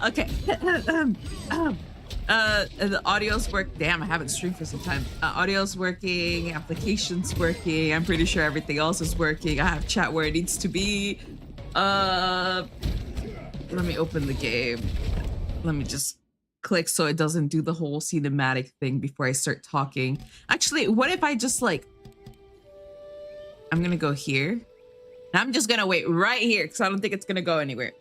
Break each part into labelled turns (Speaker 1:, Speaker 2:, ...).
Speaker 1: Okay. The audio's work. Damn, I haven't streamed for some time. Audio's working, application's working. I'm pretty sure everything else is working. I have chat where it needs to be. Let me open the game. Let me just click so it doesn't do the whole cinematic thing before I start talking. Actually, what if I just like, I'm gonna go here. And I'm just gonna wait right here because I don't think it's gonna go anywhere.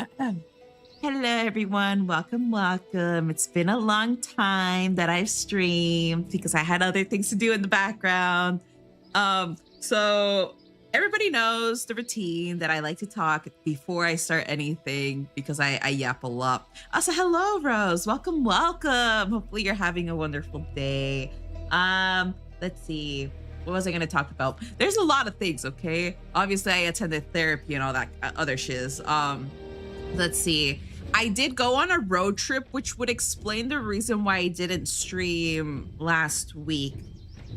Speaker 1: Hello everyone, welcome. It's been a long time that I've streamed because I had other things to do in the background. So everybody knows the routine that I like to talk before I start anything because I yap a lot. Also, hello Rose, welcome. Hopefully you're having a wonderful day. Let's see. What was I going to talk about? There's a lot of things, okay? Obviously, I attended therapy and all that other shiz. Let's see. I did go on a road trip, which would explain the reason why I didn't stream last week.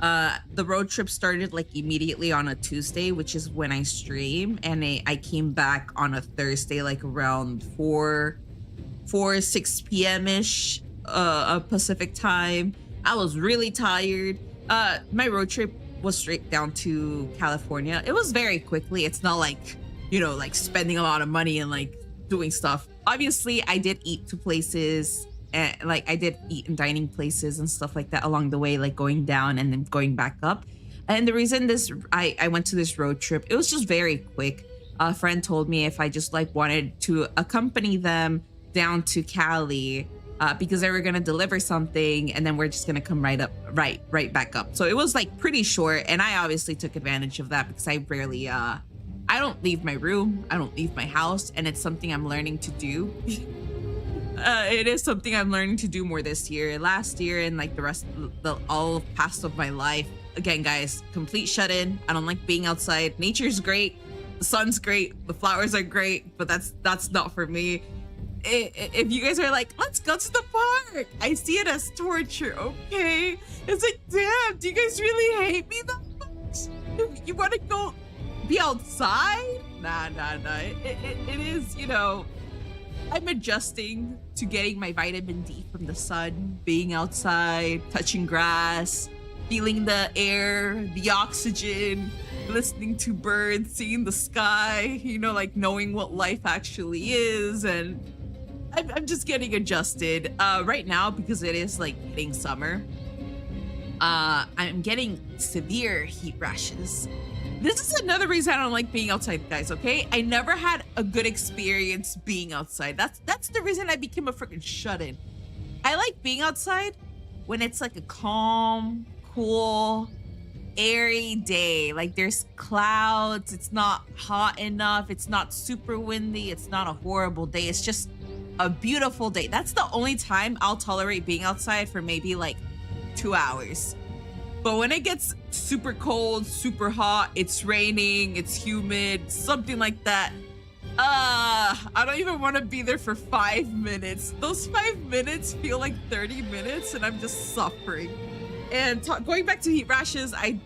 Speaker 1: The road trip started like immediately on a Tuesday, which is when I stream. And I came back on a Thursday, like around 6 p.m.-ish Pacific time. I was really tired. My road trip was straight down to California. It was very quickly. It's not like, you know, like spending a lot of money and like doing stuff. Obviously, I did eat to places and like I did eat in dining places and stuff like that along the way, like going down and then going back up. And the reason I went to this road trip, it was just very quick. A friend told me if I just like wanted to accompany them down to Cali because they were gonna deliver something and then we're just gonna come right back up. So it was like pretty short, and I obviously took advantage of that because I rarely I don't leave my room, I don't leave my house, and it's something I'm learning to do. It is something I'm learning to do more this year. Last year and like the rest of all of past of my life. Again, guys, complete shut-in. I don't like being outside. Nature's great, the sun's great, the flowers are great, but that's not for me. If you guys are like, let's go to the park, I see it as torture, okay? It's like, damn, do you guys really hate me that much? You want to go be outside? Nah. It is, you know, I'm adjusting to getting my vitamin D from the sun, being outside, touching grass, feeling the air, the oxygen, listening to birds, seeing the sky, you know, like knowing what life actually is. And I'm just getting adjusted right now because it is like hitting summer. I'm getting severe heat rashes. This is another reason I don't like being outside, guys, okay? I never had a good experience being outside. That's the reason I became a freaking shut-in. I like being outside when it's like a calm, cool, airy day. Like there's clouds, it's not hot enough, it's not super windy, it's not a horrible day. It's just a beautiful day. That's the only time I'll tolerate being outside for maybe like 2 hours. But when it gets super cold, super hot, it's raining, it's humid, something like that, I don't even want to be there for 5 minutes. Those 5 minutes feel like 30 minutes and I'm just suffering. And going back to heat rashes, I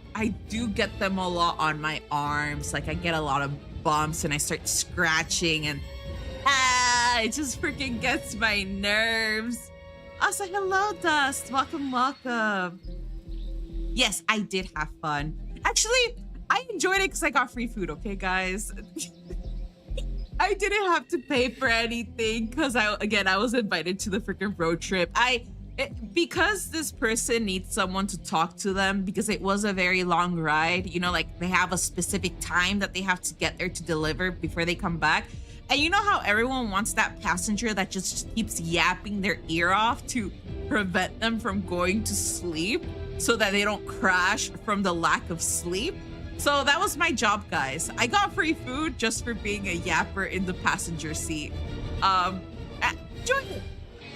Speaker 1: do get them a lot on my arms. Like I get a lot of bumps and I start scratching and it just freaking gets my nerves. Also, hello Dust, welcome. Yes, I did have fun. Actually, I enjoyed it because I got free food, okay, guys? I didn't have to pay for anything because I was invited to the freaking road trip. Because this person needs someone to talk to them because it was a very long ride, you know, like they have a specific time that they have to get there to deliver before they come back. And you know how everyone wants that passenger that just keeps yapping their ear off to prevent them from going to sleep so that they don't crash from the lack of sleep? So that was my job, guys. I got free food just for being a yapper in the passenger seat. Enjoyed it.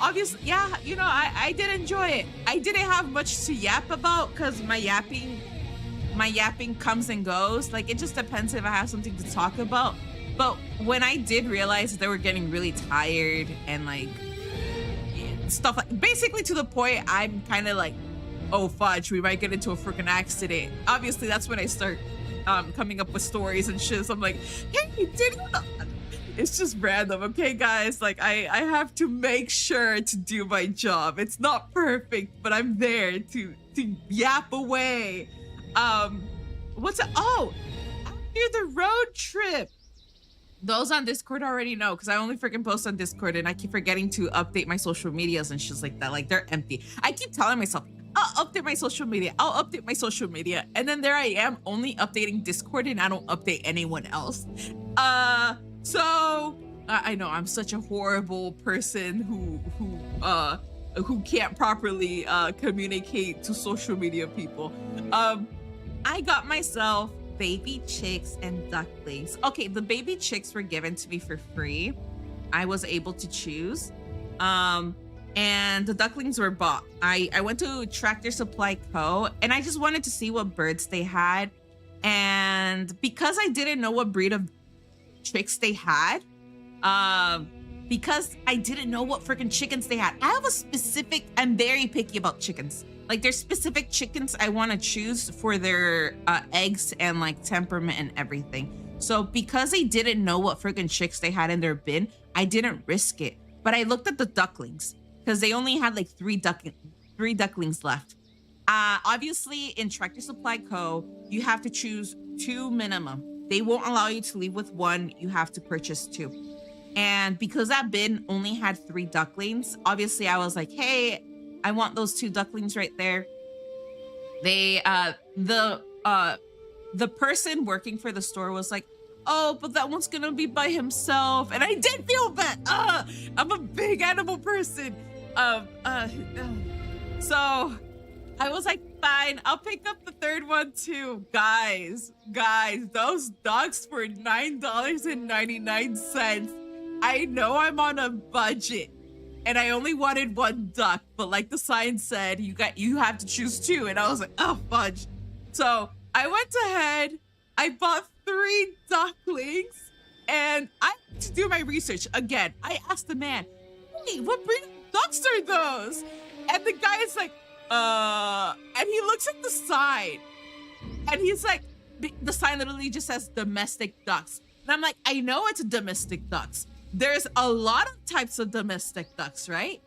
Speaker 1: Obviously, yeah, you know, I did enjoy it. I didn't have much to yap about because my yapping comes and goes. Like, it just depends if I have something to talk about. But when I did realize they were getting really tired and like stuff like, basically to the point I'm kind of like, oh fudge, we might get into a freaking accident. Obviously, that's when I start coming up with stories and shit. So I'm like, hey, did you know? It's just random, okay, guys? Like I have to make sure to do my job. It's not perfect, but I'm there to yap away. Um, what's it? Oh, after the road trip. Those on Discord already know because I only freaking post on Discord and I keep forgetting to update my social medias and shit like that. Like they're empty. I keep telling myself, I'll update my social media. I'll update my social media. And then there I am only updating Discord and I don't update anyone else. So I know I'm such a horrible person who can't properly communicate to social media people. I got myself baby chicks and ducklings. Okay, the baby chicks were given to me for free. I was able to choose. And the ducklings were bought. I went to Tractor Supply Co. and I just wanted to see what birds they had. And because I didn't know what breed of chicks they had, because I didn't know what freaking chickens they had, I'm very picky about chickens. Like there's specific chickens I want to choose for their eggs and like temperament and everything. So because I didn't know what freaking chicks they had in their bin, I didn't risk it. But I looked at the ducklings because they only had like three ducklings left. Obviously in Tractor Supply Co, you have to choose 2 minimum. They won't allow you to leave with 1. You have to purchase 2. And because that bin only had 3 ducklings, obviously I was like, hey, I want those 2 ducklings right there. They, the person working for the store was like, oh, but that one's gonna be by himself. And I did feel bad. I'm a big animal person. So I was like, fine, I'll pick up the 3rd one too. Guys, those ducks were $9.99. I know I'm on a budget. And I only wanted 1 duck, but like the sign said, you have to choose 2. And I was like, oh fudge. So I went ahead, I bought 3 ducklings, and I had to do my research again. I asked the man, hey, what breed of ducks are those? And the guy is like, and he looks at the sign, and he's like, the sign literally just says domestic ducks. And I'm like, I know it's domestic ducks. There's a lot of types of domestic ducks, right?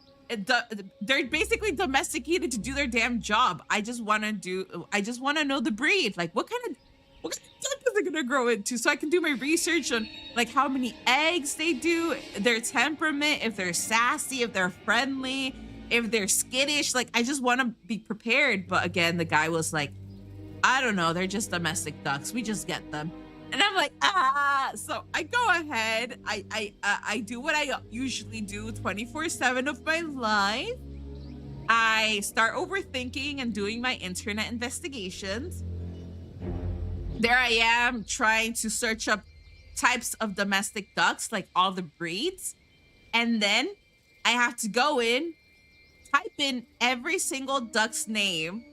Speaker 1: They're basically domesticated to do their damn job. I just want to know the breed. Like what kind of duck is it gonna grow into? So I can do my research on like how many eggs they do, their temperament, if they're sassy, if they're friendly, if they're skittish. Like I just want to be prepared. But again, the guy was like, I don't know, they're just domestic ducks. We just get them. And I'm like, so I go ahead. I do what I usually do 24/7 of my life. I start overthinking and doing my internet investigations. There I am trying to search up types of domestic ducks, like all the breeds. And then I have to go in, type in every single duck's name,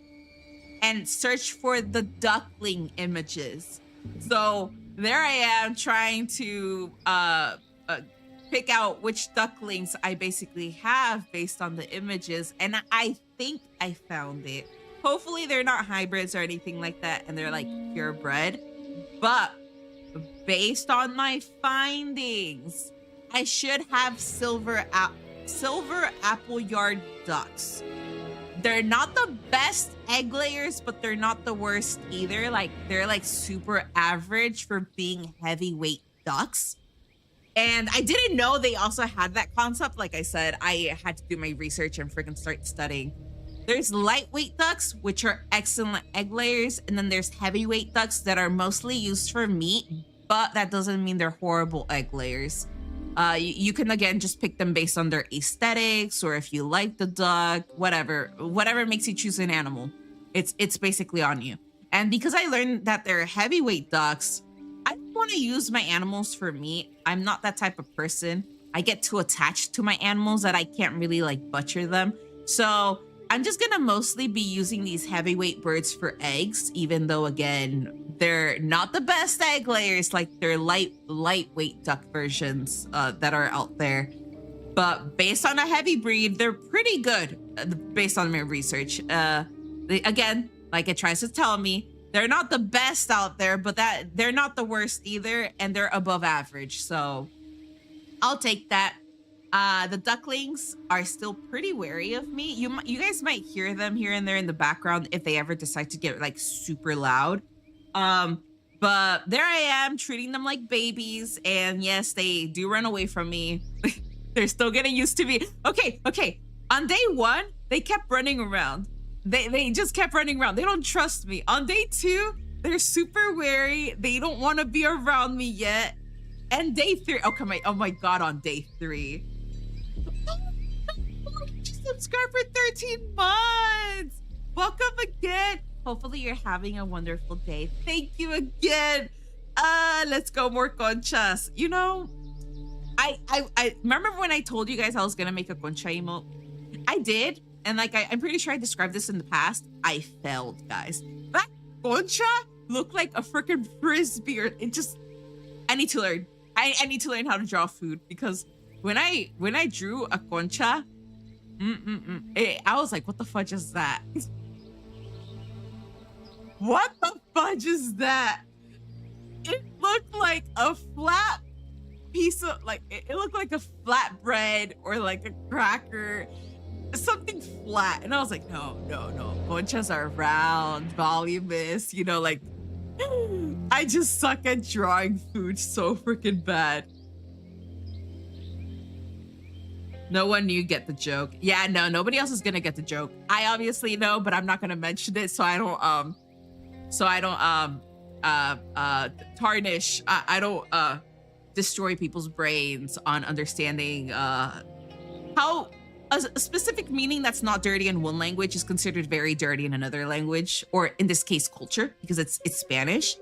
Speaker 1: and search for the duckling images. So there I am trying to pick out which ducklings I basically have based on the images. And I think I found it. Hopefully they're not hybrids or anything like that and they're like purebred. But based on my findings, I should have silver apple yard ducks. They're not the best egg layers, but they're not the worst either. Like they're like super average for being heavyweight ducks. And I didn't know they also had that concept. Like I said, I had to do my research and freaking start studying. There's lightweight ducks, which are excellent egg layers. And then there's heavyweight ducks that are mostly used for meat, but that doesn't mean they're horrible egg layers. You can, again, just pick them based on their aesthetics or if you like the duck, whatever makes you choose an animal. It's basically on you. And because I learned that they're heavyweight ducks, I don't want to use my animals for meat. I'm not that type of person. I get too attached to my animals that I can't really like butcher them. So I'm just going to mostly be using these heavyweight birds for eggs, even though, again, they're not the best egg layers. Like they're lightweight duck versions that are out there. But based on a heavy breed, they're pretty good based on my research. Again, like it tries to tell me, they're not the best out there, but that they're not the worst either. And they're above average. So I'll take that. The ducklings are still pretty wary of me. You guys might hear them here and there in the background if they ever decide to get like super loud. But there I am treating them like babies, and yes, they do run away from me. They're still getting used to me. Okay. On day 1, they kept running around. They just kept running around. They don't trust me. On day 2, they're super wary. They don't want to be around me yet. And day 3, oh my god, on day 3. Just subscribed for 13 months. Welcome again. Hopefully you're having a wonderful day. Thank you again. Let's go more conchas. You know, I remember when I told you guys I was gonna make a concha emote. I did, and like I'm pretty sure I described this in the past. I failed, guys. That concha looked like a freaking frisbee. Or it just, I need to learn. I need to learn how to draw food, because when I drew a concha, I was like, what the fudge is that? What the fudge is that? It looked like a flat piece of, like, it looked like a flat bread or like a cracker, something flat. And I was like, no. Conchas are round, voluminous, you know, like, I just suck at drawing food so freaking bad. No one knew get the joke. Yeah, no, nobody else is gonna get the joke. I obviously know, but I'm not gonna mention it so I don't tarnish. I don't destroy people's brains on understanding how a specific meaning that's not dirty in one language is considered very dirty in another language, or in this case, culture, because it's Spanish.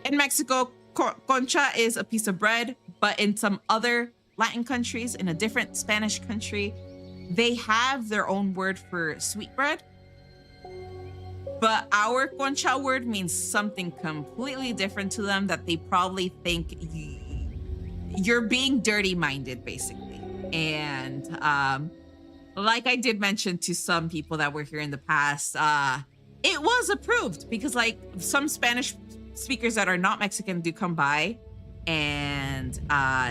Speaker 1: In Mexico, concha is a piece of bread, but in some other Latin countries, in a different Spanish country, they have their own word for sweetbread. But our concha word means something completely different to them, that they probably think you're being dirty-minded, basically. And like I did mention to some people that were here in the past, it was approved, because like some Spanish speakers that are not Mexican do come by, and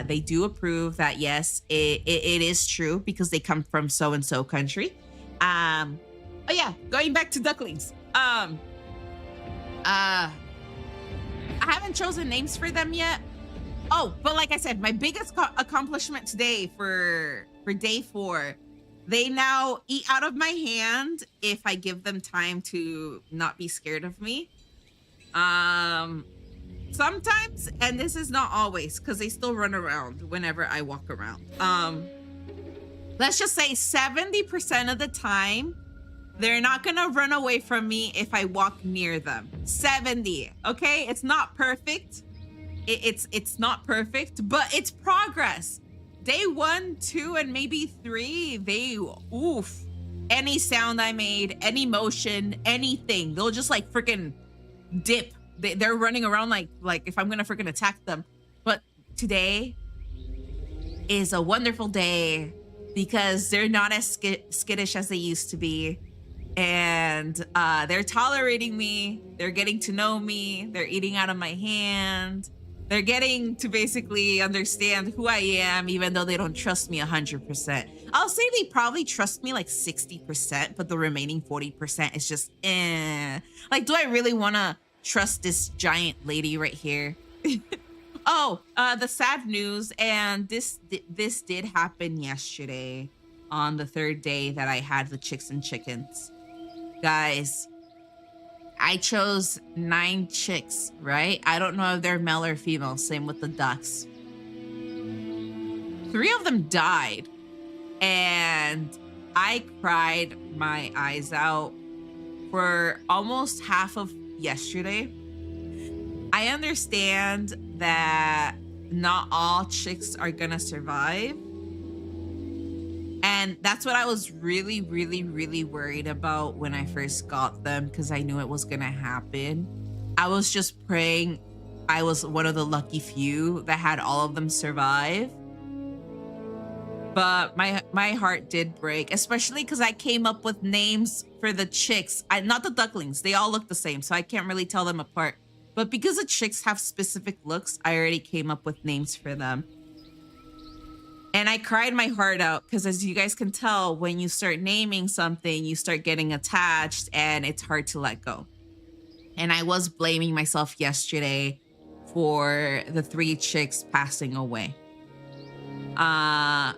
Speaker 1: they do approve that, yes, it is true, because they come from so-and-so country. Oh yeah, going back to ducklings. I haven't chosen names for them yet. Oh, but like I said, my biggest accomplishment today for day 4, they now eat out of my hand if I give them time to not be scared of me. Sometimes, and this is not always, because they still run around whenever I walk around. Let's just say 70% of the time, they're not gonna run away from me if I walk near them. 70, okay? It's not perfect. It's not perfect, but it's progress. Day 1, 2, and maybe 3, they, any sound I made, any motion, anything, they'll just like freaking dip. They're running around like if I'm gonna freaking attack them. But today is a wonderful day, because they're not as skittish as they used to be. And they're tolerating me. They're getting to know me. They're eating out of my hand. They're getting to basically understand who I am, even though they don't trust me 100%. I'll say they probably trust me like 60%, but the remaining 40% is just, Like, do I really want to trust this giant lady right here? Oh, the sad news, and this did happen yesterday on the 3rd day that I had the chicks and chickens. Guys, I chose 9 chicks, right? I don't know if they're male or female. Same with the ducks. 3 of them died, and I cried my eyes out for almost half of yesterday. I understand that not all chicks are gonna survive. And that's what I was really, really, really worried about when I first got them, because I knew it was gonna happen. I was just praying I was one of the lucky few that had all of them survive. But my heart did break, especially because I came up with names for the chicks. Not the ducklings. They all look the same, so I can't really tell them apart. But because the chicks have specific looks, I already came up with names for them. And I cried my heart out because, as you guys can tell, when you start naming something, you start getting attached and it's hard to let go. And I was blaming myself yesterday for the 3 chicks passing away. No,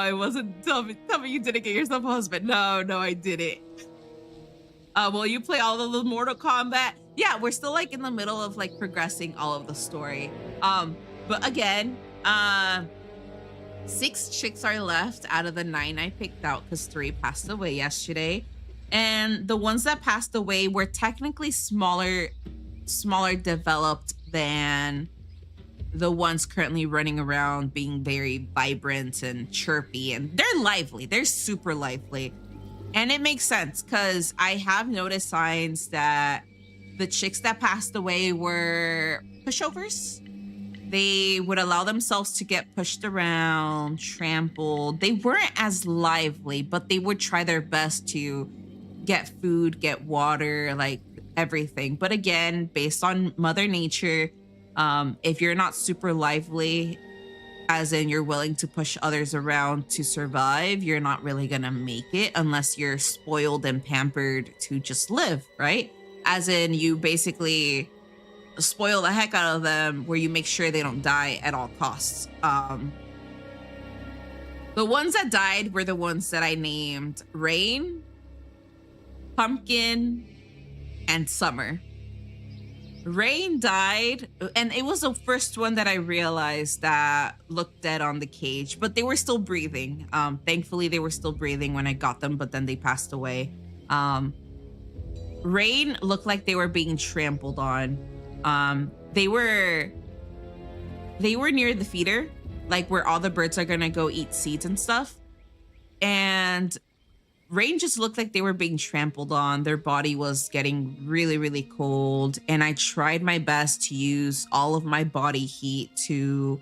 Speaker 1: it wasn't. Tell me you didn't get yourself a husband. No, I didn't. Will you play all of the Mortal Kombat? Yeah, we're still like in the middle of like progressing all of the story. But again, 6 chicks are left out of the 9 I picked out because 3 passed away yesterday. And the ones that passed away were technically smaller developed than the ones currently running around being very vibrant and chirpy. And they're lively. They're super lively. And it makes sense because I have noticed signs that the chicks that passed away were pushovers. They would allow themselves to get pushed around, trampled. They weren't as lively, but they would try their best to get food, get water, like everything. But again, based on Mother Nature, if you're not super lively, as in you're willing to push others around to survive, you're not really gonna make it unless you're spoiled and pampered to just live, right? As in you basically spoil the heck out of them where you make sure they don't die at all costs. The ones that died were the ones that I named Rain, Pumpkin, and Summer. Rain died, and it was the first one that I realized that looked dead on the cage, but they were still breathing. Thankfully, they were still breathing when I got them, but then they passed away. Rain looked like they were being trampled on. They were near the feeder, like where all the birds are gonna go eat seeds and stuff. And Rain just looked like they were being trampled on. Their body was getting really, really cold. And I tried my best to use all of my body heat to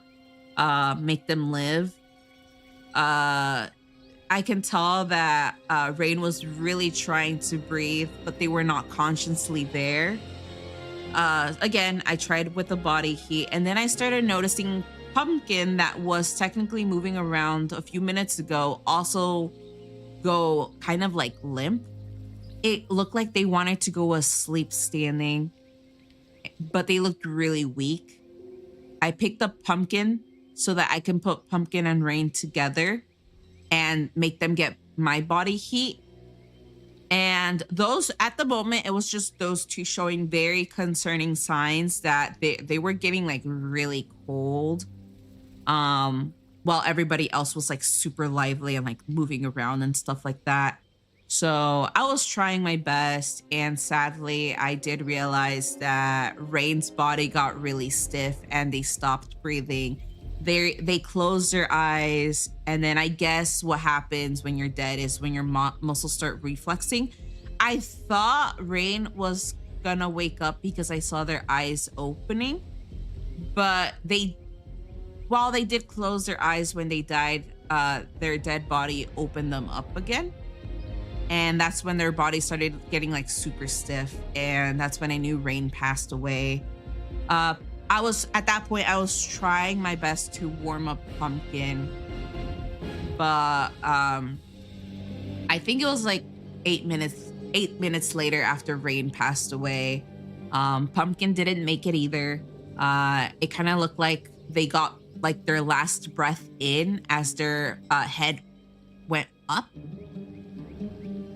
Speaker 1: make them live. I can tell that Rain was really trying to breathe, but they were not consciously there. Again, I tried with the body heat, and then I started noticing Pumpkin, that was technically moving around a few minutes ago, also go kind of like limp. It looked like they wanted to go asleep standing, but they looked really weak. I picked up Pumpkin so that I can put Pumpkin and Rain together and make them get my body heat. And those, at the moment, it was just those 2 showing very concerning signs that they were getting like really cold. While everybody else was like super lively and like moving around and stuff like that. So I was trying my best, and sadly I did realize that Rain's body got really stiff and they stopped breathing. They closed their eyes, and then I guess what happens when you're dead is when your muscles start reflexing. I thought Rain was gonna wake up because I saw their eyes opening, but while they did close their eyes when they died, their dead body opened them up again. And that's when their body started getting like super stiff. And that's when I knew Rain passed away. At that point, I was trying my best to warm up Pumpkin. But I think it was like 8 minutes later after Rain passed away. Pumpkin didn't make it either. It kind of looked like they got like their last breath in as their head went up.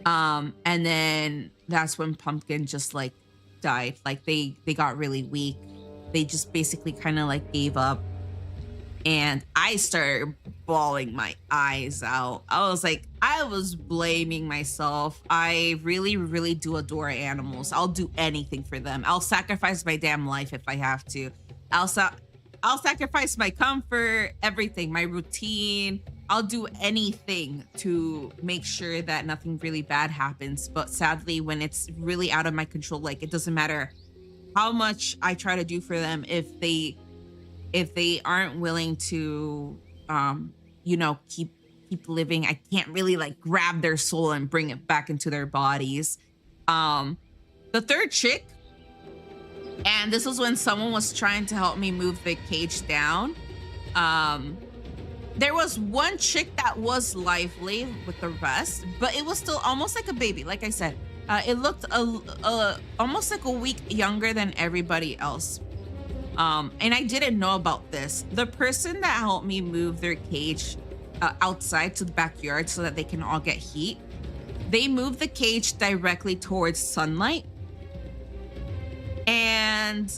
Speaker 1: And then that's when Pumpkin just like died. Like they got really weak. They just basically kind of like gave up. And I started bawling my eyes out. I was blaming myself. I really, really do adore animals. I'll do anything for them. I'll sacrifice my damn life if I have to. I'll sacrifice my comfort, everything, my routine. I'll do anything to make sure that nothing really bad happens. But sadly, when it's really out of my control, like it doesn't matter how much I try to do for them, if they aren't willing to keep living, I can't really like grab their soul and bring it back into their bodies. The 3rd chick, and this was when someone was trying to help me move the cage down. There was one chick that was lively with the rest, but it was still almost like a baby. Like I said, it looked almost like a week younger than everybody else. And I didn't know about this. The person that helped me move their cage outside to the backyard so that they can all get heat, they moved the cage directly towards sunlight. And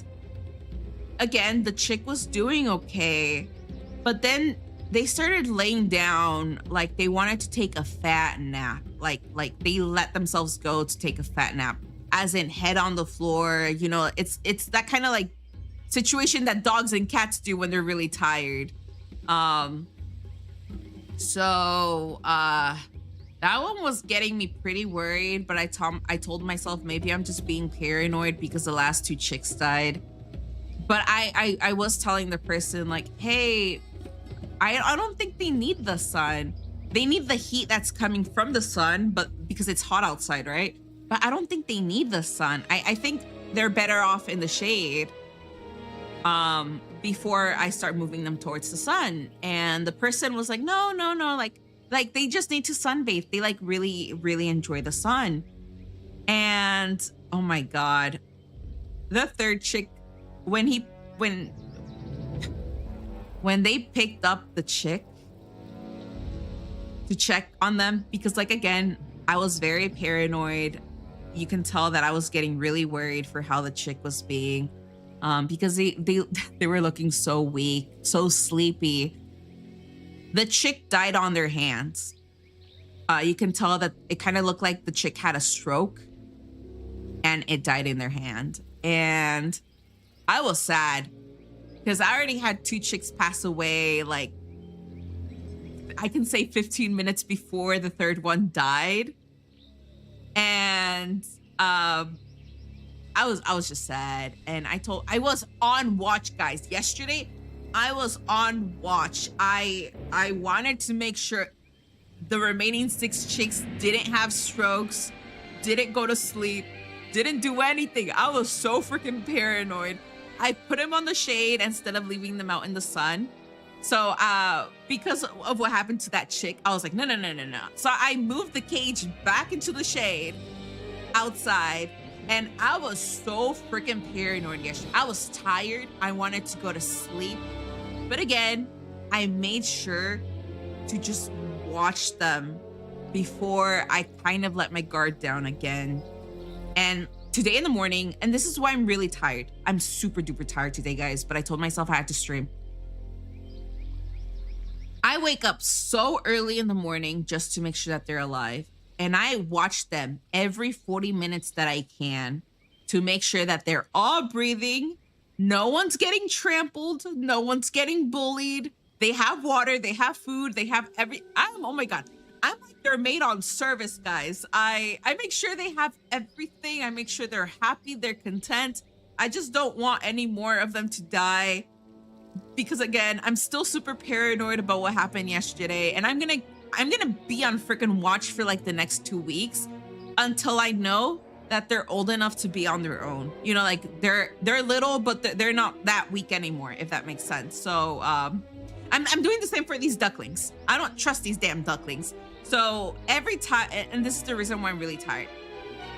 Speaker 1: again, the chick was doing okay, but then they started laying down like they wanted to take a fat nap. Like they let themselves go to take a fat nap, as in head on the floor. You know, it's that kind of like situation that dogs and cats do when they're really tired. So that one was getting me pretty worried, but I told myself maybe I'm just being paranoid because the last two chicks died. But I was telling the person like, hey, I don't think they need the sun. They need the heat that's coming from the sun, but because it's hot outside, right? But I don't think they need the sun. I think they're better off in the shade before I start moving them towards the sun. And the person was like, no, like they just need to sunbathe. They like really, really enjoy the sun. And oh my God, the third chick, when they picked up the chick to check on them, because like, again, I was very paranoid. You can tell that I was getting really worried for how the chick was being, because they were looking so weak, so sleepy. The chick died on their hands. You can tell that it kind of looked like the chick had a stroke and it died in their hand. And I was sad because I already had two chicks pass away, like I can say 15 minutes before the third one died. And I was just sad. And I was on watch, guys. Yesterday, I was on watch. I wanted to make sure the remaining 6 chicks didn't have strokes, didn't go to sleep, didn't do anything. I was so freaking paranoid. I put them on the shade instead of leaving them out in the sun. So because of what happened to that chick, I was like, no. So I moved the cage back into the shade outside. And I was so freaking paranoid yesterday. I was tired. I wanted to go to sleep. But again, I made sure to just watch them before I kind of let my guard down again. And today in the morning, and this is why I'm really tired. I'm super duper tired today, guys, but I told myself I had to stream. I wake up so early in the morning just to make sure that they're alive. And I watch them every 40 minutes that I can to make sure that they're all breathing. No one's getting trampled. No one's getting bullied. They have water. They have food. They have oh my God. I'm like their maid on service, guys. I make sure they have everything. I make sure they're happy. They're content. I just don't want any more of them to die. Because again, I'm still super paranoid about what happened yesterday. And I'm gonna be on freaking watch for like the next 2 weeks until I know that they're old enough to be on their own. You know, like they're little, but they're not that weak anymore, if that makes sense. So I'm doing the same for these ducklings. I don't trust these damn ducklings. So every time, and this is the reason why I'm really tired.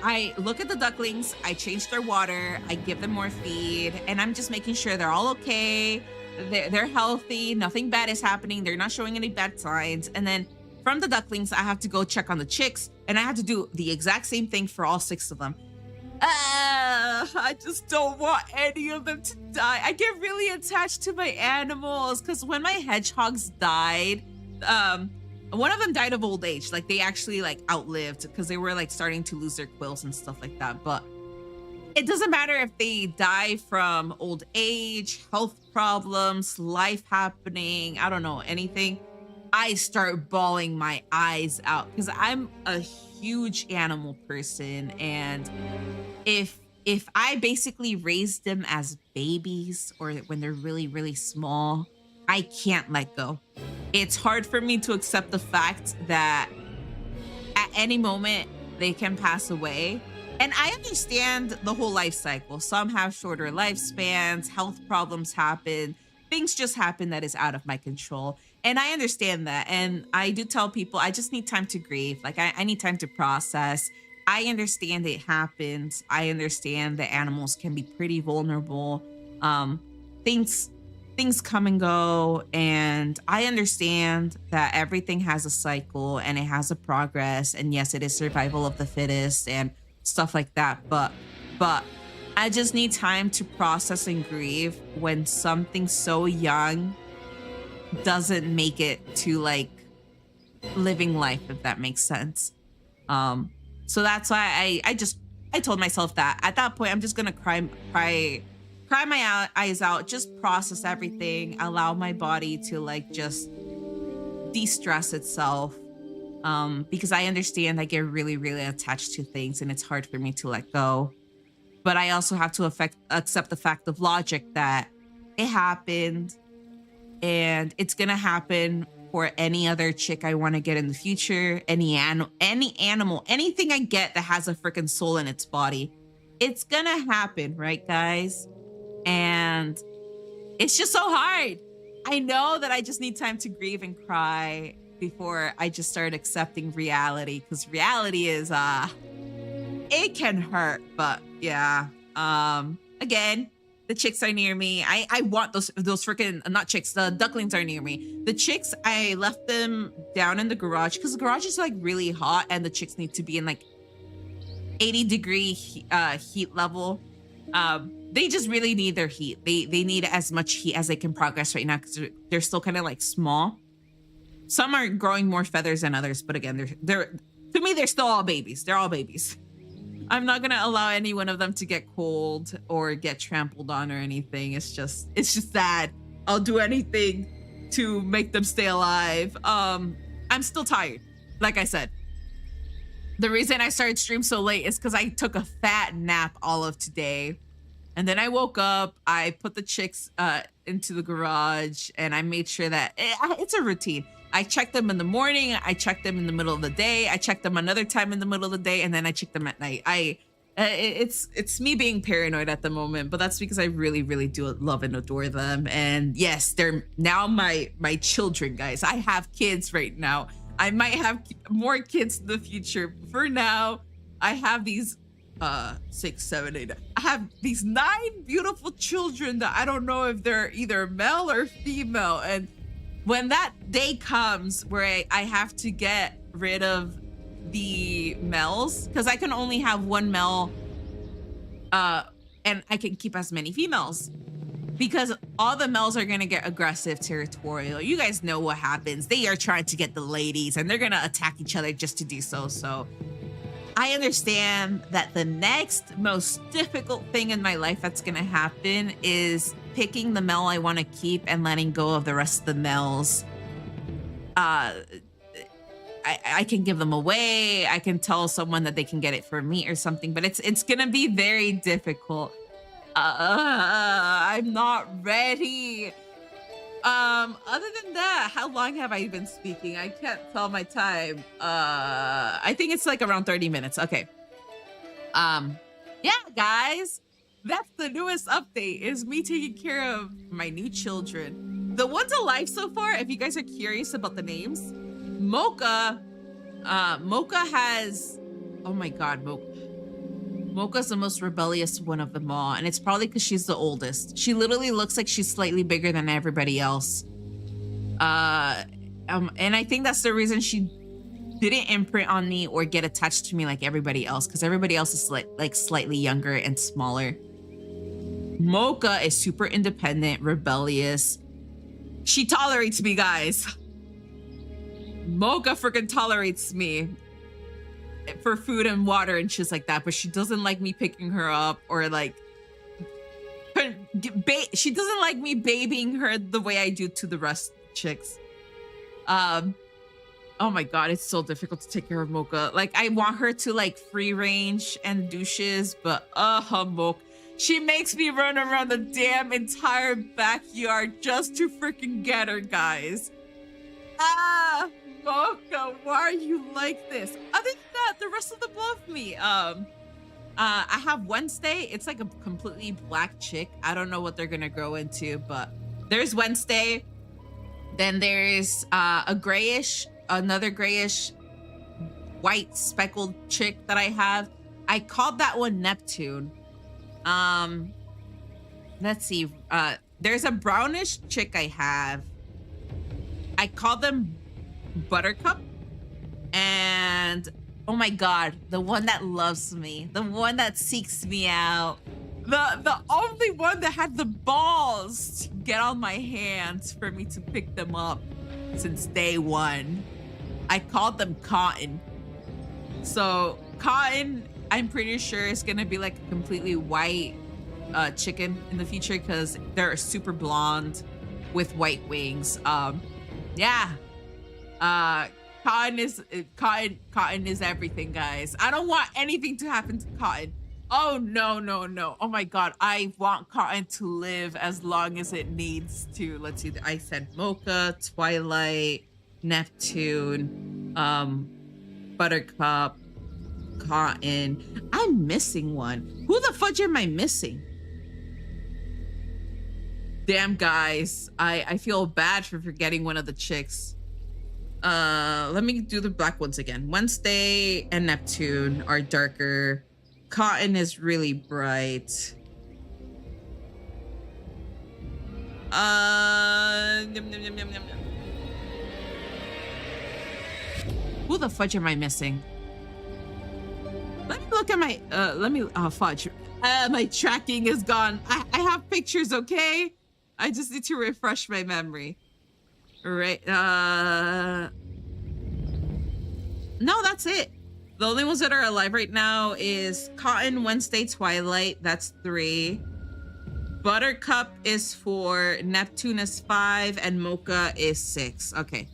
Speaker 1: I look at the ducklings, I change their water, I give them more feed, and I'm just making sure they're all okay. They're healthy, nothing bad is happening. They're not showing any bad signs. And then from the ducklings, I have to go check on the chicks, and I have to do the exact same thing for all 6 of them. I just don't want any of them to die. I get really attached to my animals because when my hedgehogs died, one of them died of old age. Like they actually like outlived because they were like starting to lose their quills and stuff like that. But it doesn't matter if they die from old age, health problems, life happening, I don't know, anything. I start bawling my eyes out because I'm a huge animal person. And if I basically raised them as babies or when they're really, really small, I can't let go. It's hard for me to accept the fact that at any moment they can pass away. And I understand the whole life cycle. Some have shorter lifespans, health problems happen. things just happen that is out of my control. And I understand that. And I do tell people I just need time to grieve. Like I need time to process. I understand it happens. I understand that animals can be pretty vulnerable. Um, things things come and go, and I understand that everything has a cycle and it has a progress, and yes, it is survival of the fittest and stuff like that, but I just need time to process and grieve when something so young doesn't make it to like living life, if that makes sense. So that's why I told myself that at that point I'm just gonna cry my eyes out, just process everything, allow my body to like just de-stress itself. Because I understand I get really, really attached to things and it's hard for me to let go. But I also have to accept the fact of logic that it happened and it's gonna happen for any other chick I want to get in the future, any animal, anything I get that has a freaking soul in its body. It's gonna happen, right, guys? And it's just so hard. I know that I just need time to grieve and cry before I just start accepting reality, because reality is it can hurt, but yeah. Again, the chicks are near me. I want those freaking not chicks, the ducklings are near me. The chicks, I left them down in the garage because the garage is like really hot and the chicks need to be in like 80-degree heat level. They just really need their heat. They need as much heat as they can progress right now because they're still kind of like small. Some are growing more feathers than others, but again, they're to me they're still all babies. They're all babies. I'm not gonna allow any one of them to get cold or get trampled on or anything. It's just sad. I'll do anything to make them stay alive. I'm still tired. Like I said, the reason I started stream so late is because I took a fat nap all of today. And then I woke up, I put the chicks into the garage, and I made sure that it's a routine. I check them in the morning, I check them in the middle of the day, I check them another time in the middle of the day, and then I check them at night. It's me being paranoid at the moment, but that's because I really, really do love and adore them. And yes, they're now my children, guys. I have kids right now. I might have more kids in the future. For now, I have these 6, 7, 8. I have these 9 beautiful children that I don't know if they're either male or female. And when that day comes where I have to get rid of the males, because I can only have one male, and I can keep as many females, because all the males are gonna get aggressive, territorial. You guys know what happens. They are trying to get the ladies, and they're gonna attack each other just to do so. So I understand that the next most difficult thing in my life that's gonna happen is picking the male I want to keep and letting go of the rest of the males. I can give them away. I can tell someone that they can get it for me or something, but it's gonna be very difficult. I'm not ready. Other than that, how long have I been speaking? I can't tell my time. I think it's like around 30 minutes. Okay. Yeah, guys, that's the newest update, is me taking care of my new children. The ones alive so far, if you guys are curious about the names, Mocha has, oh my God, Mocha's the most rebellious one of them all, and it's probably because she's the oldest. She literally looks like she's slightly bigger than everybody else. And I think that's the reason she didn't imprint on me or get attached to me like everybody else, because everybody else is like slightly younger and smaller. Mocha is super independent, rebellious. She tolerates me, guys. Mocha freaking tolerates me for food and water and shit like that, but she doesn't like me picking her up or like she doesn't like me babying her the way I do to the rest of the chicks. Oh my God, it's so difficult to take care of Mocha. Like, I want her to like free range and do shiz, but Mocha, she makes me run around the damn entire backyard just to freaking get her, guys. Mocha, why are you like this? Other than that, the rest of them love me. I have Wednesday. It's like a completely black chick. I don't know what they're gonna grow into, but There's Wednesday. Then there's another grayish white speckled chick that I have. I called that one Neptune. Let's see. There's a brownish chick I have. I call them Buttercup. And oh my God, the one that loves me, the one that seeks me out, the only one that had the balls to get on my hands for me to pick them up since day one. I called them Cotton. So Cotton, I'm pretty sure is gonna be like a completely white chicken in the future because they're super blonde with white wings. Yeah. Cotton is everything, guys. I don't want anything to happen to Cotton. Oh no. Oh my God. I want Cotton to live as long as it needs to. Let's see. I said Mocha, Twilight, Neptune, Buttercup, Cotton. I'm missing one. Who the fudge am I missing? Damn, guys. I feel bad for forgetting one of the chicks. Let me do the black ones again. Wednesday and Neptune are darker. Cotton is really bright. Who the fudge am I missing? Let me look at my fudge. My tracking is gone. I have pictures, okay? I just need to refresh my memory. Right. No, that's it. The only ones that are alive right now is Cotton, Wednesday, Twilight. That's 3. Buttercup is 4. Neptune is 5. And Mocha is 6. Okay.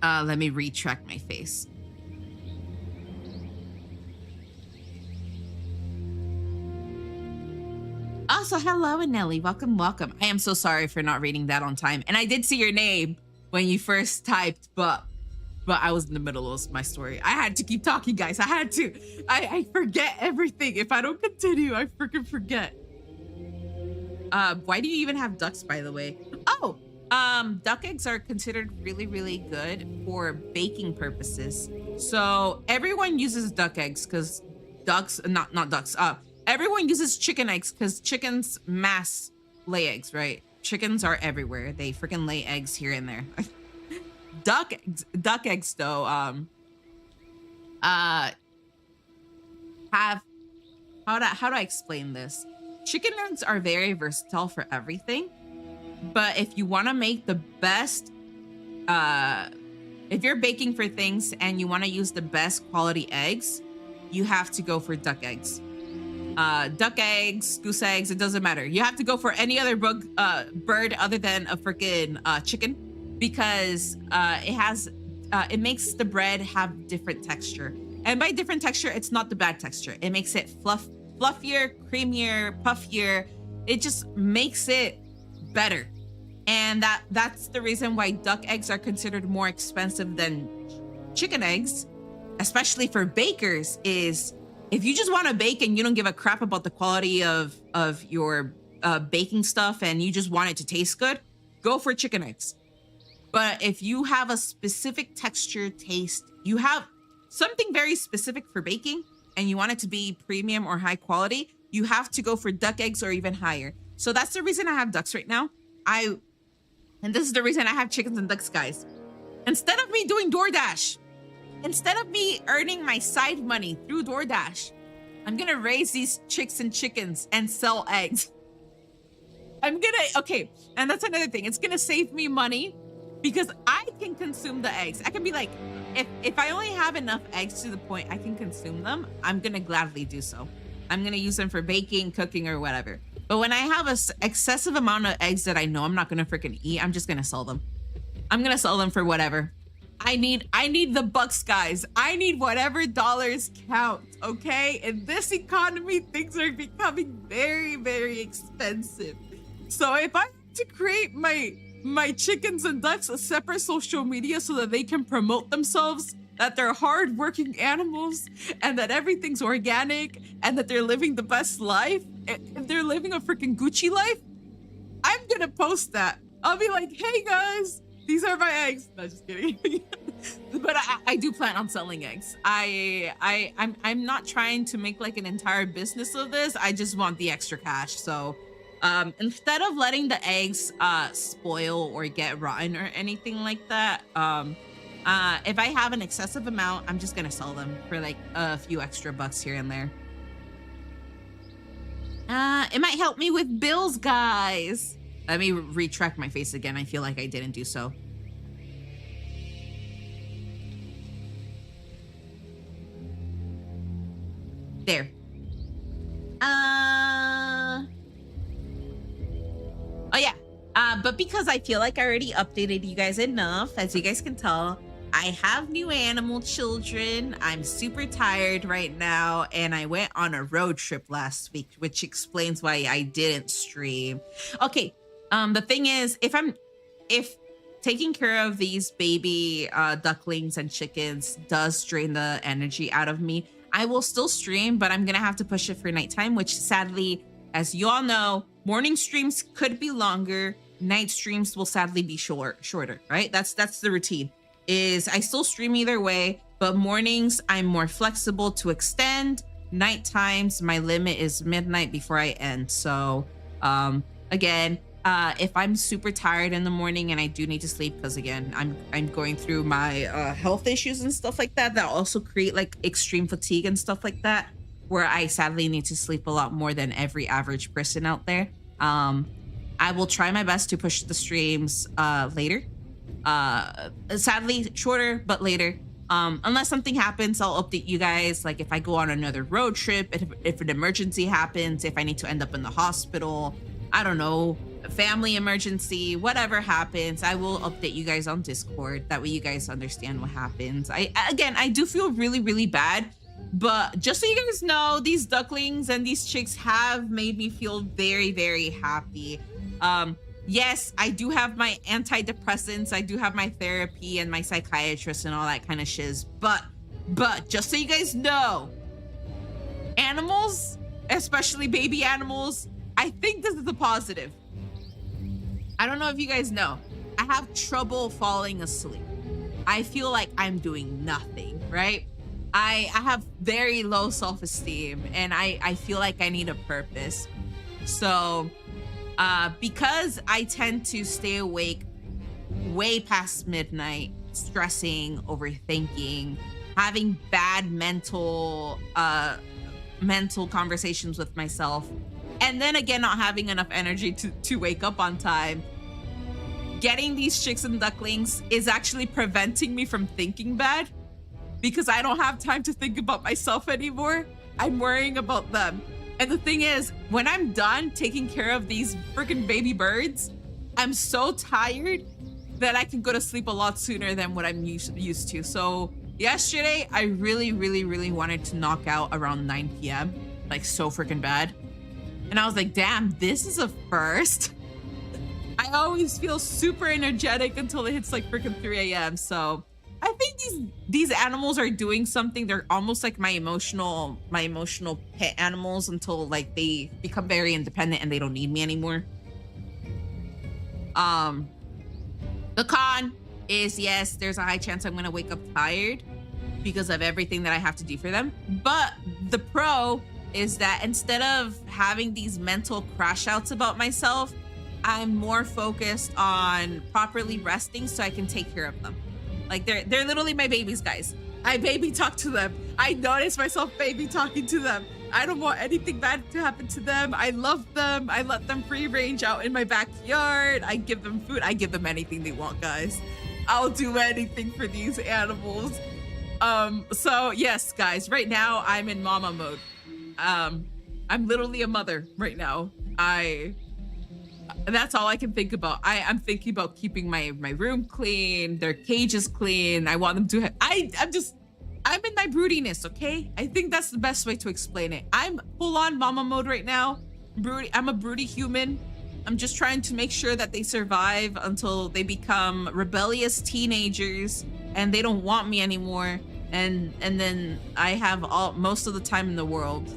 Speaker 1: Let me retrack my face. Also, hello, Nelly. Welcome. I am so sorry for not reading that on time. And I did see your name when you first typed, but I was in the middle of my story. I had to keep talking, guys. I had to. I forget everything. If I don't continue, I freaking forget. Why do you even have ducks, by the way? Oh, duck eggs are considered really, really good for baking purposes. So everyone uses duck eggs because not ducks. Everyone uses chicken eggs because chickens mass lay eggs, right? Chickens are everywhere. They freaking lay eggs here and there. Duck eggs though, have how do I explain this? Chicken eggs are very versatile for everything, but if you want to make the best, if you're baking for things and you want to use the best quality eggs, you have to go for duck eggs. Duck eggs, goose eggs, it doesn't matter. You have to go for any other bird other than a freaking chicken because it makes the bread have different texture. And by different texture, it's not the bad texture. It makes it fluffier, creamier, puffier. It just makes it better. And that's the reason why duck eggs are considered more expensive than chicken eggs, especially for bakers, is if you just want to bake and you don't give a crap about the quality of your baking stuff and you just want it to taste good, go for chicken eggs. But if you have a specific texture, taste, you have something very specific for baking and you want it to be premium or high quality, you have to go for duck eggs or even higher. So that's the reason I have ducks right now. And this is the reason I have chickens and ducks, guys. Instead of me doing DoorDash, instead of me earning my side money through DoorDash, I'm gonna raise these chicks and chickens and sell eggs. Okay, and that's another thing. It's gonna save me money because I can consume the eggs. I can be like, if I only have enough eggs to the point I can consume them, I'm gonna gladly do so. I'm gonna use them for baking, cooking, or whatever. But when I have an excessive amount of eggs that I know I'm not gonna freaking eat, I'm just gonna sell them. I'm gonna sell them for whatever. I need the bucks, guys. I need whatever dollars count, okay? In this economy, things are becoming very, very expensive. So if I have to create my chickens and ducks a separate social media so that they can promote themselves that they're hardworking animals and that everything's organic and that they're living the best life, if they're living a freaking Gucci life, I'm gonna post that. I'll be like, hey guys, these are my eggs. No, just kidding. But I do plan on selling eggs. I'm not trying to make like an entire business of this. I just want the extra cash. So instead of letting the eggs spoil or get rotten or anything like that, if I have an excessive amount, I'm just gonna sell them for like a few extra bucks here and there. It might help me with bills, guys. Let me retract my face again. I feel like I didn't do so. There. Oh yeah. But because I feel like I already updated you guys enough, as you guys can tell, I have new animal children. I'm super tired right now, and I went on a road trip last week, which explains why I didn't stream. Okay, the thing is, if taking care of these baby ducklings and chickens does drain the energy out of me, I will still stream, but I'm gonna have to push it for nighttime, which sadly, as you all know, morning streams could be longer. Night streams will sadly be shorter, right? That's the routine. Is I still stream either way, but mornings I'm more flexible to extend. Night times, my limit is midnight before I end. So again, if I'm super tired in the morning and I do need to sleep, because again, I'm going through my health issues and stuff like that also create like extreme fatigue and stuff like that, where I sadly need to sleep a lot more than every average person out there. I will try my best to push the streams later. Sadly shorter, but later. Unless something happens, I'll update you guys. Like if I go on another road trip, if an emergency happens, if I need to end up in the hospital, I don't know, a family emergency, whatever happens, I will update you guys on Discord. That way you guys understand what happens. I do feel really, really bad, but just so you guys know, these ducklings and these chicks have made me feel very, very happy. Yes, I do have my antidepressants, I do have my therapy and my psychiatrist and all that kind of shiz, but just so you guys know, animals, especially baby animals, I think this is a positive. I don't know if you guys know, I have trouble falling asleep. I feel like I'm doing nothing, right? I have very low self-esteem and I feel like I need a purpose. So because I tend to stay awake way past midnight, stressing, overthinking, having bad mental conversations with myself, and then again not having enough energy to wake up on time, getting these chicks and ducklings is actually preventing me from thinking bad, because I don't have time to think about myself anymore. I'm worrying about them. And the thing is, when I'm done taking care of these freaking baby birds, I'm so tired that I can go to sleep a lot sooner than what I'm used to. So yesterday, I really, really, really wanted to knock out around 9 p.m. Like so freaking bad. And I was like, damn, this is a first. I always feel super energetic until it hits like freaking 3 a.m. So I think these animals are doing something. They're almost like my emotional pet animals until like they become very independent and they don't need me anymore. The con is, yes, there's a high chance I'm gonna wake up tired because of everything that I have to do for them. But the pro is that instead of having these mental crash outs about myself, I'm more focused on properly resting so I can take care of them. Like they're literally my babies, guys. I baby talk to them. I notice myself baby talking to them. I don't want anything bad to happen to them. I love them. I let them free range out in my backyard. I give them food. I give them anything they want, guys. I'll do anything for these animals. So yes, guys, right now I'm in mama mode. I'm literally a mother right now. That's all I can think about. I'm thinking about keeping my room clean, their cages clean. I want them to I'm in my broodiness, okay? I think that's the best way to explain it. I'm full on mama mode right now. I'm a broody human. I'm just trying to make sure that they survive until they become rebellious teenagers and they don't want me anymore, and then I have most of the time in the world.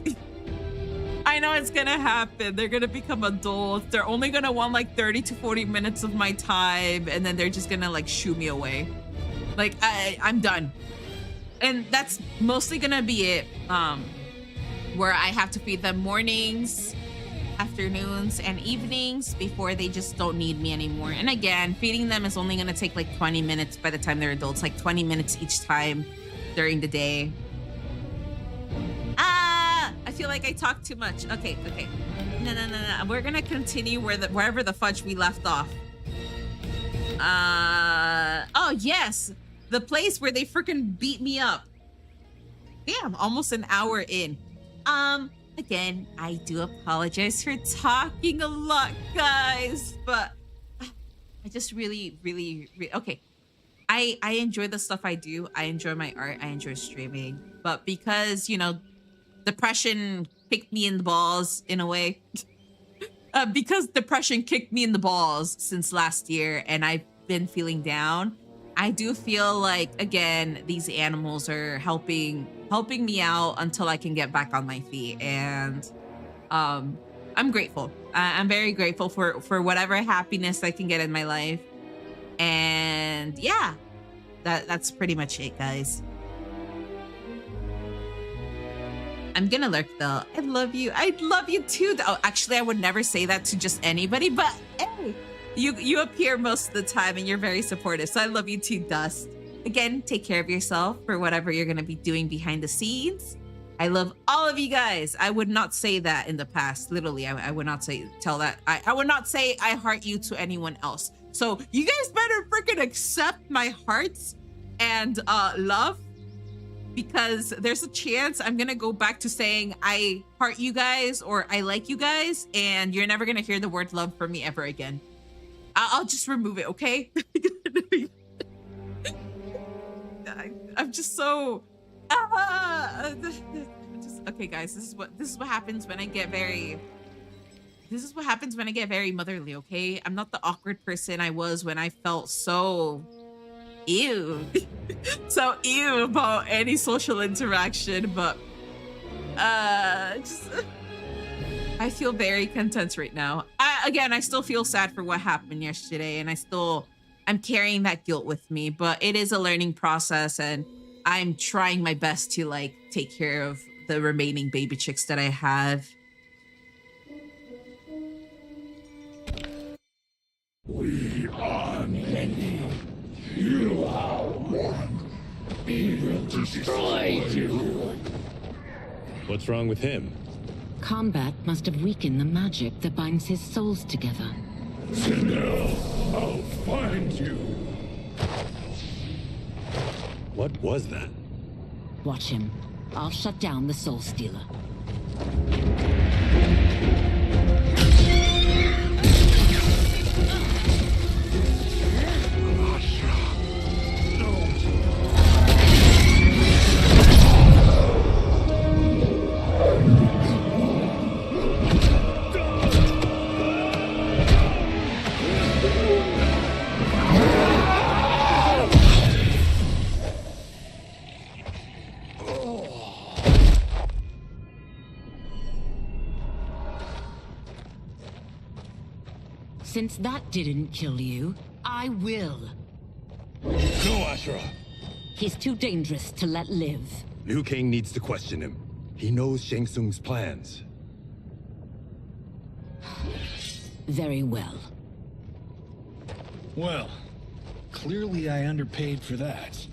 Speaker 1: I know it's gonna happen. They're gonna become adults. They're only gonna want like 30 to 40 minutes of my time, and then they're just gonna like shoo me away. Like I'm done. And that's mostly gonna be it. Where I have to feed them mornings, afternoons, and evenings before they just don't need me anymore. And again, feeding them is only gonna take like 20 minutes by the time they're adults, like 20 minutes each time during the day. I feel like I talk too much. Okay. No. We're gonna continue wherever the fudge we left off. Oh yes, the place where they freaking beat me up. Damn, almost an hour in. Again, I do apologize for talking a lot, guys, but I just really okay. I enjoy the stuff I do. I enjoy my art. I enjoy streaming, but because depression kicked me in the balls in a way. Because depression kicked me in the balls since last year, and I've been feeling down. I do feel like, again, these animals are helping me out until I can get back on my feet, and I'm grateful. I'm very grateful for whatever happiness I can get in my life, and yeah, that's pretty much it, guys. I'm gonna lurk though. I love you. I love you too. Oh, actually, I would never say that to just anybody, but hey, you appear most of the time and you're very supportive. So I love you too, Dust. Again, take care of yourself for whatever you're gonna be doing behind the scenes. I love all of you guys. I would not say that in the past. Literally, I would not tell that. I would not say I heart you to anyone else. So you guys better freaking accept my hearts and love. Because there's a chance I'm gonna go back to saying I heart you guys or I like you guys, and you're never gonna hear the word love from me ever again. I'll just remove it, okay? I'm just so okay, guys. This is what happens when I get very. This is what happens when I get very motherly. Okay, I'm not the awkward person I was when I felt so. Ew. So ew about any social interaction, but I feel very content right now. I still feel sad for what happened yesterday, and I'm carrying that guilt with me, but it is a learning process, and I'm trying my best to like take care of the remaining baby chicks that I have.
Speaker 2: We are many. You are one. We will destroy you.
Speaker 3: What's wrong with him?
Speaker 4: Kombat must have weakened the magic that binds his souls together.
Speaker 2: Sinner, I'll find you.
Speaker 3: What was that?
Speaker 4: Watch him. I'll shut down the Soul Stealer. Since that didn't kill you, I will.
Speaker 3: Go, Ashura!
Speaker 4: He's too dangerous to let live.
Speaker 3: Liu Kang needs to question him. He knows Shang Tsung's plans.
Speaker 4: Very well.
Speaker 5: Well, clearly I underpaid for that.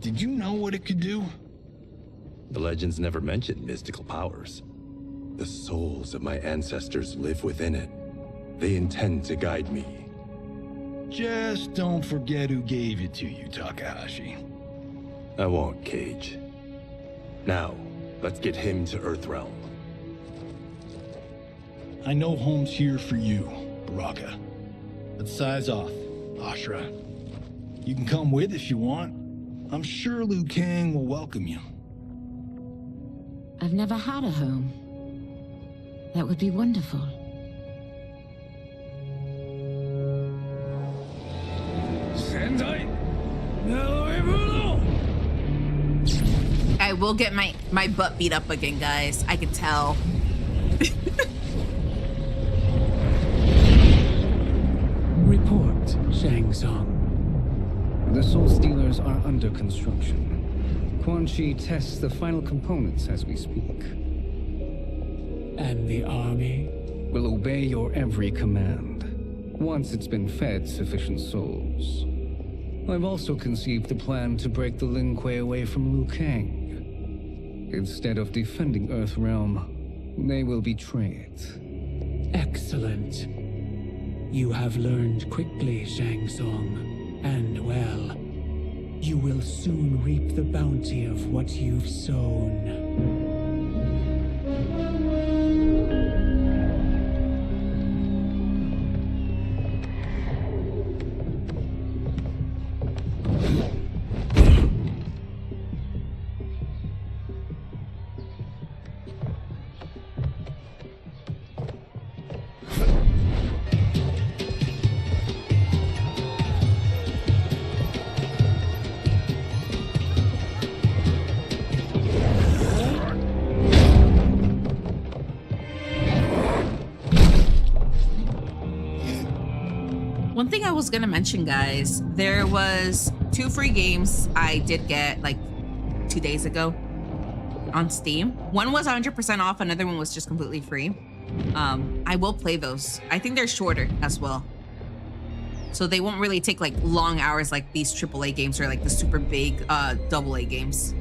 Speaker 5: Did you know what it could do?
Speaker 3: The legends never mentioned mystical powers. The souls of my ancestors live within it. They intend to guide me.
Speaker 5: Just don't forget who gave it to you, Takahashi.
Speaker 3: I won't, Cage. Now, let's get him to Earthrealm.
Speaker 5: I know home's here for you, Baraka. But size off, Ashura. You can come with if you want. I'm sure Liu Kang will welcome you.
Speaker 4: I've never had a home. That would be wonderful.
Speaker 2: Sendai,
Speaker 1: I will get my butt beat up again, guys. I can tell.
Speaker 6: Report, Shang Tsung.
Speaker 7: The Soul Stealers are under construction. Quan Chi tests the final components as we speak.
Speaker 6: And the army?
Speaker 7: Will obey your every command, once it's been fed sufficient souls. I've also conceived the plan to break the Lin Kuei away from Liu Kang. Instead of defending Earthrealm, they will betray it.
Speaker 6: Excellent. You have learned quickly, Shang Tsung, and well, you will soon reap the bounty of what you've sown.
Speaker 1: One thing I was gonna mention, guys, there was 2 free games I did get like 2 days ago on Steam. One was 100% off, another one was just completely free. I will play those. I think they're shorter as well, so they won't really take like long hours like these AAA games or like the super big AA games.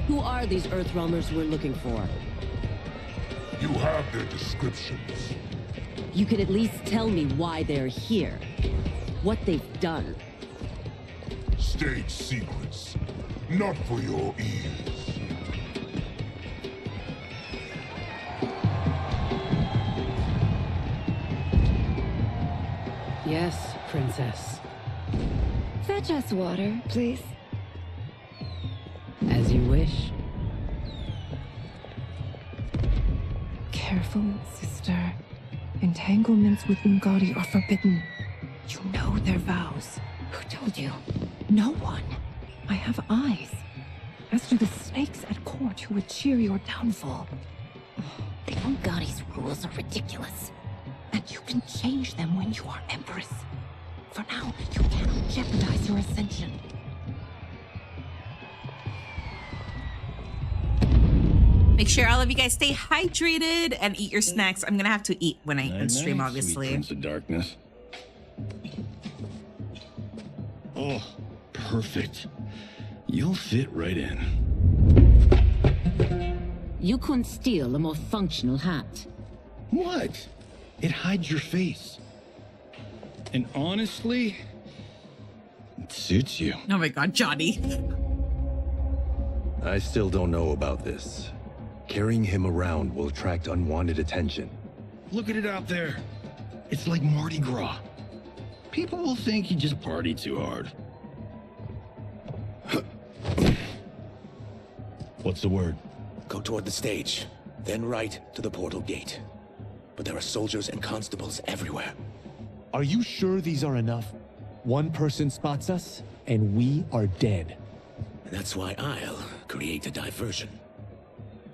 Speaker 8: Who are these Earthrealmers we're looking for?
Speaker 2: You have their descriptions.
Speaker 8: You could at least tell me why they're here. What they've done.
Speaker 2: State secrets. Not for your ears.
Speaker 8: Yes, Princess.
Speaker 9: Fetch us water, please.
Speaker 8: As you wish.
Speaker 9: Careful, sister. Entanglements with Ungadi are forbidden. You know their vows. Who told you? No one. I have eyes. As do the snakes at court who would cheer your downfall.
Speaker 10: The Ungadi's rules are ridiculous.
Speaker 9: And you can change them when you are Empress. For now, you cannot jeopardize your ascension.
Speaker 1: Make sure all of you guys stay hydrated and eat your snacks. I'm gonna have to eat when I
Speaker 5: Night,
Speaker 1: stream,
Speaker 5: night,
Speaker 1: obviously.
Speaker 5: sweet Prince of Darkness. Oh, perfect. You'll fit right in.
Speaker 4: You couldn't steal a more functional hat.
Speaker 5: What? It hides your face. And honestly, it suits you.
Speaker 1: Oh my god, Johnny.
Speaker 3: I still don't know about this. Carrying him around will attract unwanted attention.
Speaker 5: Look at it out there. It's like Mardi Gras. People will think you just party too hard. What's the word?
Speaker 11: Go toward the stage, then right to the portal gate. But there are soldiers and constables everywhere.
Speaker 12: Are you sure these are enough? One person spots us, and we are dead.
Speaker 11: That's why I'll create a diversion.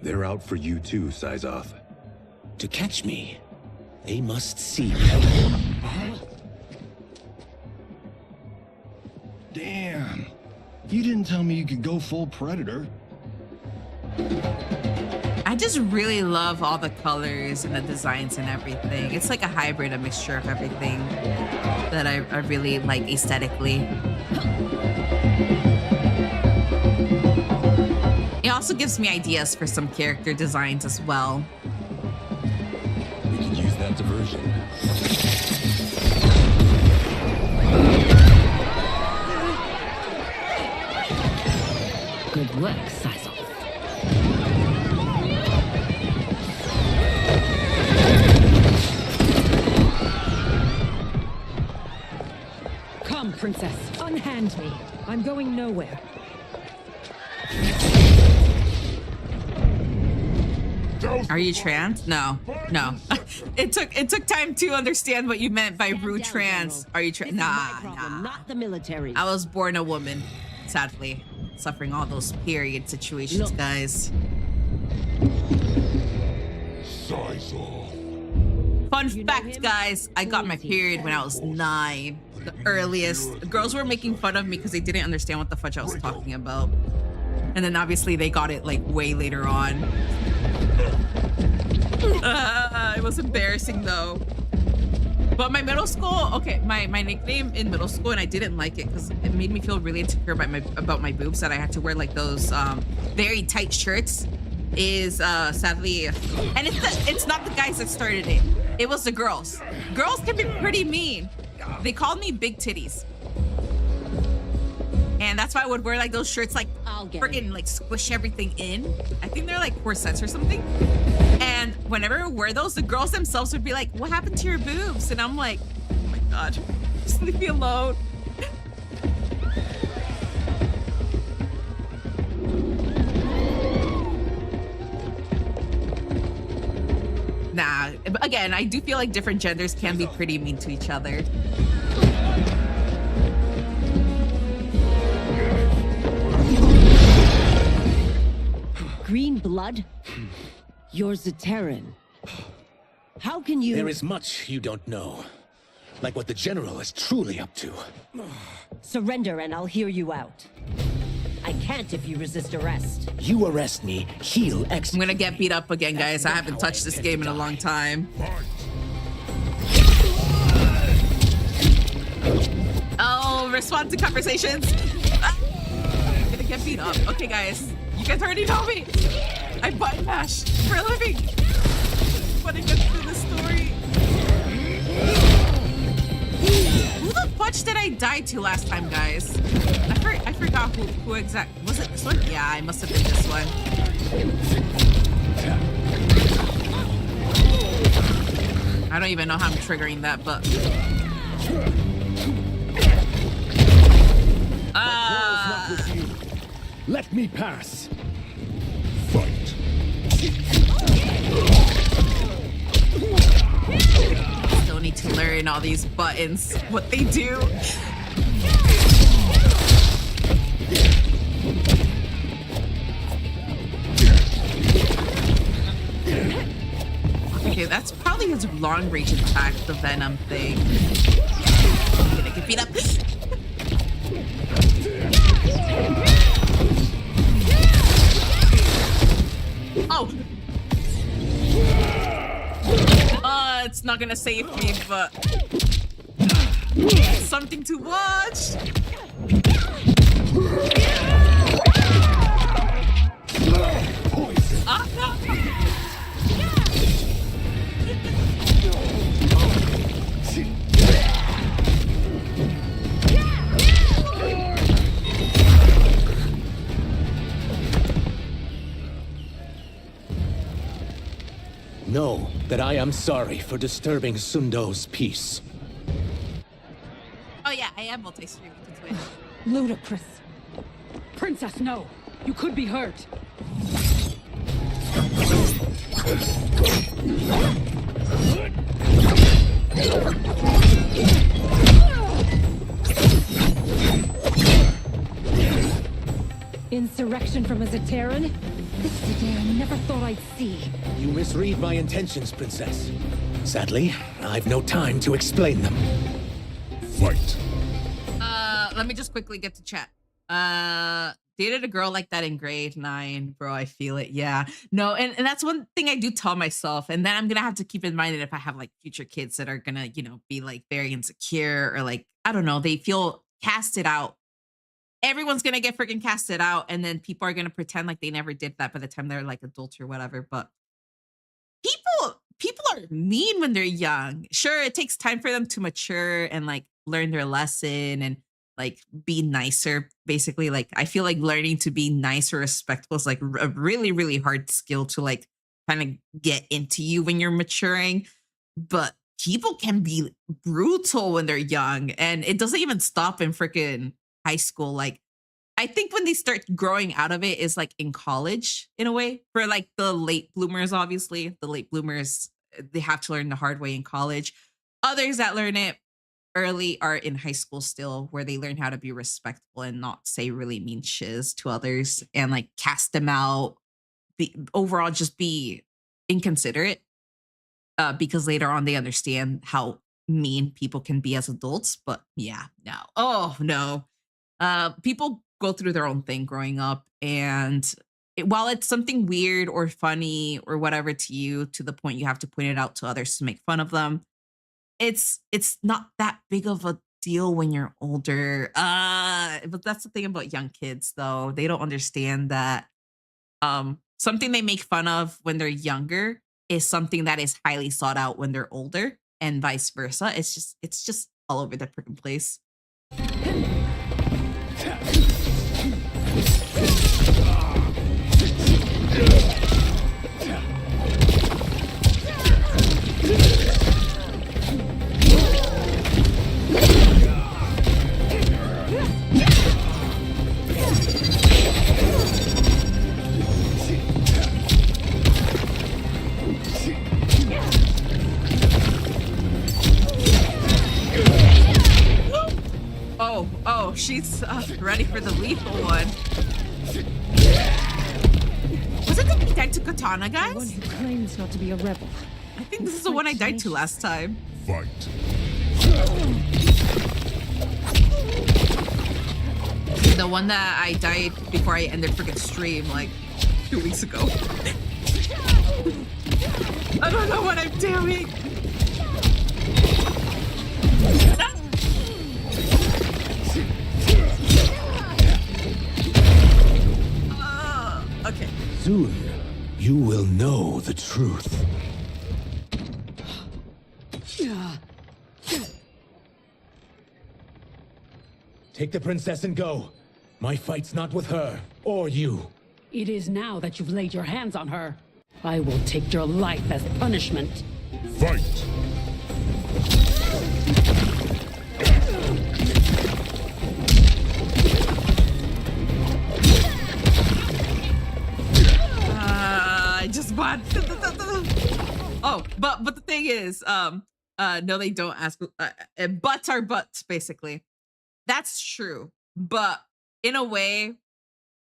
Speaker 3: They're out for you too, Syzoth.
Speaker 11: To catch me, they must see.
Speaker 5: Damn. You didn't tell me you could go full Predator.
Speaker 1: I just really love all the colors and the designs and everything. It's like a hybrid, a mixture of everything that I really like aesthetically. It also gives me ideas for some character designs as well.
Speaker 3: We can use that diversion.
Speaker 4: Good work, Syzoth.
Speaker 8: Come, Princess. Unhand me. I'm going nowhere.
Speaker 1: Are you trans? No. It took time to understand what you meant by rude trans. Are you trans? Nah.
Speaker 8: Not the military.
Speaker 1: I was born a woman, sadly. Suffering all those period situations, guys.
Speaker 2: Size off.
Speaker 1: Fun fact, guys, I got my period when I was 9. The earliest. The girls were making fun of me because they didn't understand what the fudge I was talking about. And then obviously they got it like way later on. It was embarrassing though. But my middle school, okay, my nickname in middle school, and I didn't like it because it made me feel really insecure about my boobs, that I had to wear like those very tight shirts, is sadly, and it's not the guys that started it. It was the girls. Girls can be pretty mean. They called me big titties. And that's why I would wear like those shirts like freaking like squish everything in. I think they're like corsets or something. And whenever I wear those, the girls themselves would be like, what happened to your boobs? And I'm like, oh my God, just leave me alone. Nah, again, I do feel like different genders can be pretty mean to each other.
Speaker 8: Green blood? You're Zaterran. How can you—
Speaker 11: There is much you don't know. Like what the General is truly up to.
Speaker 8: Surrender and I'll hear you out. I can't if you resist arrest.
Speaker 11: You arrest me, he'll execute.
Speaker 1: I'm gonna get beat up again, guys. I haven't touched this game in a long time. Oh, respond to conversations. I'm gonna get beat up. Okay, guys. You guys already know me. I button mash for a living. When it gets to the story. Who the fudge did I die to last time, guys? I forgot who exact. Was it this one? Yeah, I must have been this one. I don't even know how I'm triggering that, but.
Speaker 5: Let me pass.
Speaker 2: Fight.
Speaker 1: Still need to learn all these buttons, what they do. Okay, that's probably his long range attack, the Venom thing. I'm gonna get beat up. Oh! It's not gonna save me, but it's something to watch. Ah, no.
Speaker 11: Know that I am sorry for disturbing Sundo's peace.
Speaker 1: Oh yeah, I am multi-streaming to Twitch.
Speaker 9: Ludicrous.
Speaker 13: Princess, no. You could be hurt.
Speaker 9: Insurrection from a Zaterran? This is a day I never thought I'd see.
Speaker 11: You misread my intentions, Princess. Sadly, I've no time to explain them.
Speaker 2: Fight.
Speaker 1: Let me just quickly get to chat. Dated a girl like that in grade 9, bro. I feel it. Yeah. No, and that's one thing I do tell myself. And then I'm gonna have to keep in mind that if I have like future kids that are gonna, be like very insecure or like, I don't know, they feel casted out. Everyone's gonna get freaking casted out, and then people are gonna pretend like they never did that by the time they're like adults or whatever. But people are mean when they're young. Sure, it takes time for them to mature and like learn their lesson and like be nicer. Basically, like I feel like learning to be nice or respectful is like a really, really hard skill to like kind of get into you when you're maturing. But people can be brutal when they're young, and it doesn't even stop in freaking high school. Like I think when they start growing out of it is like in college in a way. For like the late bloomers, obviously, the late bloomers, they have to learn the hard way in college. Others that learn it early are in high school still, where they learn how to be respectful and not say really mean shiz to others and like cast them out. Overall, just be inconsiderate because later on they understand how mean people can be as adults. But yeah, no. Oh, no. People go through their own thing growing up. And while it's something weird or funny or whatever to you, to the point you have to point it out to others to make fun of them, it's not that big of a deal when you're older. But that's the thing about young kids, though. They don't understand that something they make fun of when they're younger is something that is highly sought out when they're older, and vice versa. It's just all over the freaking place. Oh, she's ready for the lethal one. Was it the one I died to Katana, guys?
Speaker 13: One who claims not to be a rebel.
Speaker 1: I think this is the one I died to last time.
Speaker 2: Fight.
Speaker 1: The one that I died before I ended freaking stream like 2 weeks ago. I don't know what I'm doing. Okay.
Speaker 11: Soon, you will know the truth. Take the princess and go. My fight's not with her, or you.
Speaker 13: It is now that you've laid your hands on her. I will take your life as punishment.
Speaker 2: Fight!
Speaker 1: I just bought. Oh, but the thing is, no, they don't ask. Butts are butts, basically. That's true, but in a way,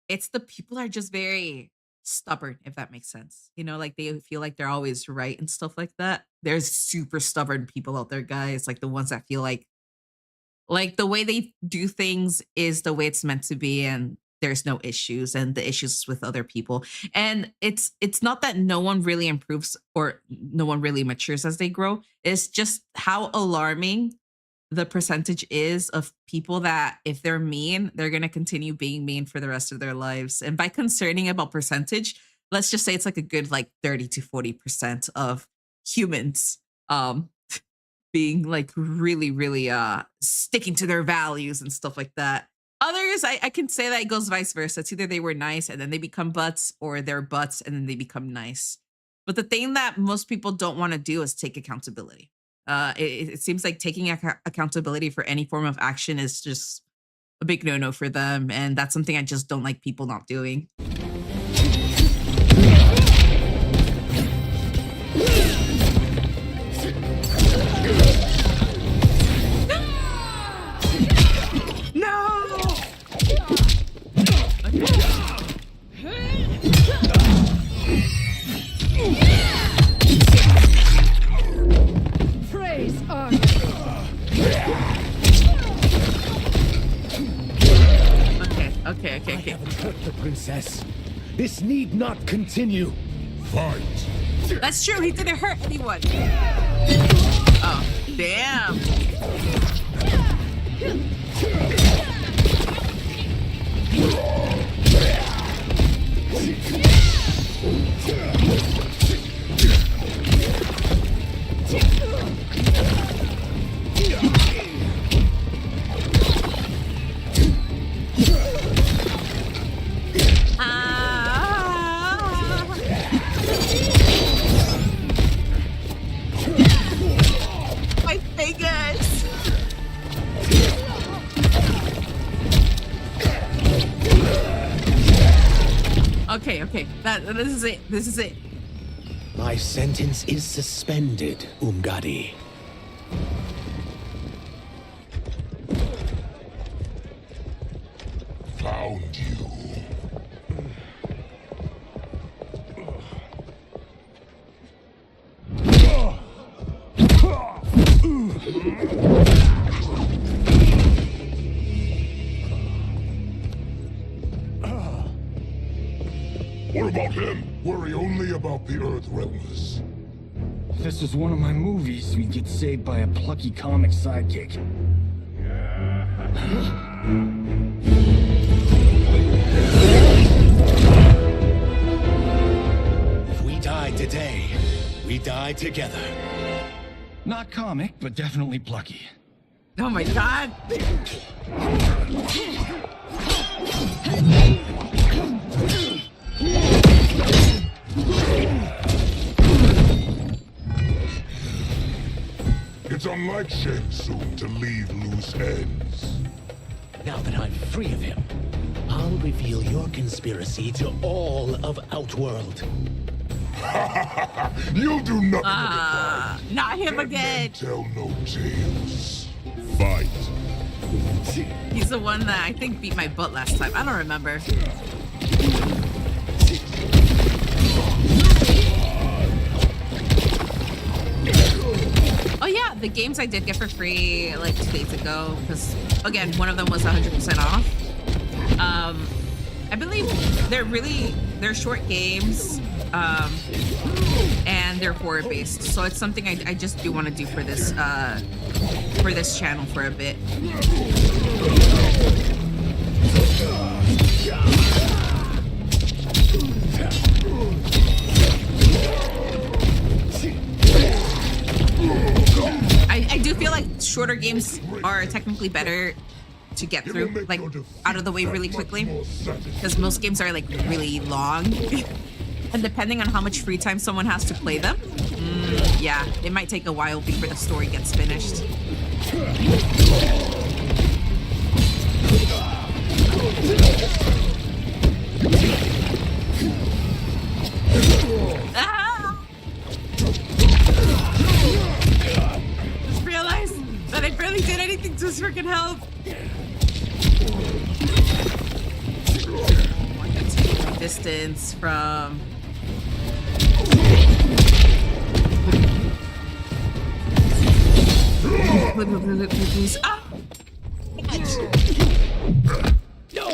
Speaker 1: it's the people are just very stubborn, if that makes sense. You know, like they feel like they're always right and stuff like that. There's super stubborn people out there, guys. Like the ones that feel like the way they do things is the way it's meant to be, and there's no issues, and the issues with other people. And it's not that no one really improves or no one really matures as they grow. It's just how alarming the percentage is of people that if they're mean, they're going to continue being mean for the rest of their lives. And by concerning about percentage, let's just say it's like a good like 30 to 40% of humans being like really, really sticking to their values and stuff like that. Others, I can say that it goes vice versa. It's either they were nice and then they become butts, or they're butts and then they become nice. But the thing that most people don't want to do is take accountability. It seems like taking accountability for any form of action is just a big no-no for them. And that's something I just don't like people not doing. No!
Speaker 13: Praise our...
Speaker 11: Okay. I haven't hurt the princess. This need not continue.
Speaker 2: Fight!
Speaker 1: That's true. He didn't hurt anyone. Oh, damn. My fingers. Okay, okay. This is it. This is it.
Speaker 11: My sentence is suspended, Umgadi.
Speaker 2: Found you. What about him? Worry only about the Earth Realmers.
Speaker 5: If this was one of my movies, we'd get saved by a plucky comic sidekick.
Speaker 11: If we die today, we die together.
Speaker 5: Not comic, but definitely plucky.
Speaker 1: Oh my god.
Speaker 2: It's unlike Shang Tsung to leave loose ends.
Speaker 11: Now that I'm free of him, I'll reveal your conspiracy to all of Outworld.
Speaker 2: You'll do nothing
Speaker 1: Not him again.
Speaker 2: Tell no tales. Fight.
Speaker 1: He's the one that I think beat my butt last time. I don't remember. Oh yeah, the games I did get for free like 2 days ago, because again, one of them was 100% off. I believe they're short games, and they're horror based. So it's something I just do want to do for this channel for a bit. I do feel like shorter games are technically better to get through, like out of the way really quickly, because most games are like really long. And depending on how much free time someone has to play them, yeah, it might take a while before the story gets finished. Ah! Just realized that I barely did anything to freaking help. I want to take my distance from. Please. Ah! No!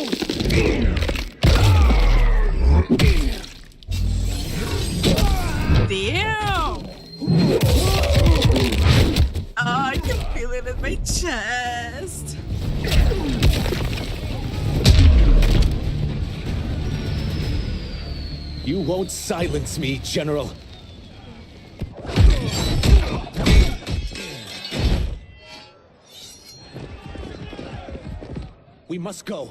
Speaker 1: Damn! Oh, I can feel it in my chest.
Speaker 11: You won't silence me, General. We must go.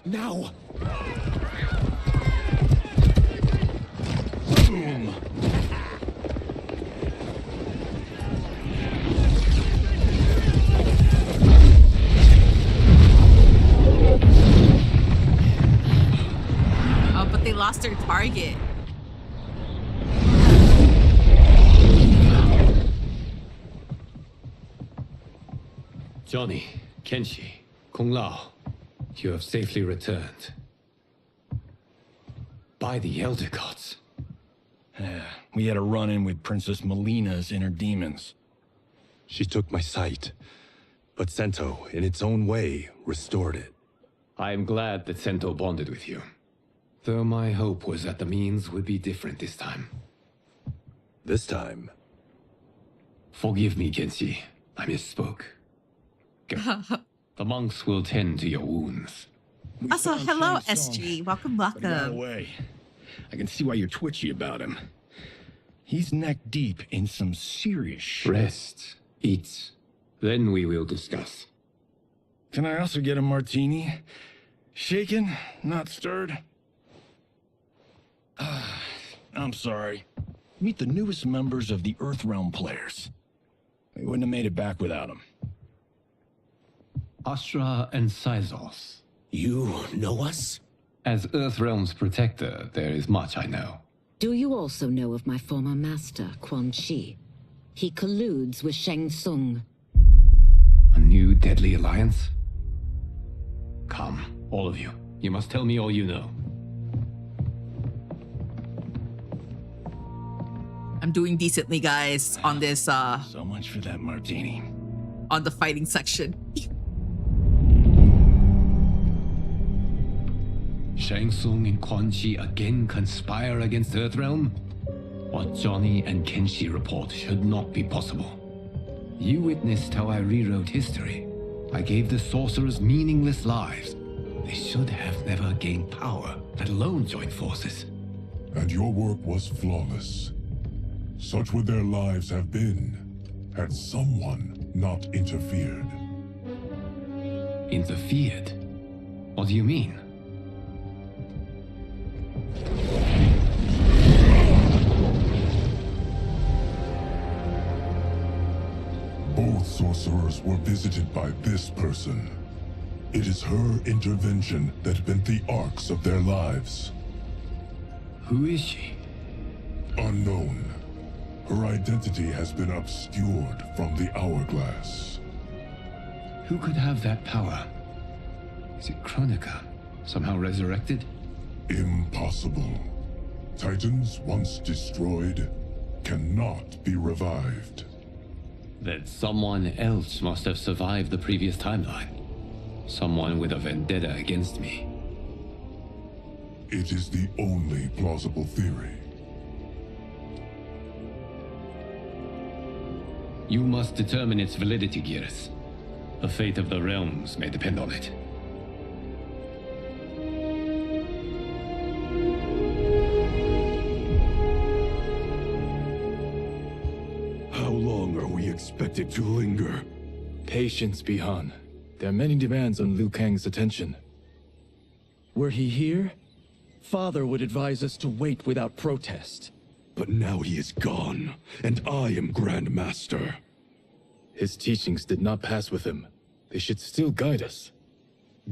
Speaker 11: Now! Boom!
Speaker 1: Oh, but they lost their target.
Speaker 14: Johnny, Kenshi, Kung Lao, you have safely returned. By the Elder Gods.
Speaker 5: Yeah, we had a run-in with Princess Melina's inner demons.
Speaker 3: She took my sight, but Sento, in its own way, restored it.
Speaker 14: I am glad that Sento bonded with you. Though my hope was that the means would be different this time.
Speaker 3: This time?
Speaker 14: Forgive me, Kenshi. I misspoke. The monks will tend to your wounds.
Speaker 1: Also, hello, SG. Welcome,
Speaker 5: Got
Speaker 1: welcome.
Speaker 5: away. I can see why you're twitchy about him. He's neck deep in some serious shit.
Speaker 14: Rest. Eat. Then we will discuss.
Speaker 5: Can I also get a martini? Shaken, not stirred? I'm sorry. Meet the newest members of the Earthrealm players. We wouldn't have made it back without them.
Speaker 14: Astra and Sizos.
Speaker 11: You know us?
Speaker 14: As Earthrealm's protector, there is much I know.
Speaker 4: Do you also know of my former master, Quan Chi? He colludes with Shang Tsung.
Speaker 14: A new deadly alliance? Come, all of you. You must tell me all you know.
Speaker 1: I'm doing decently, guys, on this
Speaker 5: So much for that martini.
Speaker 1: on the fighting section.
Speaker 14: Shang Tsung and Quan Chi again conspire against Earthrealm? What Johnny and Kenshi report should not be possible. You witnessed how I rewrote history. I gave the sorcerers meaningless lives. They should have never gained power, let alone joined forces.
Speaker 2: And your work was flawless. Such would their lives have been, had someone not interfered.
Speaker 14: Interfered? What do you mean?
Speaker 2: Both sorcerers were visited by this person. It is her intervention that bent the arcs of their lives.
Speaker 14: Who is she?
Speaker 2: Unknown. Her identity has been obscured from the hourglass.
Speaker 14: Who could have that power? Is it Kronika? Somehow resurrected?
Speaker 2: Impossible. Titans once destroyed cannot be revived.
Speaker 14: Then someone else must have survived the previous timeline. Someone with a vendetta against me.
Speaker 2: It is the only plausible theory.
Speaker 14: You must determine its validity, Geras. The fate of the realms may depend on it.
Speaker 15: How long are we expected to linger?
Speaker 16: Patience, Bihan. There are many demands on Liu Kang's attention. Were he here, Father would advise us to wait without protest.
Speaker 15: But now he is gone, and I am Grand Master.
Speaker 16: His teachings did not pass with him. They should still guide us.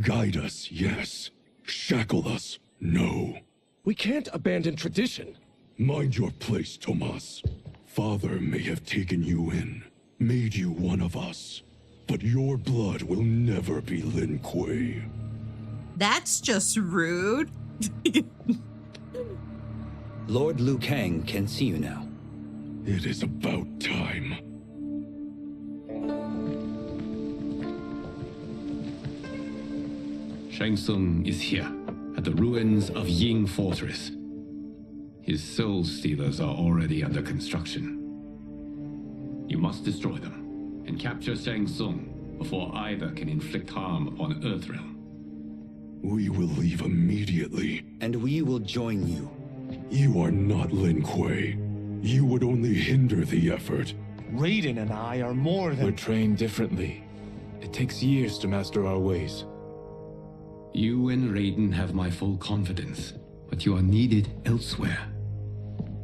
Speaker 15: Guide us, yes. Shackle us, no.
Speaker 16: We can't abandon tradition.
Speaker 15: Mind your place, Tomas. Father may have taken you in, made you one of us. But your blood will never be Lin Kuei.
Speaker 1: That's just rude.
Speaker 17: Lord Liu Kang can see you now.
Speaker 15: It is about time.
Speaker 14: Shang Tsung is here, at the ruins of Ying Fortress. His soul stealers are already under construction. You must destroy them, and capture Shang Tsung before either can inflict harm upon Earthrealm.
Speaker 15: We will leave immediately.
Speaker 17: And we will join you.
Speaker 15: You are not Lin Kuei. You would only hinder the effort.
Speaker 12: Raiden and I are more than...
Speaker 16: We're trained differently. It takes years to master our ways.
Speaker 14: You and Raiden have my full confidence, but you are needed elsewhere.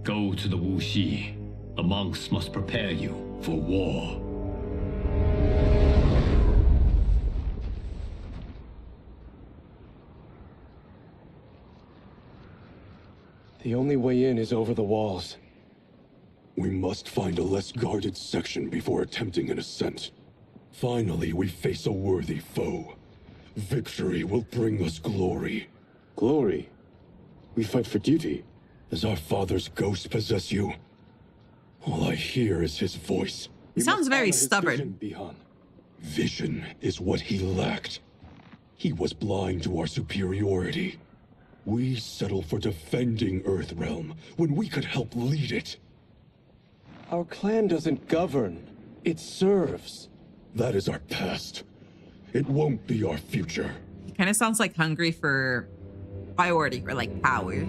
Speaker 14: Go to the Wuxi. The monks must prepare you for war.
Speaker 16: The only way in is over the walls.
Speaker 15: We must find a less guarded section before attempting an ascent. Finally, we face a worthy foe. Victory will bring us glory.
Speaker 16: Glory? We fight for duty.
Speaker 15: Does our father's ghost possess you? All I hear is his voice.
Speaker 1: He sounds very stubborn.
Speaker 15: Vision is what he lacked. He was blind to our superiority. We settle for defending Earthrealm when we could help lead it.
Speaker 16: Our clan doesn't govern. It serves.
Speaker 15: That is our past. It won't be our future.
Speaker 1: He kind of sounds like hungry for priority or like power.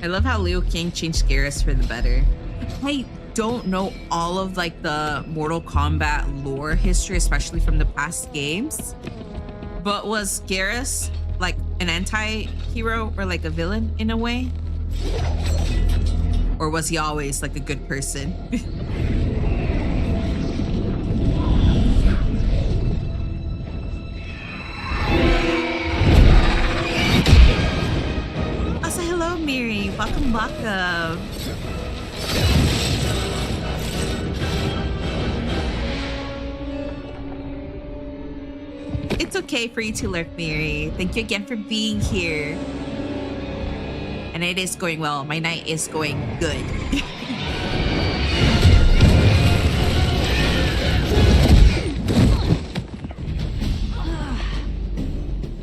Speaker 1: I love how Liu Kang changed Geras for the better. I don't know all of like the Mortal Kombat lore history, especially from the past games. But was Geras like an anti-hero or like a villain in a way? Or was he always like a good person? welcome. It's okay for you to lurk, Mary. Thank you again for being here. And it is going well. My night is going good.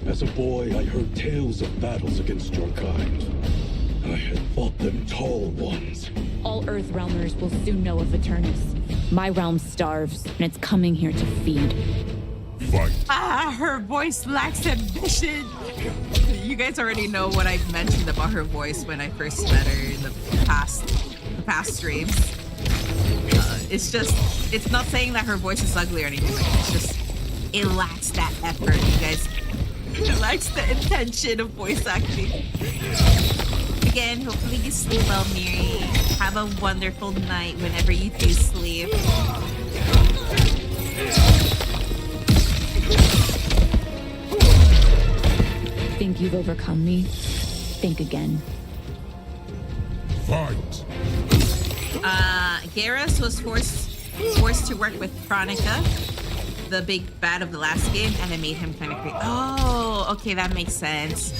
Speaker 15: As a boy, I heard tales of battles against your kind. I had fought them tall ones.
Speaker 18: All Earthrealmers will soon know of Eternus. My realm starves, and it's coming here to feed.
Speaker 2: Fight.
Speaker 1: Her voice lacks ambition. You guys already know what I've mentioned about her voice when I first met her in the past streams. It's not saying that her voice is ugly or anything like that. It's just, it lacks that effort, you guys. It lacks the intention of voice acting. Again, hopefully you sleep well, Miri. Have a wonderful night whenever you do sleep.
Speaker 18: Think you've overcome me? Think again.
Speaker 2: Fight.
Speaker 1: Garrus was forced to work with Chronica, the big bad of the last game, and it made him kind of crazy. Oh, okay, that makes sense.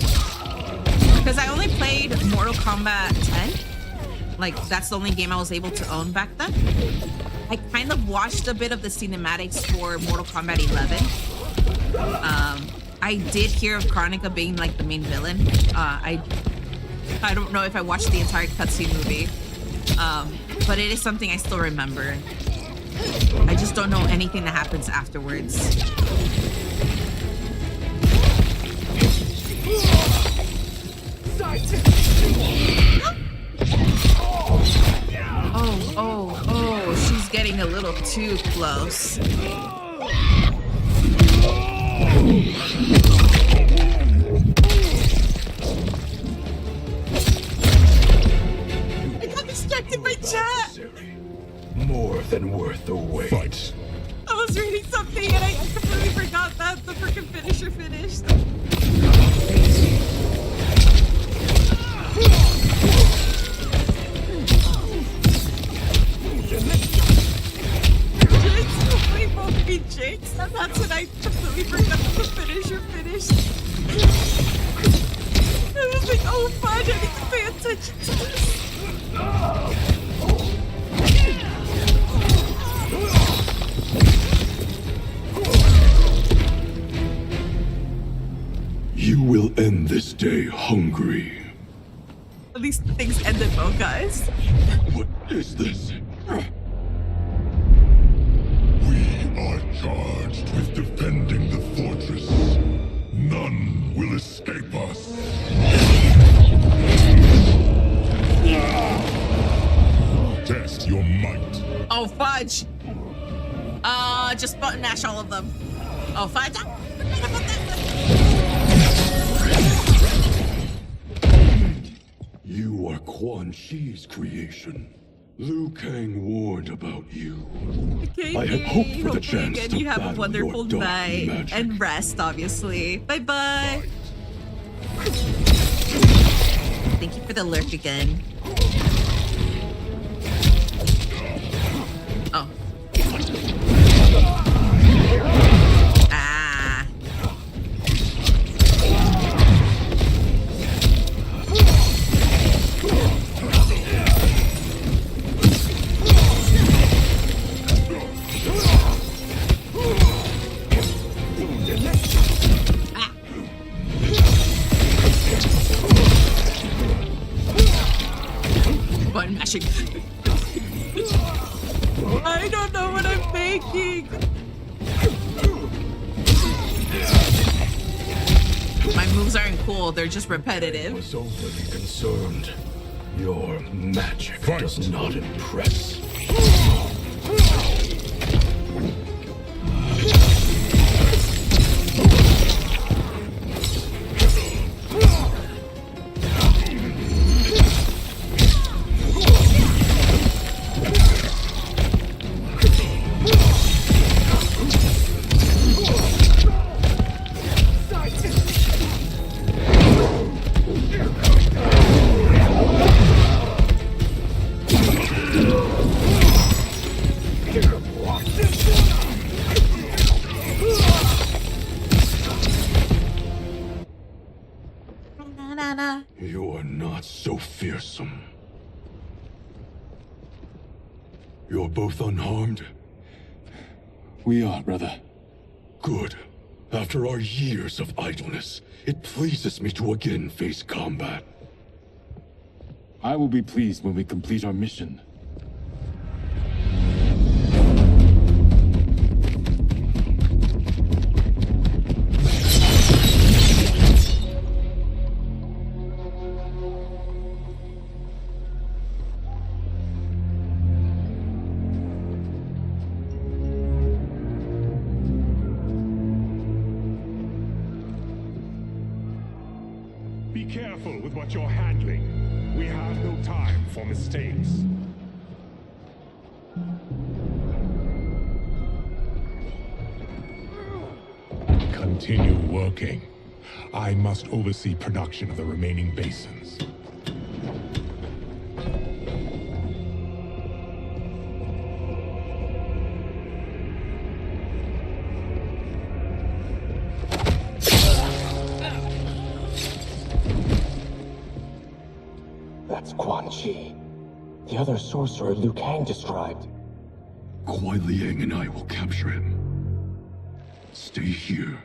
Speaker 1: Because I only played Mortal Kombat 10. Like, that's the only game I was able to own back then. I kind of watched a bit of the cinematics for Mortal Kombat 11. I did hear of Chronica being like the main villain. I don't know if I watched the entire cutscene movie, but it is something I still remember. I just don't know anything that happens afterwards. Oh, she's getting a little too close. I got distracted by chat.
Speaker 15: More than worth the wait.
Speaker 2: Fight.
Speaker 1: I was reading something and I completely forgot that the freaking finisher finished. We both beat Jinx, and that's when I completely forgot that the finisher finished. I was like, oh fudge, I need to pay attention to this.
Speaker 15: You will end this day hungry.
Speaker 1: At least things ended well, guys.
Speaker 15: What is this?
Speaker 2: We are charged with defending the fortress. None will escape us. Test your might.
Speaker 1: Oh fudge! Just button mash all of them. Oh fudge!
Speaker 15: You are Quan Chi's creation. Liu Kang warned about you.
Speaker 1: Okay,
Speaker 15: I had hoped for the chance
Speaker 1: again,
Speaker 15: to
Speaker 1: you have a
Speaker 15: battle
Speaker 1: wonderful
Speaker 15: your dark
Speaker 1: night
Speaker 15: magic.
Speaker 1: and rest, obviously. Bye bye. Thank you for the lurk again. Oh. Ah. Button mashing. I don't know what I'm making. My moves aren't cool, they're just repetitive.
Speaker 15: I was overly concerned. Your magic does not impress.
Speaker 1: na.
Speaker 15: You are not so fearsome. You're both unharmed?
Speaker 16: We are, brother.
Speaker 15: Good. After our years of idleness, it pleases me to again face combat.
Speaker 16: I will be pleased when we complete our mission.
Speaker 2: Be careful with what you're handling. We have no time for mistakes. Continue working. I must oversee production of the remaining basins.
Speaker 11: That's Quan Chi. The other sorcerer Liu Kang described.
Speaker 15: Kuai Liang and I will capture him. Stay here.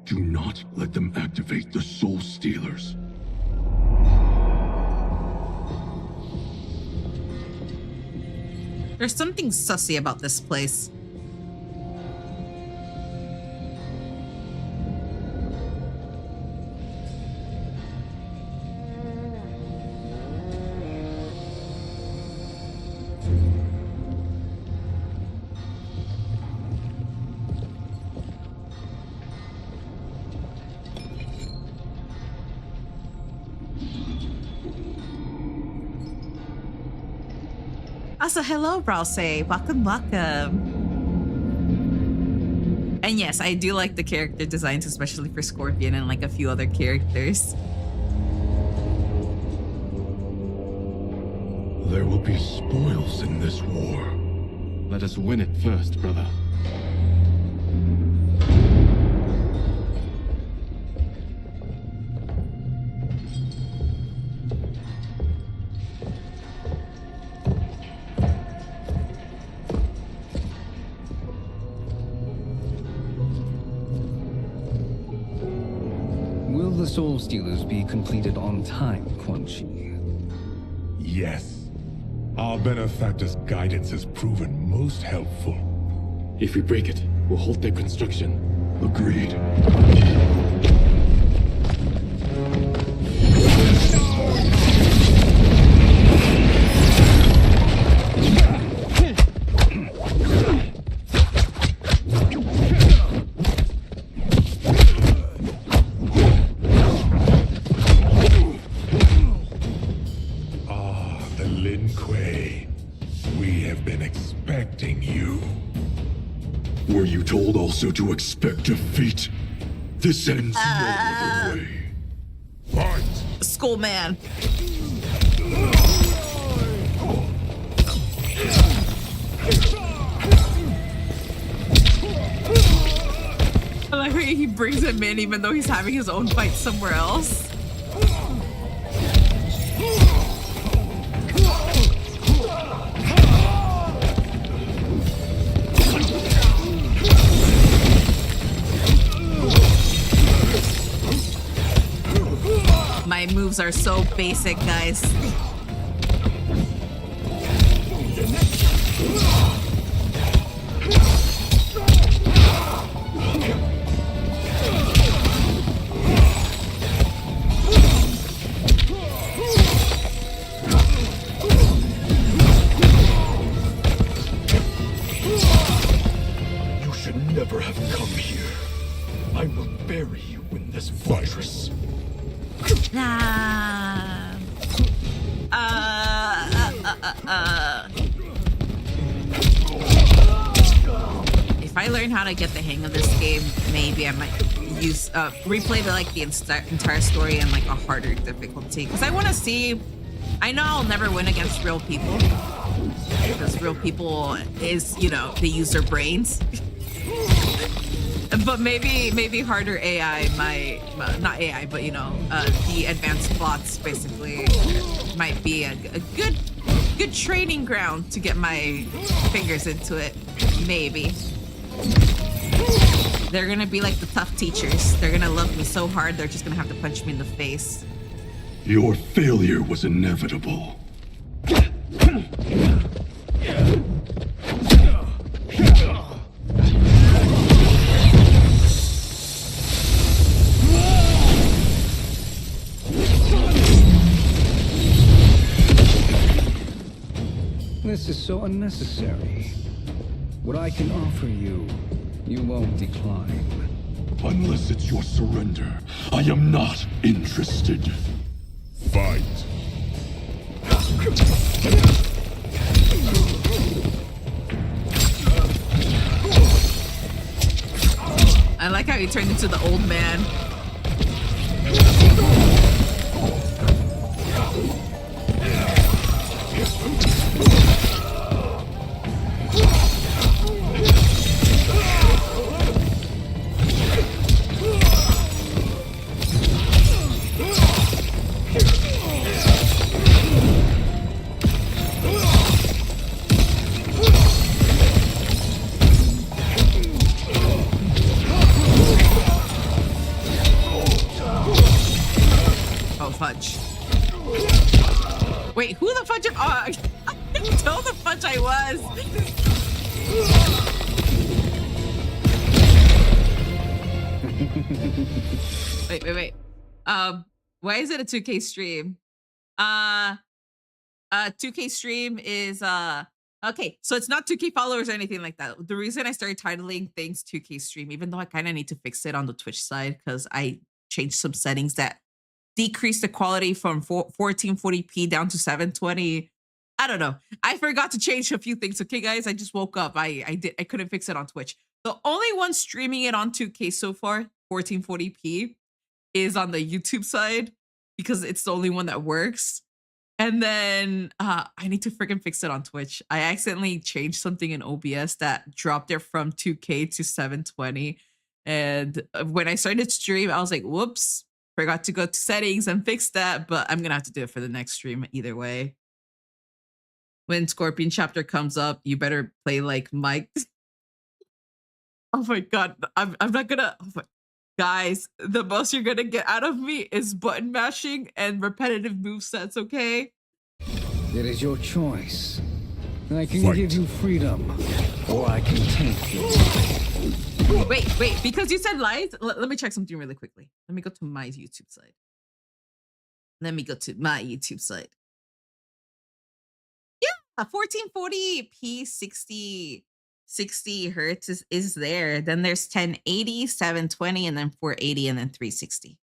Speaker 15: Do not let them activate the Soul Stealers.
Speaker 1: There's something sussy about this place. Also, hello, Browse. Welcome, welcome. And yes, I do like the character designs, especially for Scorpion and like a few other characters.
Speaker 15: There will be spoils in this war.
Speaker 16: Let us win it first, brother.
Speaker 7: Will the Soul Stealers be completed on time, Quan Chi?
Speaker 2: Yes. Our benefactor's guidance has proven most helpful.
Speaker 16: If we break it, we'll halt their construction.
Speaker 15: Agreed. Were you told also to expect defeat? This ends no other way.
Speaker 2: Fight!
Speaker 1: Skull Man. I like how he brings him in even though he's having his own fight somewhere else. My moves are so basic, guys.
Speaker 15: You should never have come here. I will bury you in this fortress.
Speaker 1: If I learn how to get the hang of this game, maybe I might use replay the entire story in like a harder difficulty, because I want to see. I know I'll never win against real people because real people is, you know, they use their brains. But maybe harder AI might not AI, but you know, the advanced bots basically might be a good training ground to get my fingers into it. Maybe. They're gonna be like the tough teachers. They're gonna love me so hard, they're just gonna have to punch me in the face.
Speaker 15: Your failure was inevitable.
Speaker 7: This is so unnecessary. What I can offer you, you won't decline.
Speaker 15: Unless it's your surrender, I am not interested.
Speaker 2: Fight.
Speaker 1: I like how he turned into the old man. Fudge. Wait, who the fudge? Oh, I didn't tell the fudge I was. Wait. Why is it a 2K stream? 2K stream is okay, so it's not 2K followers or anything like that. The reason I started titling things 2K stream, even though I kind of need to fix it on the Twitch side because I changed some settings that decrease the quality from 1440p down to 720. I don't know. I forgot to change a few things. Okay, guys, I just woke up. I couldn't fix it on Twitch. The only one streaming it on 2K so far, 1440p, is on the YouTube side because it's the only one that works. And then I need to freaking fix it on Twitch. I accidentally changed something in OBS that dropped it from 2K to 720. And when I started to stream, I was like, whoops. Forgot to go to settings and fix that, but I'm gonna have to do it for the next stream either way. When Scorpion chapter comes up, you better play like Mike. Oh my god, I'm not gonna. Oh my, guys, the most you're gonna get out of me is button mashing and repetitive movesets. Okay.
Speaker 7: It is your choice. I can give you freedom, or I can take you.
Speaker 1: Wait, because you said lies, let me check something really quickly. Let me go to my YouTube side. Yeah, 1440p 60 hertz is there. Then there's 1080, 720, and then 480, and then 360.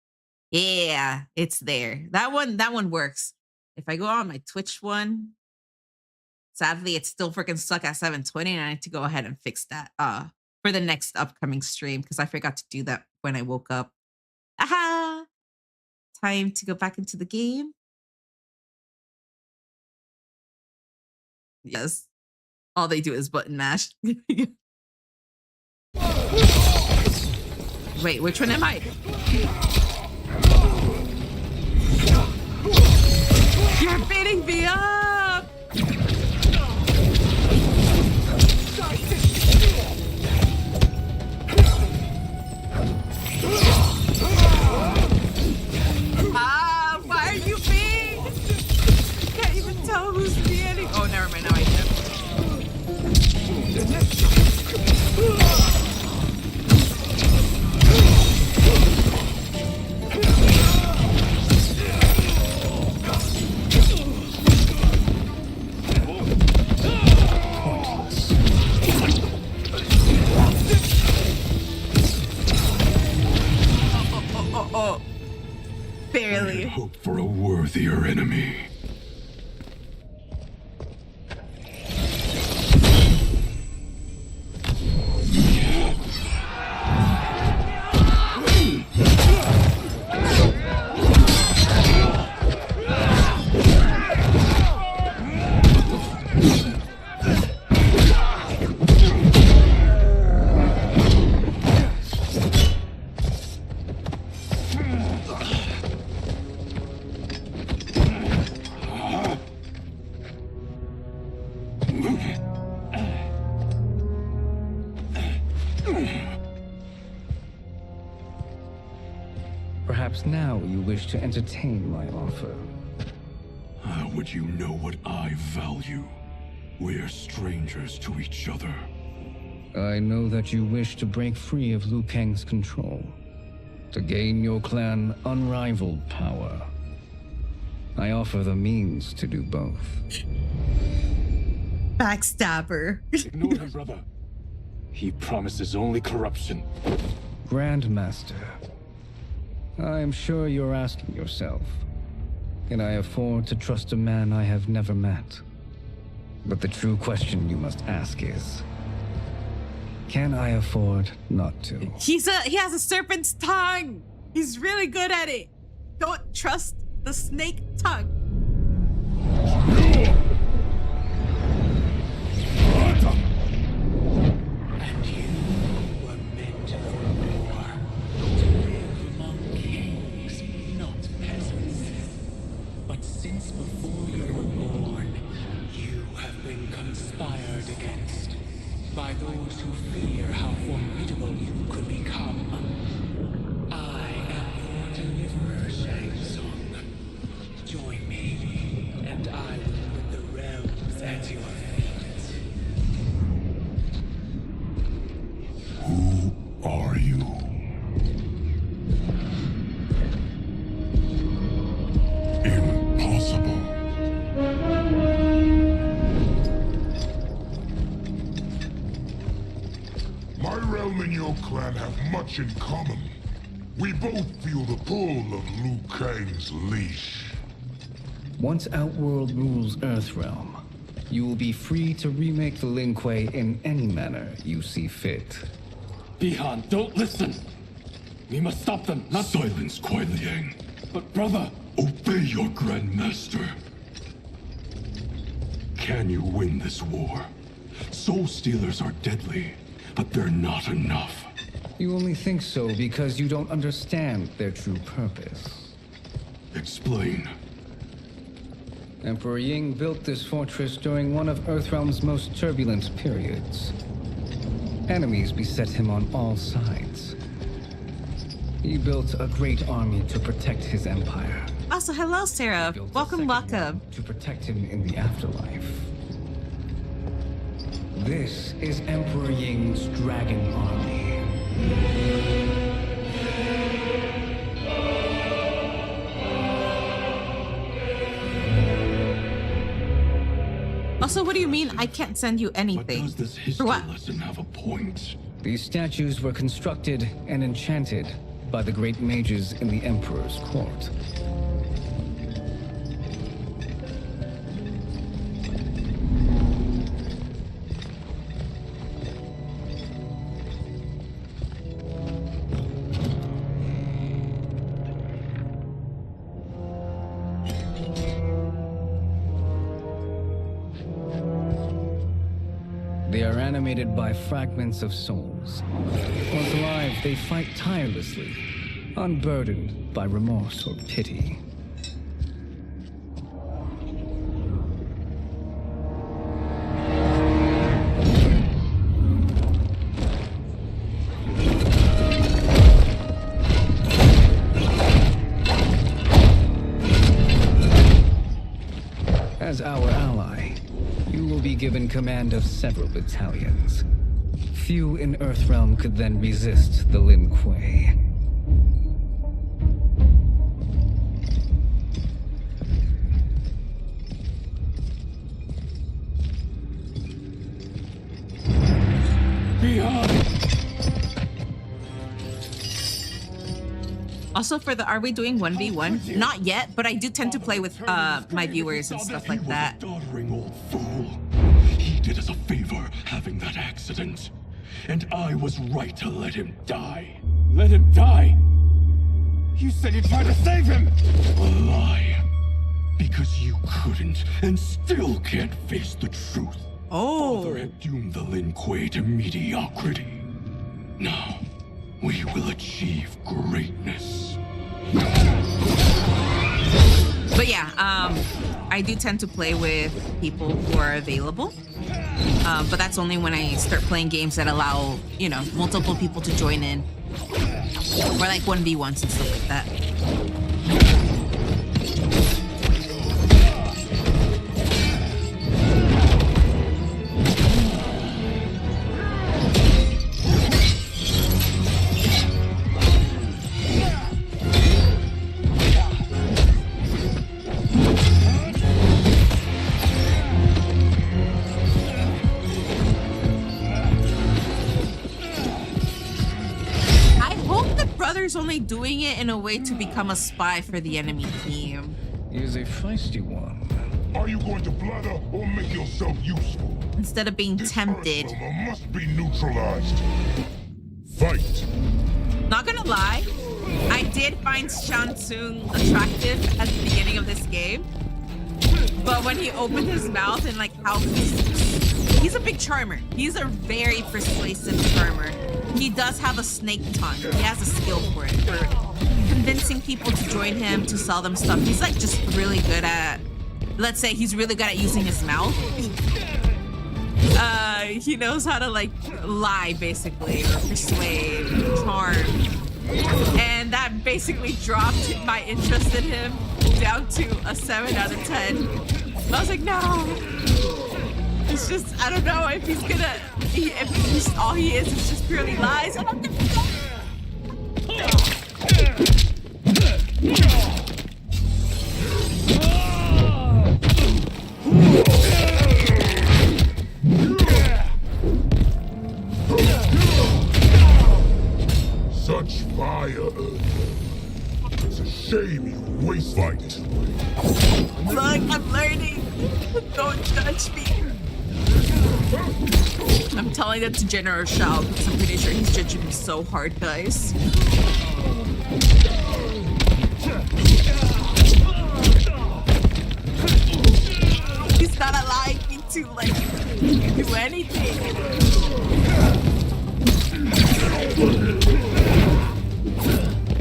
Speaker 1: Yeah, it's there. That one works. If I go on my Twitch one, sadly, it's still freaking stuck at 720, and I need to go ahead and fix that for the next upcoming stream because I forgot to do that when I woke up. Aha! Time to go back into the game. Yes. All they do is button mash. Wait, which one am I? You're beating me up! Why are you being? I can't even tell who's being. Oh, never mind. Now I do. Oh. Barely.
Speaker 15: I hope for a worthier enemy.
Speaker 7: Perhaps now you wish to entertain my offer.
Speaker 15: How would you know what I value? We're strangers to each other.
Speaker 7: I know that you wish to break free of Liu Kang's control, to gain your clan unrivaled power. I offer the means to do both.
Speaker 1: Backstabber.
Speaker 15: Ignore him, brother. He promises only corruption.
Speaker 7: Grandmaster, I am sure you're asking yourself, can I afford to trust a man I have never met? But the true question you must ask is, can I afford not to?
Speaker 1: He has a serpent's tongue. He's really good at it. Don't trust the snake tongue.
Speaker 6: And you were meant for war, to live among kings, not peasants. But since before you were born, you have been conspired against by those who fear how formidable you could become. I am your deliverer, Shang Tsung. Join me, and I will put the realms at your feet.
Speaker 2: Who are you? Impossible. My realm and your clan have much in common. We both feel the pull of Liu Kang's leash.
Speaker 7: Once Outworld rules Earthrealm, you will be free to remake the Lin Kuei in any manner you see fit.
Speaker 15: Bihan, don't listen! We must stop them, not— Silence, Kuai Liang. But brother— Obey your Grandmaster. Can you win this war? Soul Stealers are deadly, but they're not enough.
Speaker 7: You only think so because you don't understand their true purpose.
Speaker 15: Explain.
Speaker 7: Emperor Ying built this fortress during one of Earthrealm's most turbulent periods. Enemies beset him on all sides. He built a great army to protect his empire.
Speaker 1: Also, hello, Sarah. Welcome.
Speaker 7: To protect him in the afterlife. This is Emperor Ying's Dragon Army.
Speaker 1: Also, what do you mean I can't send you anything?
Speaker 15: Does this history lesson have a point?
Speaker 7: These statues were constructed and enchanted by the great mages in the Emperor's court. They are animated by fragments of souls. Once alive, they fight tirelessly, unburdened by remorse or pity. As our ally, you will be given command of several battalions. Few in Earthrealm could then resist the Lin Kuei.
Speaker 1: Also, for the are we doing 1v1? Not yet, but I do tend to play with my viewers and stuff like that.
Speaker 15: Doddering old fool. He did us a favor having that accident. And I was right to let him die. Let him die? You said you tried to save him! A lie. Because you couldn't and still can't face the truth.
Speaker 1: Oh.
Speaker 15: Father had doomed the Lin Kuei to mediocrity. Now, we will achieve greatness.
Speaker 1: But yeah, I do tend to play with people who are available. But that's only when I start playing games that allow, you know, multiple people to join in. Or like 1v1s and stuff like that. Only doing it in a way to become a spy for the enemy team.
Speaker 7: He is a feisty one.
Speaker 2: Are you going to blather or make yourself useful?
Speaker 1: Instead of being tempted.
Speaker 2: Must be neutralized. Fight.
Speaker 1: Not gonna lie, I did find Shang Tsung attractive at the beginning of this game. But when he opened his mouth and like how he's a big charmer. He's a very persuasive charmer. He does have a snake tongue. He has a skill for it, for convincing people to join him, to sell them stuff. He's like just really good at, let's say he's really good at using his mouth. He knows how to like lie basically, or persuade, charm. And that basically dropped my interest in him down to a 7 out of 10. I was like, no. It's just, I don't know if he's gonna, if he's, all he is just purely lies. I don't think so.
Speaker 2: Such fire. It's a shame you waste it.
Speaker 1: Look, I'm learning. Don't judge me. I'm telling that to General Shao because I'm pretty sure he's judging me so hard, guys. He's not allowing me to like do anything.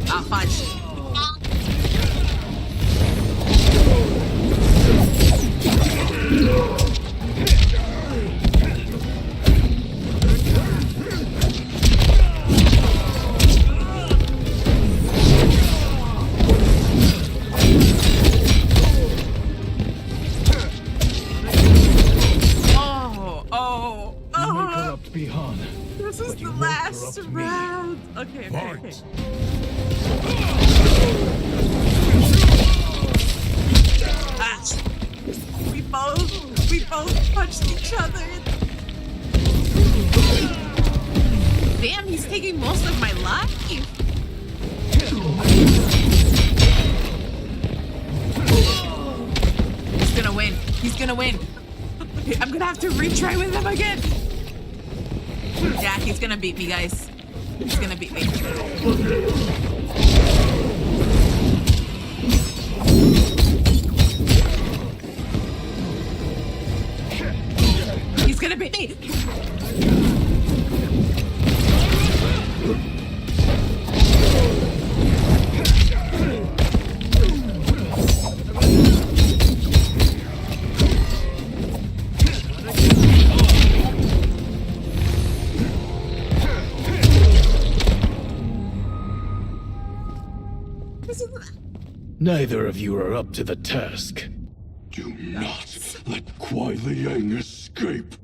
Speaker 1: Ah, fudge. This is the last round. Okay, okay. Ah, we both punched each other. Damn, he's taking most of my life. He's gonna win. He's gonna win. I'm gonna have to retry with him again. Yeah, he's gonna beat me, guys. He's gonna beat me. He's gonna beat me.
Speaker 15: Neither of you are up to the task.
Speaker 2: Do not let Kuai Liang escape.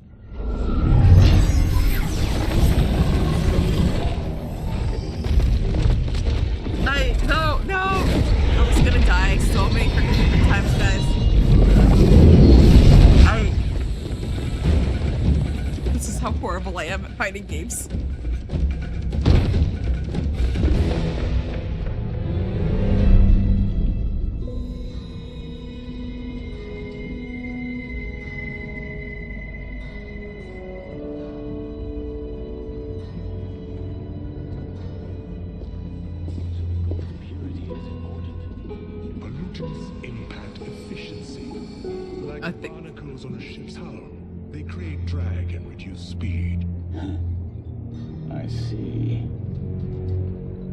Speaker 1: No. I was gonna die so many freaking times, guys. This is how horrible I am at fighting games.
Speaker 2: Impact efficiency. Like barnacles on a ship's hull, they create drag and reduce speed.
Speaker 6: I see.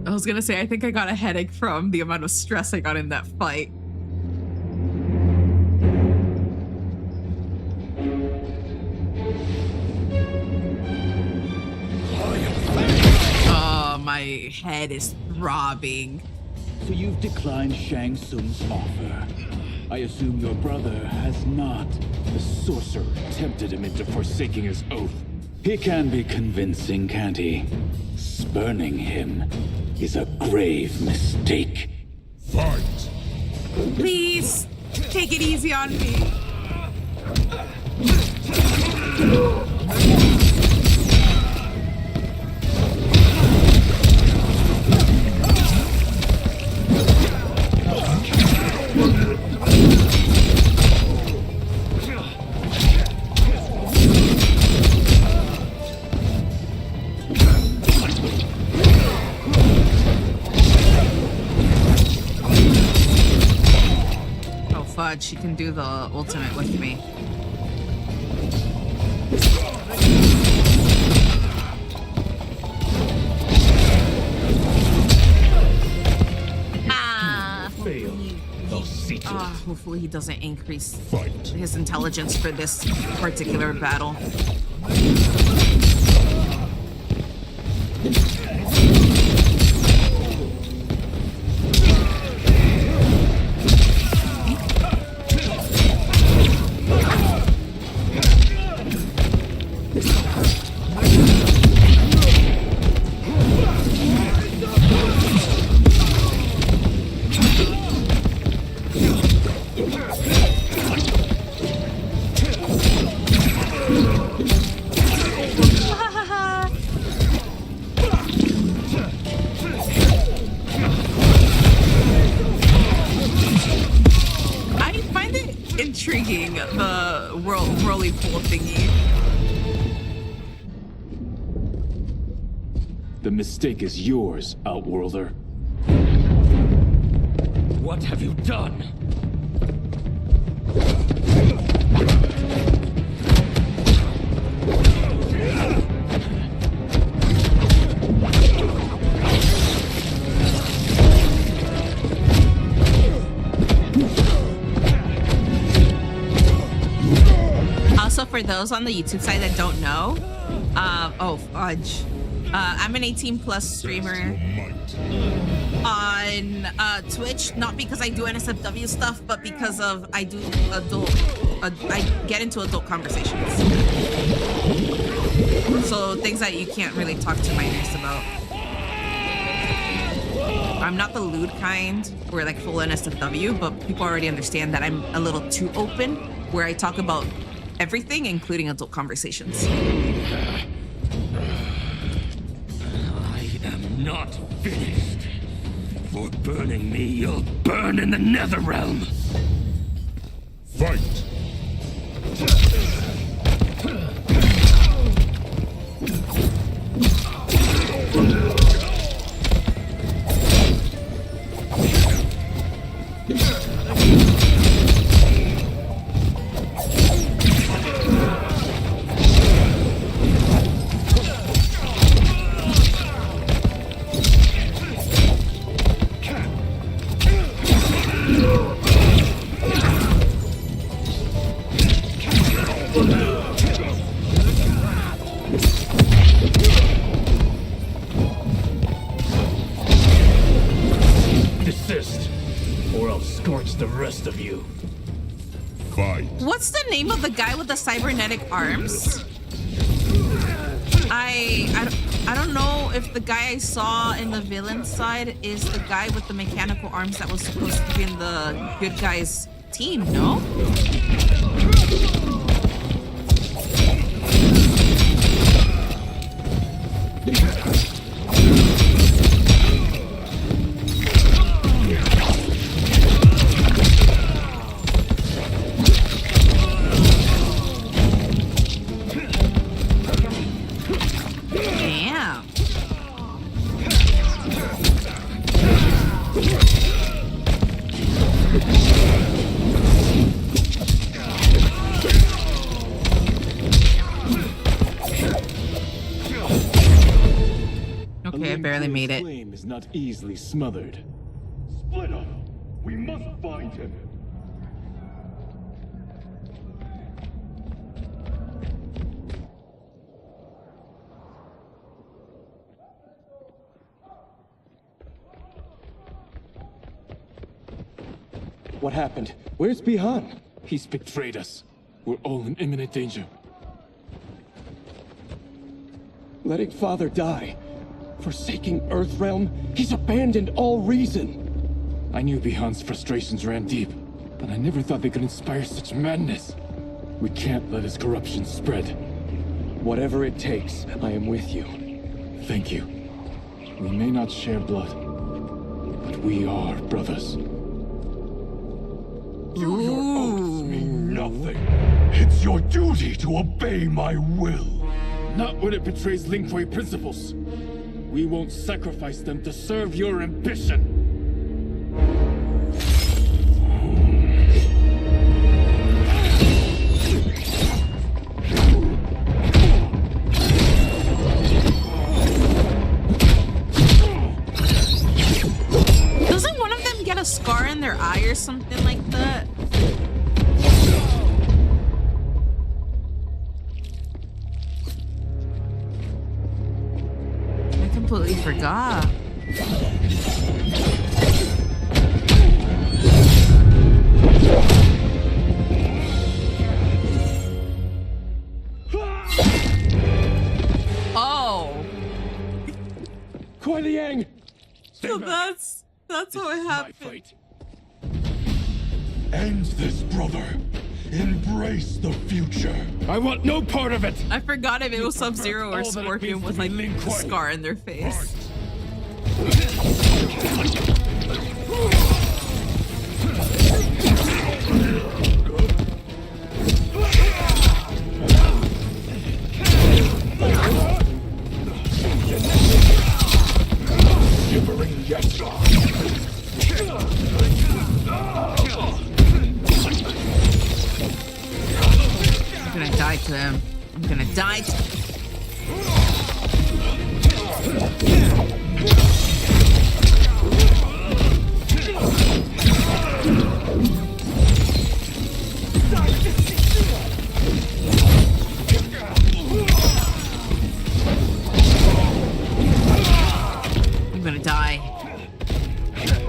Speaker 1: I was gonna say, I think I got a headache from the amount of stress I got in that fight. head is throbbing.
Speaker 6: So you've declined Shang Tsung's offer. I assume your brother has not. The sorcerer tempted him into forsaking his oath. He can be convincing, can't he? Spurning him is a grave mistake.
Speaker 2: Fight!
Speaker 1: Please, take it easy on me. She can do the ultimate with me. Hopefully he doesn't increase his intelligence for this particular battle. Intriguing, the whirly-pool thingy.
Speaker 6: The mistake is yours, Outworlder. What have you done?
Speaker 1: Also, for those on the YouTube side that don't know, I'm an 18+ streamer on Twitch, not because I do NSFW stuff, but because of I do I get into adult conversations. So things that you can't really talk to minors about. I'm not the lewd kind or like full NSFW, but people already understand that I'm a little too open, where I talk about everything, including adult conversations.
Speaker 6: I am not finished. For burning me, you'll burn in the Netherrealm.
Speaker 2: Fight!
Speaker 6: Desist, or I'll scorch the rest of you.
Speaker 2: Fight.
Speaker 1: What's the name of the guy with the cybernetic arms? I don't know if the guy I saw in the villain side is the guy with the mechanical arms that was supposed to be in the good guys team, no? Okay, I barely made it.
Speaker 6: Flame is not easily smothered.
Speaker 15: Split up! We must find him!
Speaker 16: What happened? Where's Bihan? He's betrayed us. We're all in imminent danger. Letting Father die. Forsaking Earthrealm. He's abandoned all reason. I knew Bihan's frustrations ran deep, but I never thought they could inspire such madness. We can't let his corruption spread. Whatever it takes, I am with you. Thank you. We may not share blood, but we are brothers.
Speaker 2: Your oaths mean nothing. It's your duty to obey my will.
Speaker 16: Not when it betrays Lin Kuei principles. We won't sacrifice them to serve your ambition.
Speaker 1: Doesn't one of them get a scar in their eye or something like that? I completely forgot. Oh.
Speaker 16: Kuai Liang!
Speaker 1: So that's how it happened.
Speaker 2: End this, brother. Embrace the future.
Speaker 16: I want no part of it.
Speaker 1: I forgot if it was Sub-Zero or Scorpion with like a scar in their face.
Speaker 2: Shivering yes.
Speaker 1: I'm gonna die to him. I'm gonna die to I'm gonna die.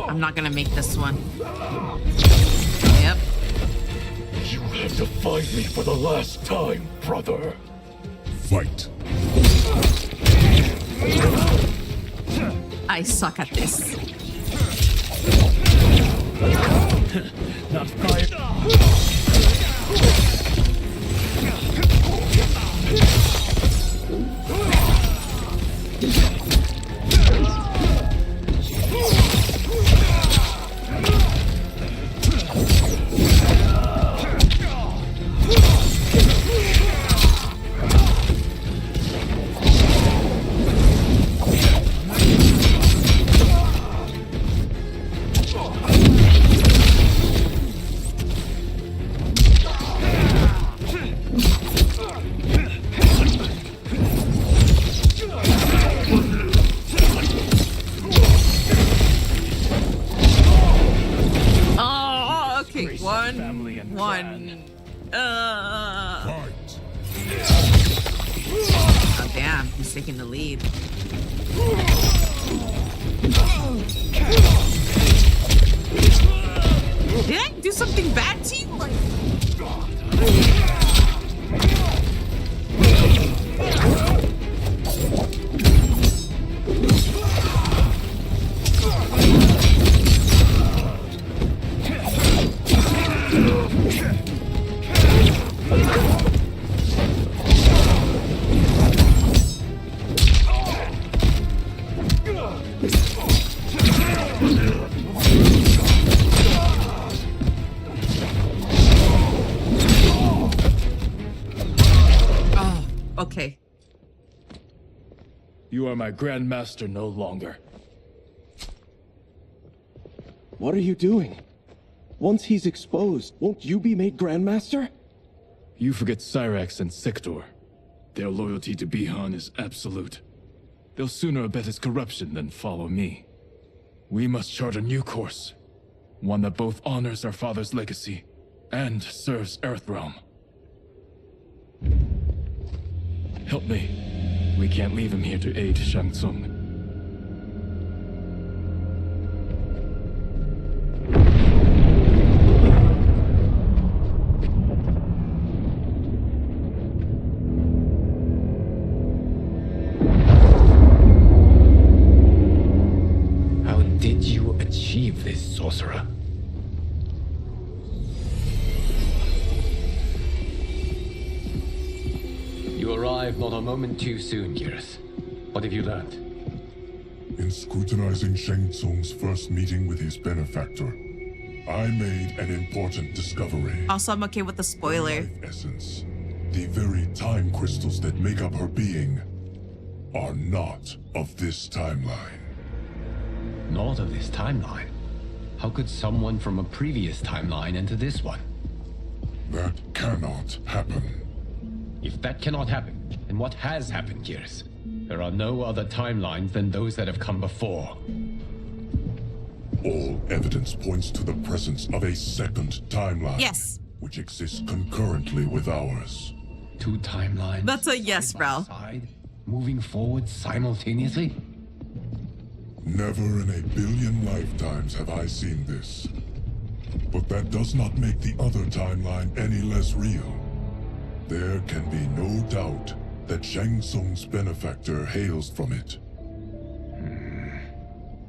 Speaker 1: I'm not gonna make this one. Yep.
Speaker 2: You have defied me for the last time, brother. Fight.
Speaker 1: I suck at this.
Speaker 16: Not quite.
Speaker 1: Oh damn, he's taking the lead. Did I do something bad to you? Like... Okay.
Speaker 16: You are my Grandmaster no longer. What are you doing? Once he's exposed, won't you be made Grandmaster? You forget Cyrax and Sector. Their loyalty to Bihan is absolute. They'll sooner abet his corruption than follow me. We must chart a new course. One that both honors our father's legacy and serves Earthrealm. Help me. We can't leave him here to aid Shang Tsung.
Speaker 14: to achieve this, sorcerer? You arrived not a moment too soon, Geras. What have you learned?
Speaker 2: In scrutinizing Shang Tsung's first meeting with his benefactor, I made an important discovery.
Speaker 1: Also, I'm okay with the spoiler.
Speaker 2: Life essence, the very time crystals that make up her being, are not of this timeline.
Speaker 14: Not of this timeline? How could someone from a previous timeline enter this one?
Speaker 2: That cannot happen.
Speaker 14: If that cannot happen, then what has happened, Geras? There are no other timelines than those that have come before.
Speaker 2: All evidence points to the presence of a second timeline.
Speaker 1: Yes.
Speaker 2: Which exists concurrently with ours.
Speaker 14: Two timelines?
Speaker 1: That's a yes, bro.
Speaker 14: Moving forward simultaneously?
Speaker 2: Never in a billion lifetimes have I seen this. But that does not make the other timeline any less real. There can be no doubt that Shang Tsung's benefactor hails from it.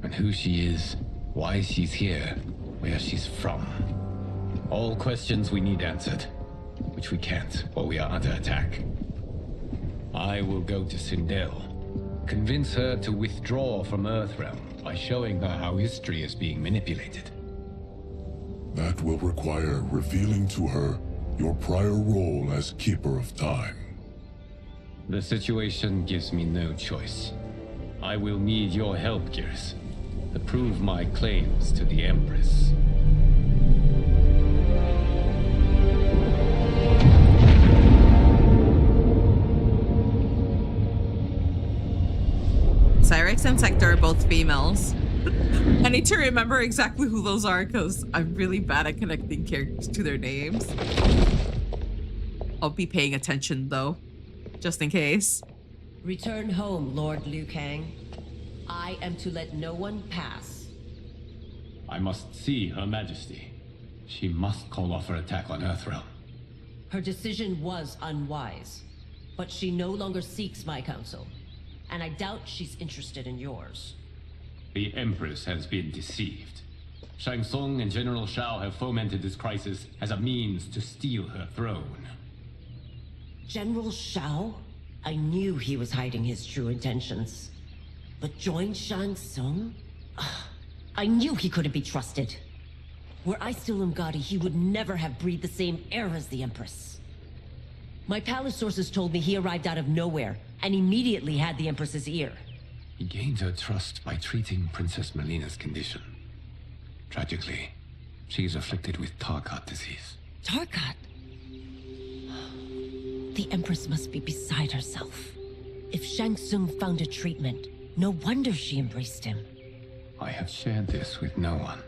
Speaker 14: And who she is, why she's here, where she's from. All questions we need answered, which we can't while we are under attack. I will go to Sindel, convince her to withdraw from Earthrealm by showing her how history is being manipulated.
Speaker 2: That will require revealing to her your prior role as Keeper of Time.
Speaker 14: The situation gives me no choice. I will need your help, Geras, to prove my claims to the Empress.
Speaker 1: Cyrex and Sector are both females. I need to remember exactly who those are because I'm really bad at connecting characters to their names. I'll be paying attention though, just in case.
Speaker 8: Return home, Lord Liu Kang. I am to let no one pass.
Speaker 14: I must see Her Majesty. She must call off her attack on Earthrealm.
Speaker 8: Her decision was unwise, but she no longer seeks my counsel, and I doubt she's interested in yours.
Speaker 14: The Empress has been deceived. Shang Tsung and General Shao have fomented this crisis as a means to steal her throne.
Speaker 8: General Shao? I knew he was hiding his true intentions. But join Shang Tsung? I knew he couldn't be trusted. Were I still Umgadi, he would never have breathed the same air as the Empress. My palace sources told me he arrived out of nowhere, and immediately had the Empress's ear.
Speaker 14: He gained her trust by treating Princess Melina's condition. Tragically, she is afflicted with Tarkat disease.
Speaker 8: Tarkat? The Empress must be beside herself. If Shang Tsung found a treatment, no wonder she embraced him.
Speaker 14: I have shared this with no one.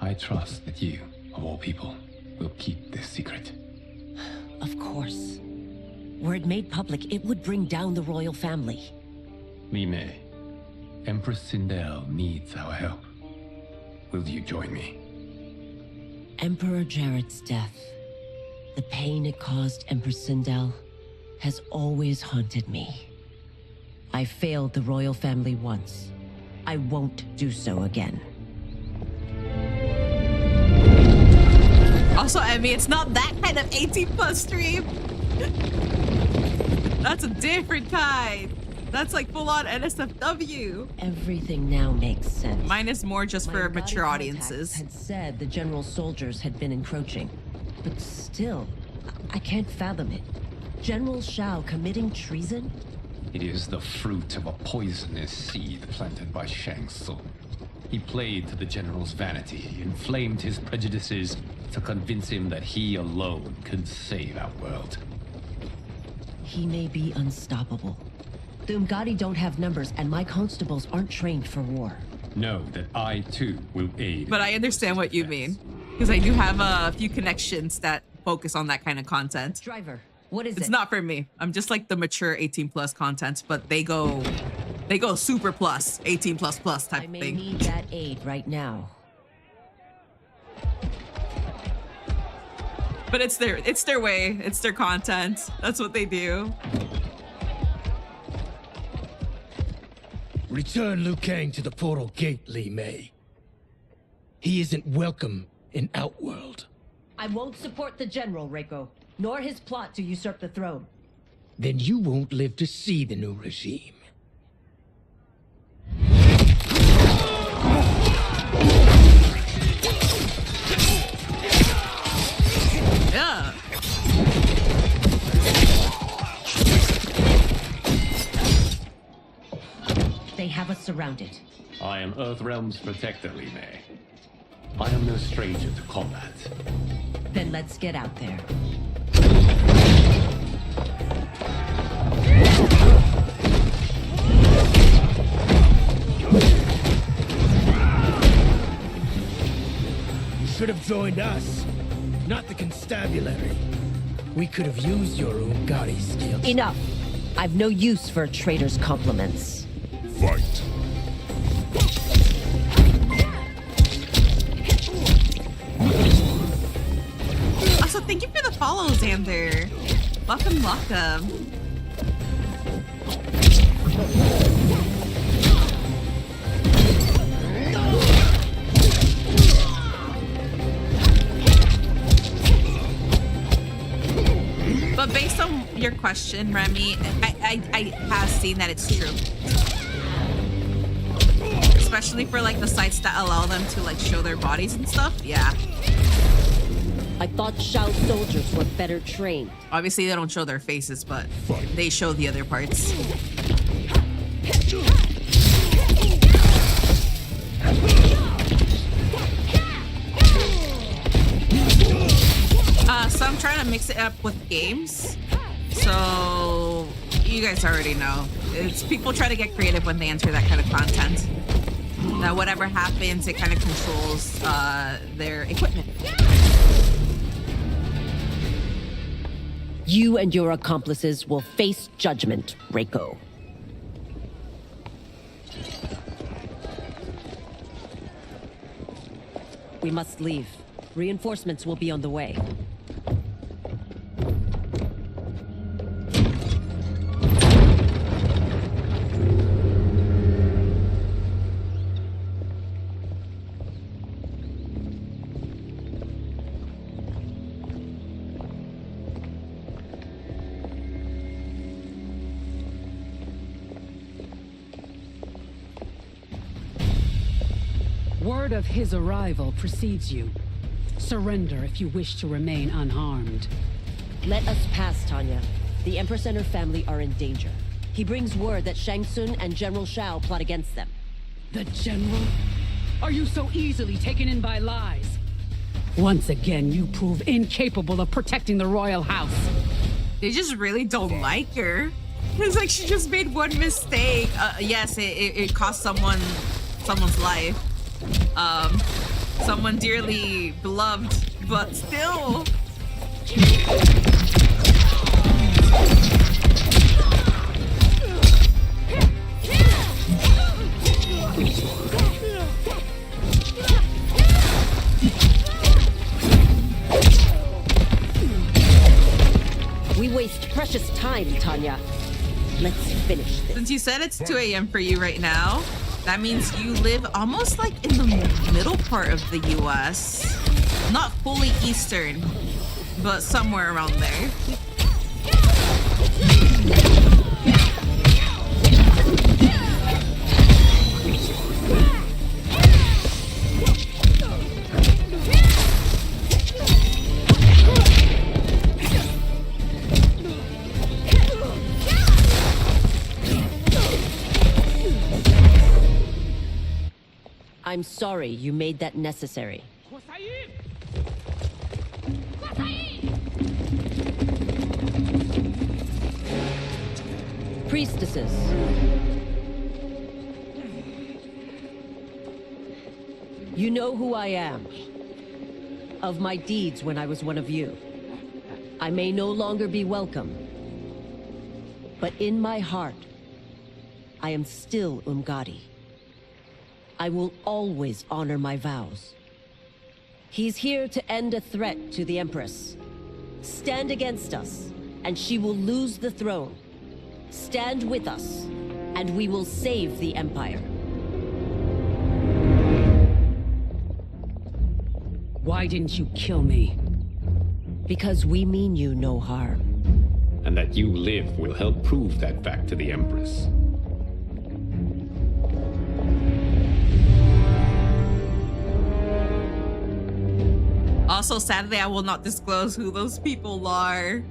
Speaker 14: I trust that you, of all people, will keep this secret.
Speaker 8: Of course. Were it made public, it would bring down the royal family.
Speaker 14: Li Mei, Empress Sindel needs our help. Will you join me?
Speaker 8: Emperor Jared's death, the pain it caused Empress Sindel, has always haunted me. I failed the royal family once. I won't do so again.
Speaker 1: Also, Emmy, it's not that kind of 18+ stream. That's a different kind. That's like full-on NSFW.
Speaker 8: Everything now makes sense.
Speaker 1: Mine is more just for mature audiences.
Speaker 8: Had said the general soldiers had been encroaching, but still, I can't fathom it. General Shao committing treason?
Speaker 14: It is the fruit of a poisonous seed planted by Shang Tsung. He played to the general's vanity, inflamed his prejudices to convince him that he alone could save our world.
Speaker 8: He may be unstoppable. The Umgadi don't have numbers, and my constables aren't trained for war.
Speaker 14: Know that I, too, will aid.
Speaker 1: But I understand what you mean. Because I do have a few connections that focus on that kind of content.
Speaker 8: Driver, what is it?
Speaker 1: It's not for me. I'm just like the mature 18+ content, but they go super plus, 18++ type
Speaker 8: I may
Speaker 1: thing.
Speaker 8: need that aid right now.
Speaker 1: But it's their way. It's their content. That's what they do.
Speaker 19: Return Liu Kang to the portal gate, Li Mei.
Speaker 6: He isn't welcome in Outworld.
Speaker 8: I won't support the General, Reiko, nor his plot to usurp the throne.
Speaker 6: Then you won't live to see the new regime.
Speaker 1: Yeah.
Speaker 8: They have us surrounded.
Speaker 14: I am Earthrealm's protector, Li Mei. I am no stranger to combat.
Speaker 8: Then let's get out there.
Speaker 6: You should have joined us, not the constabulary. We could have used your Ungari skills.
Speaker 8: Enough! I've no use for a traitor's compliments.
Speaker 2: Fight.
Speaker 1: Also, thank you for the follow, Xander. Welcome, welcome. But based on your question, Remy, I have seen that it's true. Especially for like the sites that allow them to like show their bodies and stuff. Yeah.
Speaker 8: I thought Shao soldiers were better trained.
Speaker 1: Obviously they don't show their faces, but they show the other parts. So I'm trying to mix it up with games. So you guys already know. It's people try to get creative when they enter that kind of content. Now whatever happens, it kind of controls their equipment.
Speaker 8: You and your accomplices will face judgment, Reiko. We must leave. Reinforcements will be on the way.
Speaker 13: Word of his arrival precedes you. Surrender if you wish to remain unharmed.
Speaker 8: Let us pass, Tanya. The Empress and her family are in danger. He brings word that Shang Tsung and General Shao plot against them.
Speaker 13: The General? Are you so easily taken in by lies? Once again, you prove incapable of protecting the royal house.
Speaker 1: They just really don't like her. It's like she just made one mistake. Yes, it cost someone's life. Someone dearly beloved, but still.
Speaker 8: We waste precious time, Tanya. Let's finish this.
Speaker 1: Since you said it's 2 a.m. for you right now, that means you live almost like in the middle part of the US. Not fully eastern, but somewhere around there.
Speaker 8: I'm sorry you made that necessary. Priestesses. You know who I am. Of my deeds when I was one of you. I may no longer be welcome. But in my heart, I am still Umgadi. I will always honor my vows. He's here to end a threat to the Empress. Stand against us, and she will lose the throne. Stand with us, and we will save the Empire.
Speaker 13: Why didn't you kill me?
Speaker 8: Because we mean you no harm.
Speaker 14: And that you live will help prove that fact to the Empress.
Speaker 1: Also, sadly, I will not disclose who those people are.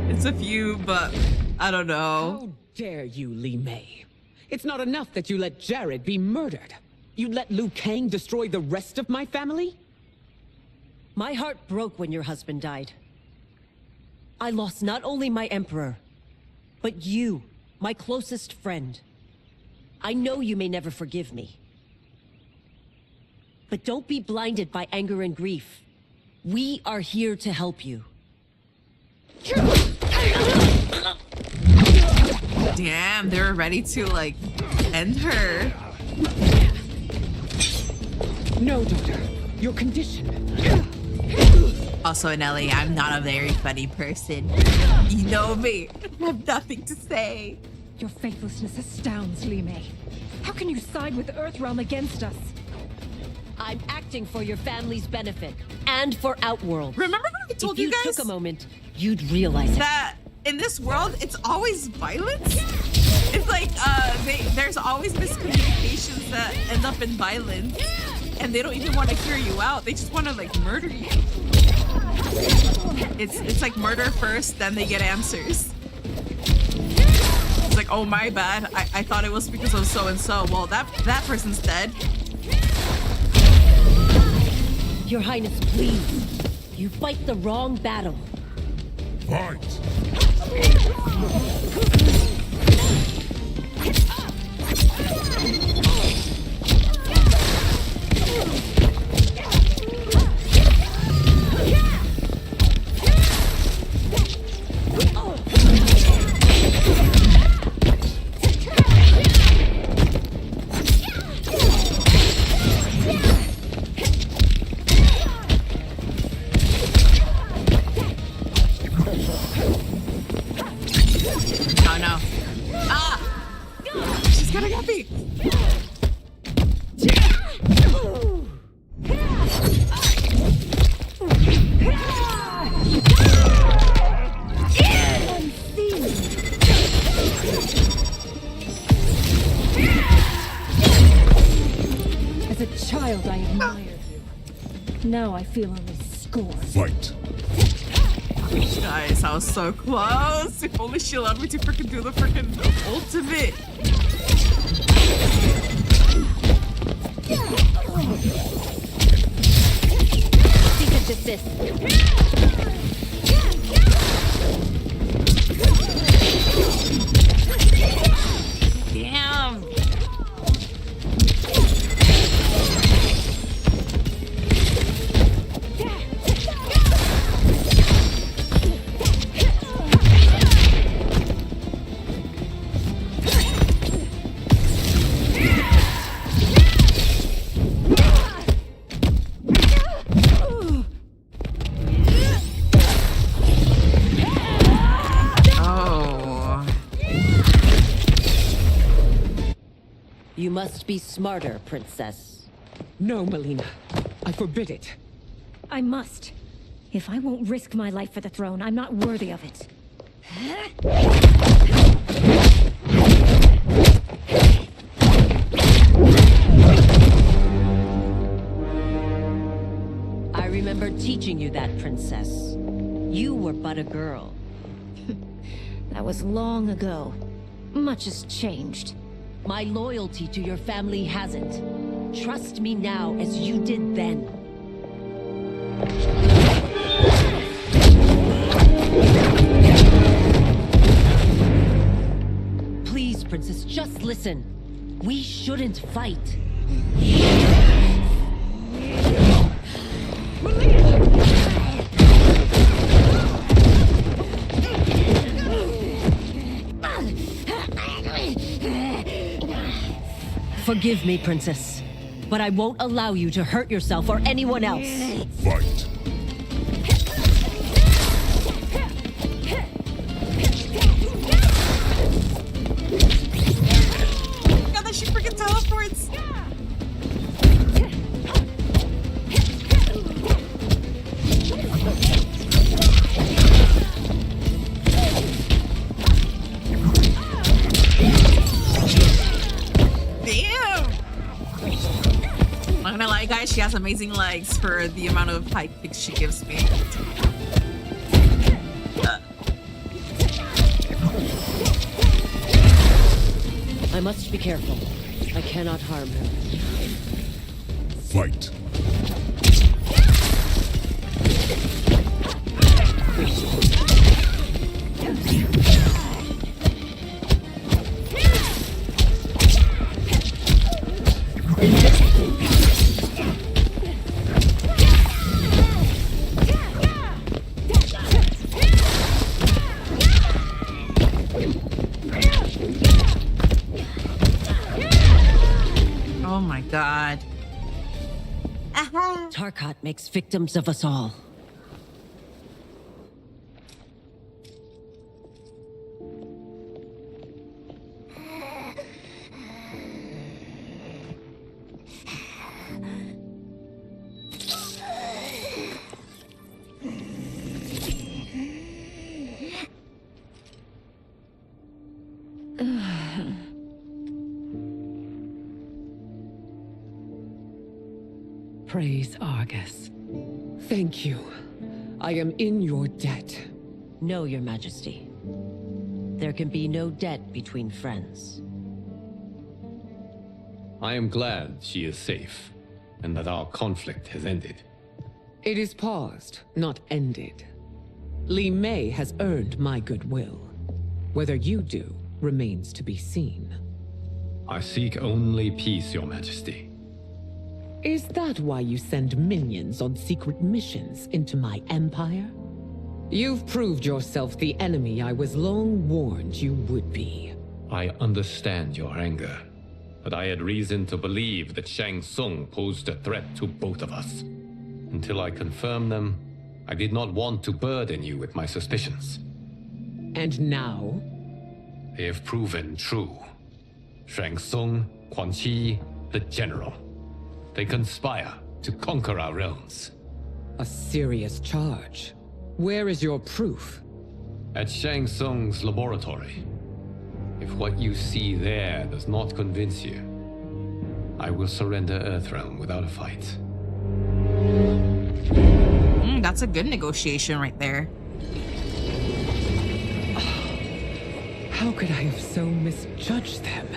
Speaker 1: It's a few, but I don't know.
Speaker 19: How dare you, Li Mei? It's not enough that you let Jared be murdered. You let Liu Kang destroy the rest of my family?
Speaker 8: My heart broke when your husband died. I lost not only my emperor, but you, my closest friend. I know you may never forgive me. But don't be blinded by anger and grief. We are here to help you.
Speaker 1: Damn, they were ready to, like, end her.
Speaker 19: No, daughter. Your condition.
Speaker 1: Also, Nelly, I'm not a very funny person. You know me. I have nothing to say.
Speaker 9: Your faithlessness astounds, Li Mei. How can you side with Earthrealm against us?
Speaker 8: I'm acting for your family's benefit and for Outworld.
Speaker 1: Remember when I told you guys?
Speaker 8: If you took a moment, you'd realize
Speaker 1: that in this world, it's always violence. It's like there's always miscommunications that end up in violence, and they don't even want to hear you out. They just want to like murder you. It's like murder first, then they get answers. It's like, oh my bad. I thought it was because of so and so. Well, that person's dead.
Speaker 8: Your Highness, please. You fight the wrong battle.
Speaker 2: Fight!
Speaker 1: Oh no. Ah! She's gonna get me!
Speaker 9: As a child, I admired you. Now I feel only scorn.
Speaker 2: Fight!
Speaker 1: Guys, I was so close. If only she allowed me to freaking do the freaking ultimate.
Speaker 8: Cease and desist.
Speaker 1: Damn.
Speaker 8: You must be smarter, Princess.
Speaker 19: No, Melina. I forbid it.
Speaker 9: I must. If I won't risk my life for the throne, I'm not worthy of it.
Speaker 8: I remember teaching you that, Princess. You were but a girl.
Speaker 9: That was long ago. Much has changed.
Speaker 8: My loyalty to your family hasn't. Trust me now as you did then. Please, Princess, just listen. We shouldn't fight. Forgive me, Princess, but I won't allow you to hurt yourself or anyone else.
Speaker 2: Fight!
Speaker 1: God, that she freaking teleports. She has amazing legs for the amount of high kicks she gives me.
Speaker 8: I must be careful. I cannot harm her.
Speaker 2: Fight.
Speaker 1: Oh my god.
Speaker 8: Tarkat makes victims of us all.
Speaker 19: Praise Argus. Thank you. I am in your debt.
Speaker 8: No, Your Majesty. There can be no debt between friends.
Speaker 14: I am glad she is safe, and that our conflict has ended.
Speaker 19: It is paused, not ended. Li Mei has earned my goodwill. Whether you do remains to be seen.
Speaker 14: I seek only peace, Your Majesty.
Speaker 19: Is that why you send minions on secret missions into my empire? You've proved yourself the enemy I was long warned you would be.
Speaker 14: I understand your anger, but I had reason to believe that Shang Tsung posed a threat to both of us. Until I confirmed them, I did not want to burden you with my suspicions.
Speaker 19: And now?
Speaker 14: They have proven true. Shang Tsung, Quan Chi, the General. They conspire to conquer our realms.
Speaker 19: A serious charge. Where is your proof?
Speaker 14: At Shang Tsung's laboratory. If what you see there does not convince you, I will surrender Earthrealm without a fight.
Speaker 1: That's a good negotiation right there.
Speaker 19: How could I have so misjudged them?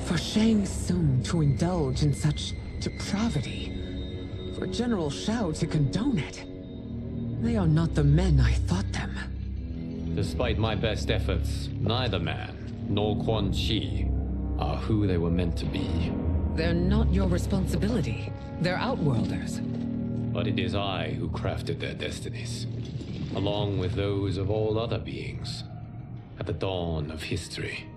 Speaker 19: For Shang Tsung to indulge in such depravity, for General Shao to condone it, they are not the men I thought them.
Speaker 14: Despite my best efforts, neither man nor Quan Chi are who they were meant to be.
Speaker 19: They're not your responsibility. They're Outworlders.
Speaker 14: But it is I who crafted their destinies, along with those of all other beings, at the dawn of history.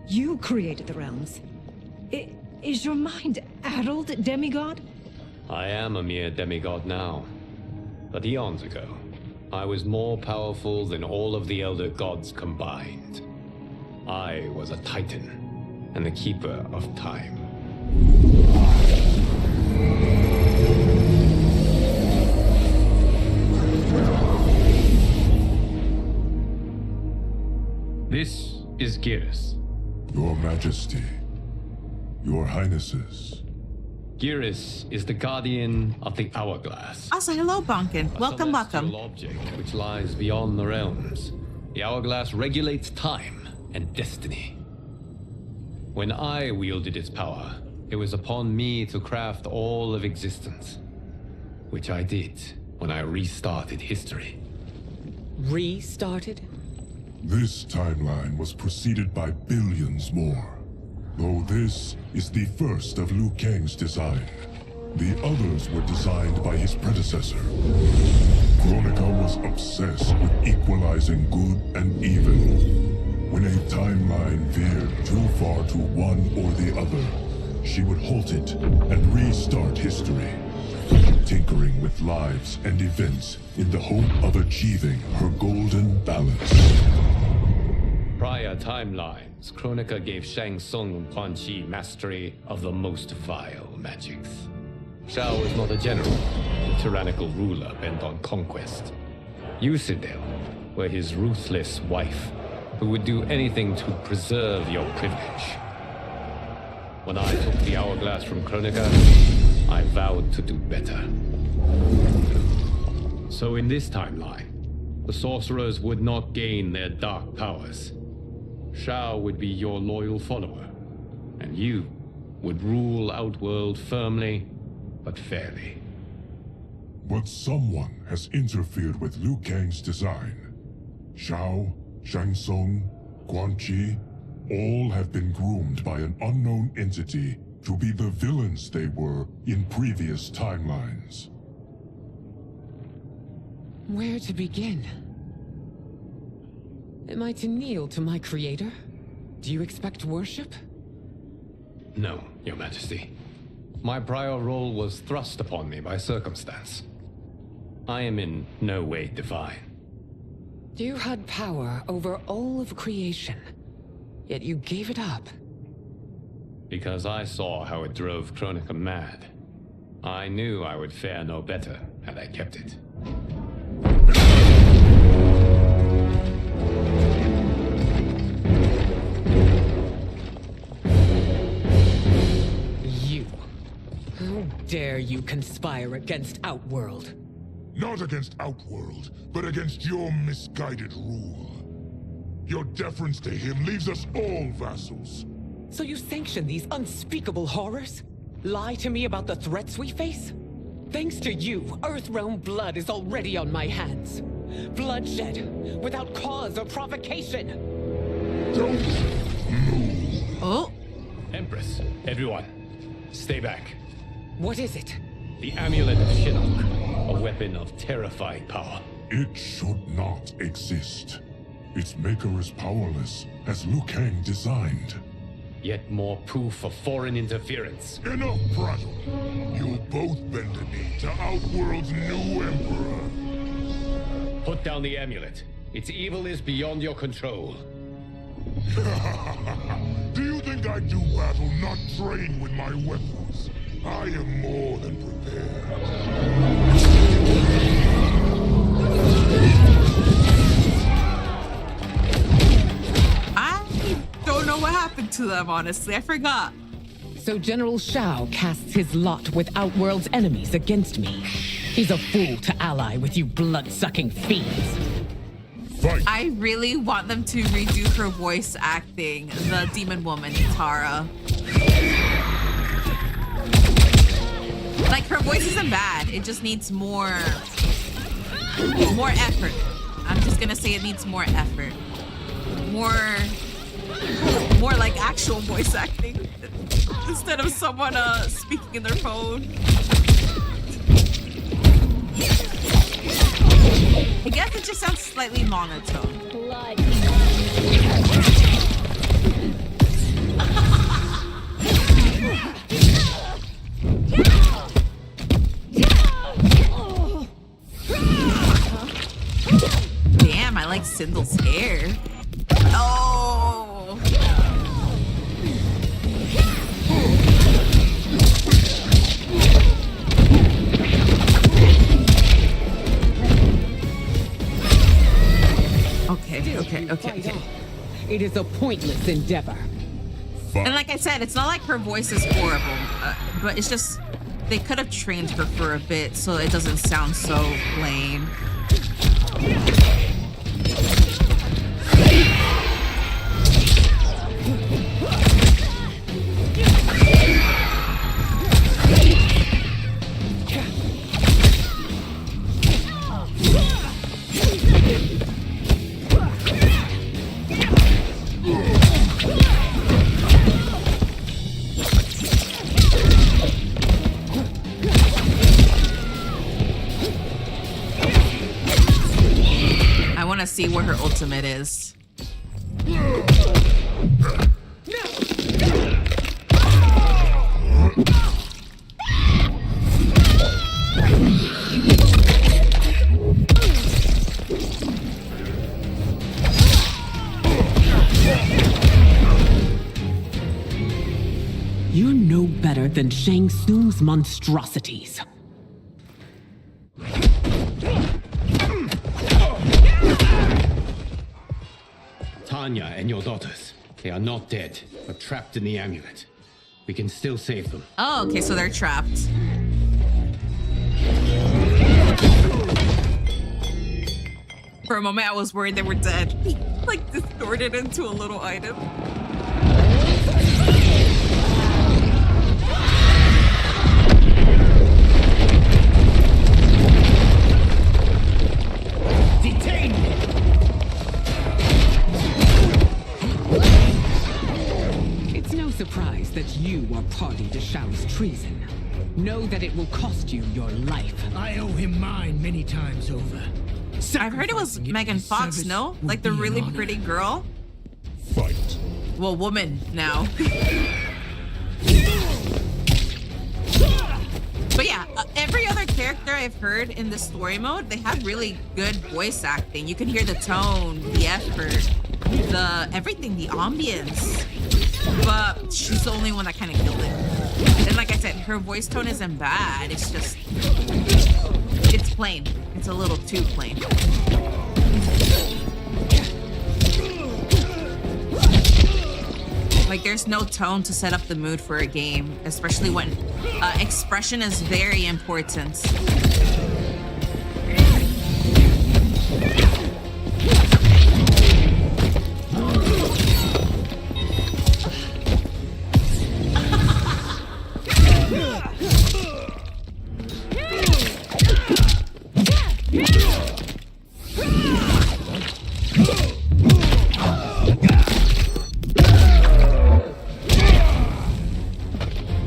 Speaker 9: You created the realms. Is your mind addled, demigod?
Speaker 14: I am a mere demigod now. But eons ago, I was more powerful than all of the Elder Gods combined. I was a Titan, and the Keeper of Time. This is Geras.
Speaker 2: Your Majesty, Your Highnesses.
Speaker 14: Geras is the guardian of the Hourglass.
Speaker 1: Also, hello, Bonkin. Welcome, welcome.
Speaker 14: Object which lies beyond the realms. The Hourglass regulates time and destiny. When I wielded its power, it was upon me to craft all of existence, which I did when I restarted history.
Speaker 19: Restarted?
Speaker 2: This timeline was preceded by billions more. Though this is the first of Liu Kang's design. The others were designed by his predecessor. Kronika was obsessed with equalizing good and evil. When a timeline veered too far to one or the other, she would halt it and restart history, tinkering with lives and events in the hope of achieving her golden balance.
Speaker 14: Prior timelines, Kronika gave Shang Tsung and Quan Chi mastery of the most vile magics. Shao was not a general, a tyrannical ruler bent on conquest. Yusidel were his ruthless wife, who would do anything to preserve your privilege. When I took the Hourglass from Kronika, I vowed to do better. So in this timeline, the sorcerers would not gain their dark powers. Shao would be your loyal follower, and you would rule Outworld firmly, but fairly.
Speaker 2: But someone has interfered with Liu Kang's design. Shao, Shang Tsung, Quan Chi, all have been groomed by an unknown entity to be the villains they were in previous timelines.
Speaker 19: Where to begin? Am I to kneel to my creator? Do you expect worship?
Speaker 14: No, Your Majesty. My prior role was thrust upon me by circumstance. I am in no way divine.
Speaker 19: You had power over all of creation, yet you gave it up.
Speaker 14: Because I saw how it drove Kronika mad. I knew I would fare no better had I kept it.
Speaker 19: You. How dare you conspire against Outworld?
Speaker 2: Not against Outworld, but against your misguided rule. Your deference to him leaves us all vassals.
Speaker 19: So you sanction these unspeakable horrors? Lie to me about the threats we face? Thanks to you, Earthrealm blood is already on my hands. Bloodshed, without cause or provocation.
Speaker 2: Don't move.
Speaker 1: Oh.
Speaker 14: Empress, everyone, stay back.
Speaker 19: What is it?
Speaker 14: The Amulet of Shinnok, a weapon of terrifying power.
Speaker 2: It should not exist. Its maker is powerless, as Liu Kang designed.
Speaker 14: Yet more proof of foreign interference.
Speaker 2: Enough prattle. You'll both bend a knee to Outworld's new emperor.
Speaker 14: Put down the amulet. Its evil is beyond your control.
Speaker 2: Do you think I do battle not trained with my weapons? I am more than prepared.
Speaker 1: I don't know what happened to them, honestly. I forgot.
Speaker 19: So General Shao casts his lot with Outworld's enemies against me. He's a fool to ally with you blood-sucking fiends.
Speaker 2: Fight.
Speaker 1: I really want them to redo her voice acting, the demon woman, Tara. Like, her voice isn't bad. It just needs more effort. I'm just gonna say it needs more effort. More like actual voice acting instead of someone speaking in their phone. I guess it just sounds slightly monotone.
Speaker 10: Blood.
Speaker 1: Damn, I like Sindul's hair. Oh! Okay.
Speaker 19: It is a pointless endeavor.
Speaker 1: And like I said, it's not like her voice is horrible, but it's just they could have trained her for a bit so it doesn't sound so plain. I want to see where her ultimate is.
Speaker 19: You're no better than Shang Tsung's monstrosities.
Speaker 14: Tanya and your daughters. They are not dead, but trapped in the amulet. We can still save them.
Speaker 1: Oh, okay, so they're trapped. For a moment, I was worried they were dead. Like, distorted into a little item.
Speaker 6: Detain me!
Speaker 19: It's no surprise that you are party to Shao's treason. Know that it will cost you your life.
Speaker 6: I owe him mine many times over.
Speaker 1: I've heard it was Megan Fox, no? Like the really pretty girl?
Speaker 2: Fight.
Speaker 1: Well, woman now. But yeah, every other character I've heard in the story mode, they have really good voice acting. You can hear the tone, the effort, the everything, the ambience. But she's the only one that kind of killed it. And like I said, her voice tone isn't bad. It's just, it's plain. It's a little too plain. Like, there's no tone to set up the mood for a game, especially when expression is very important.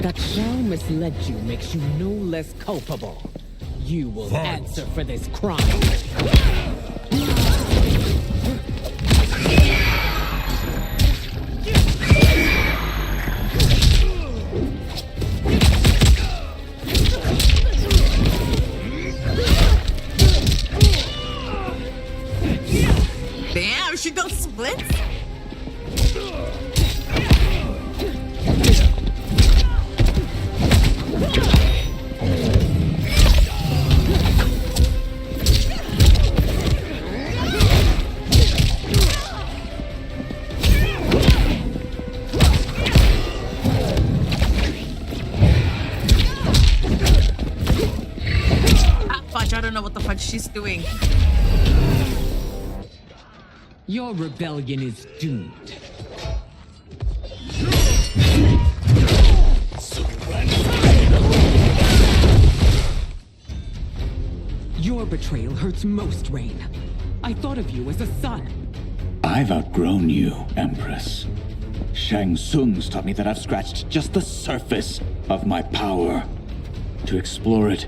Speaker 19: That Shao misled you makes you no less culpable. You will answer for this crime.
Speaker 1: Damn, she does splits? I don't know what the fuck she's doing.
Speaker 19: Your rebellion is doomed. Your betrayal hurts most, Rain. I thought of you as a son.
Speaker 11: I've outgrown you, Empress. Shang Tsung's taught me that I've scratched just the surface of my power. To explore it,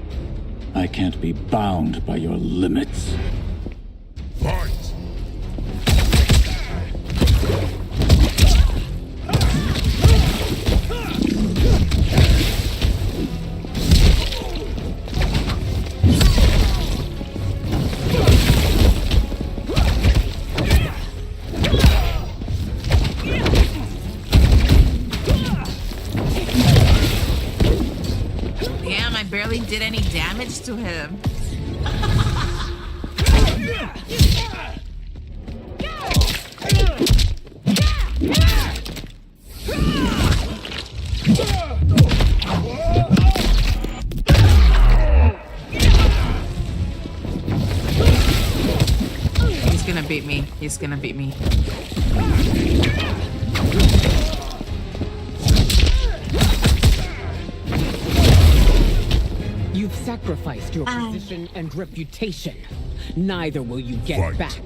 Speaker 11: I can't be bound by your limits.
Speaker 2: Fight!
Speaker 1: Damn, I barely did any damage to him. He's gonna beat me. He's gonna beat me.
Speaker 19: You've sacrificed your position and reputation. Neither will you get back.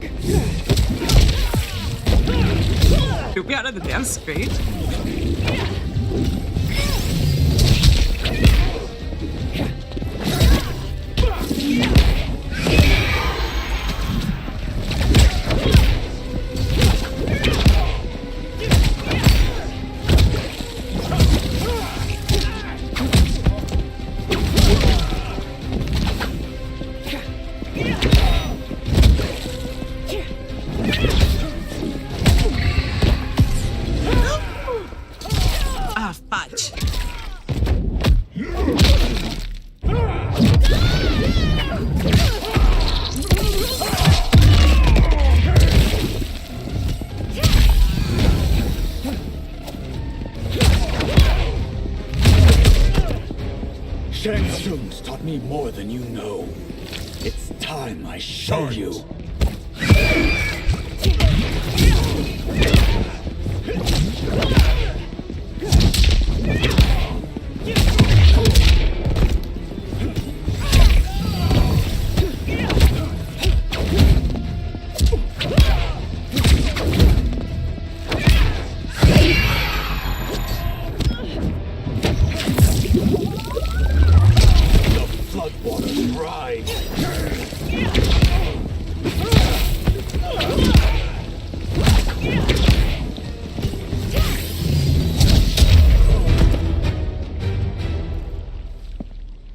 Speaker 1: Get me out of the damn screen. Ah, fudge.
Speaker 11: Shang Tsung's taught me more than you know. It's time I show you.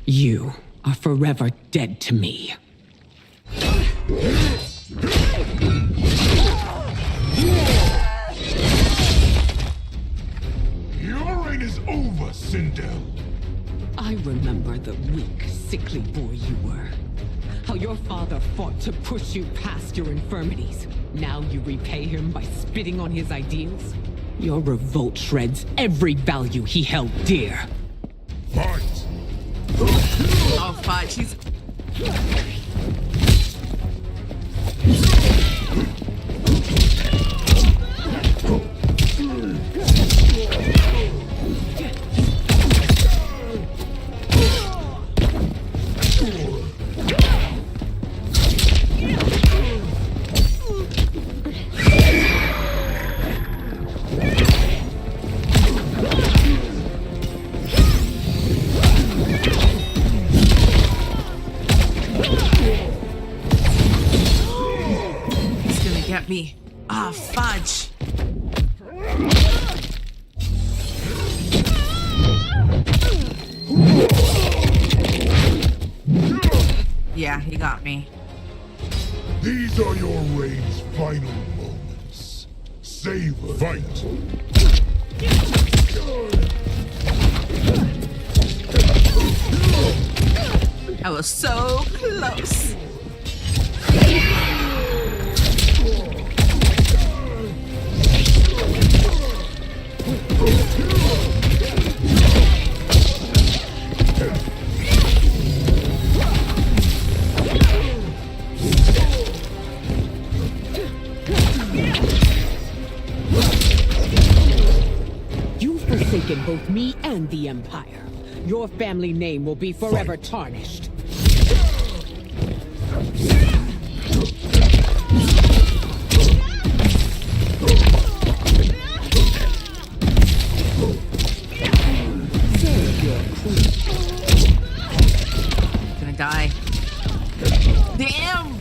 Speaker 19: You are forever dead to me.
Speaker 2: Your reign is over, Sindel.
Speaker 19: I remember the weak, sickly boy you were. How your father fought to push you past your infirmities. Now you repay him by spitting on his ideals? Your revolt shreds every value he held dear.
Speaker 2: Fight!
Speaker 1: Oh, fuck, she's... Get me. Ah, fudge. Yeah, he got me.
Speaker 2: These are your reign's final moments. Savor. Fight!
Speaker 1: I was so close.
Speaker 19: You've forsaken both me and the Empire. Your family name will be forever tarnished.
Speaker 1: Gonna die. Damn!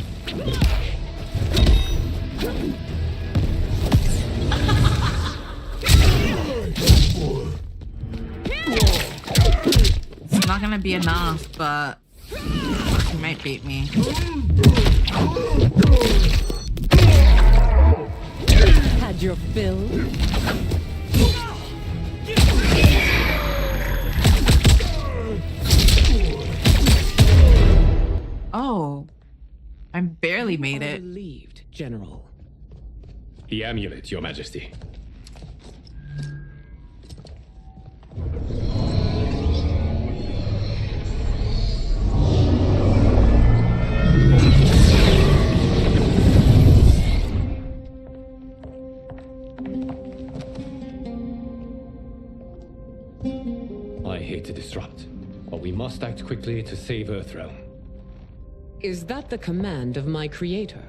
Speaker 1: It's not gonna be enough, but he might beat me.
Speaker 19: Had your fill?
Speaker 1: Oh, I barely made it.
Speaker 19: Relieved, General.
Speaker 20: The amulet, Your Majesty.
Speaker 14: I hate to disrupt, but we must act quickly to save Earthrealm.
Speaker 19: Is that the command of my creator?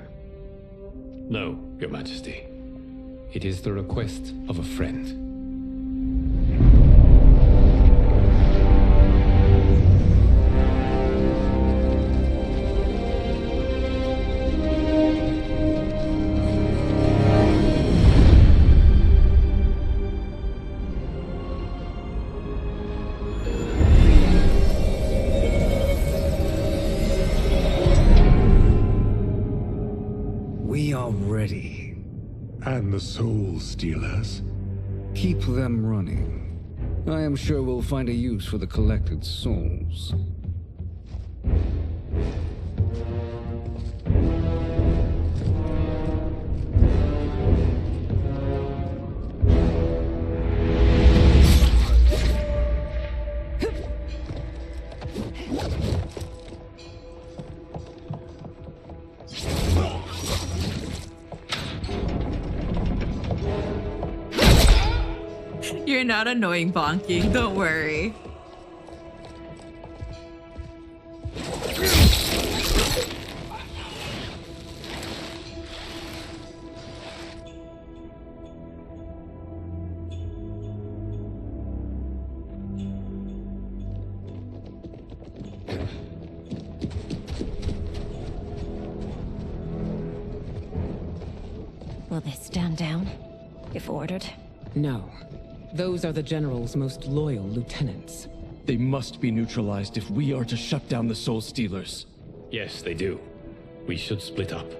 Speaker 14: No, Your Majesty. It is the request of a friend.
Speaker 7: We are ready.
Speaker 2: And the Soul Stealers?
Speaker 7: Keep them running. I am sure we'll find a use for the collected souls.
Speaker 1: You're not annoying, Bonking. Don't worry.
Speaker 10: Will they stand down, if ordered?
Speaker 19: No. Those are the General's most loyal lieutenants.
Speaker 12: They must be neutralized if we are to shut down the Soul Stealers.
Speaker 20: Yes, they do. We should split up.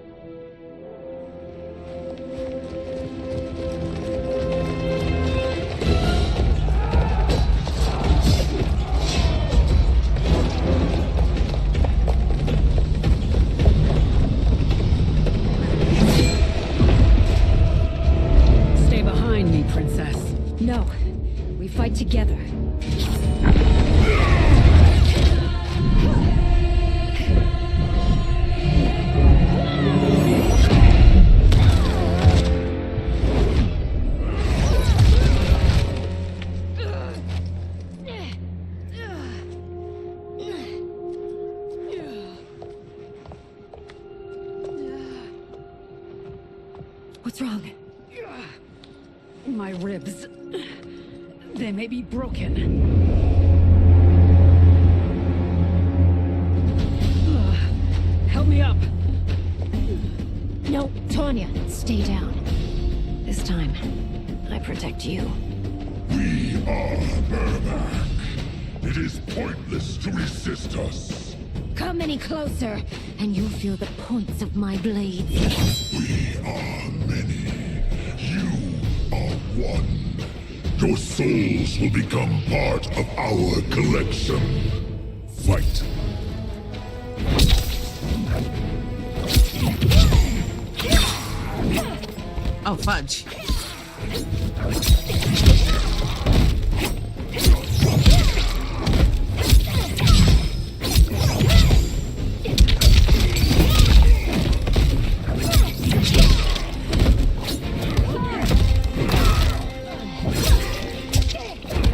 Speaker 13: Stay behind me, Princess.
Speaker 10: No. We fight together. What's wrong?
Speaker 13: My ribs. They may be broken. Help me up.
Speaker 10: No, Tanya, stay down. This time, I protect you.
Speaker 2: We are Burbank. It is pointless to resist us.
Speaker 10: Come any closer, and you'll feel the points of my blades.
Speaker 2: We are many. You are one. Your souls will become part of our collection. Fight.
Speaker 1: Oh, fudge.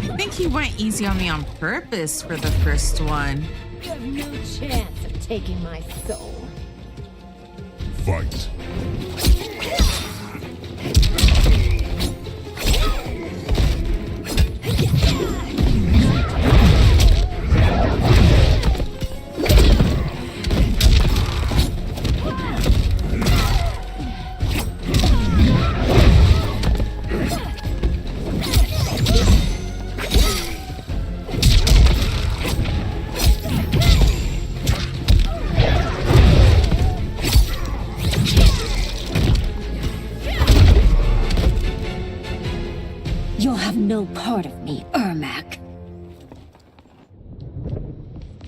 Speaker 1: I think he went easy on me on purpose for the first one.
Speaker 10: You have no chance of taking my soul.
Speaker 2: Fight.
Speaker 10: You'll have no part of me, Ermac.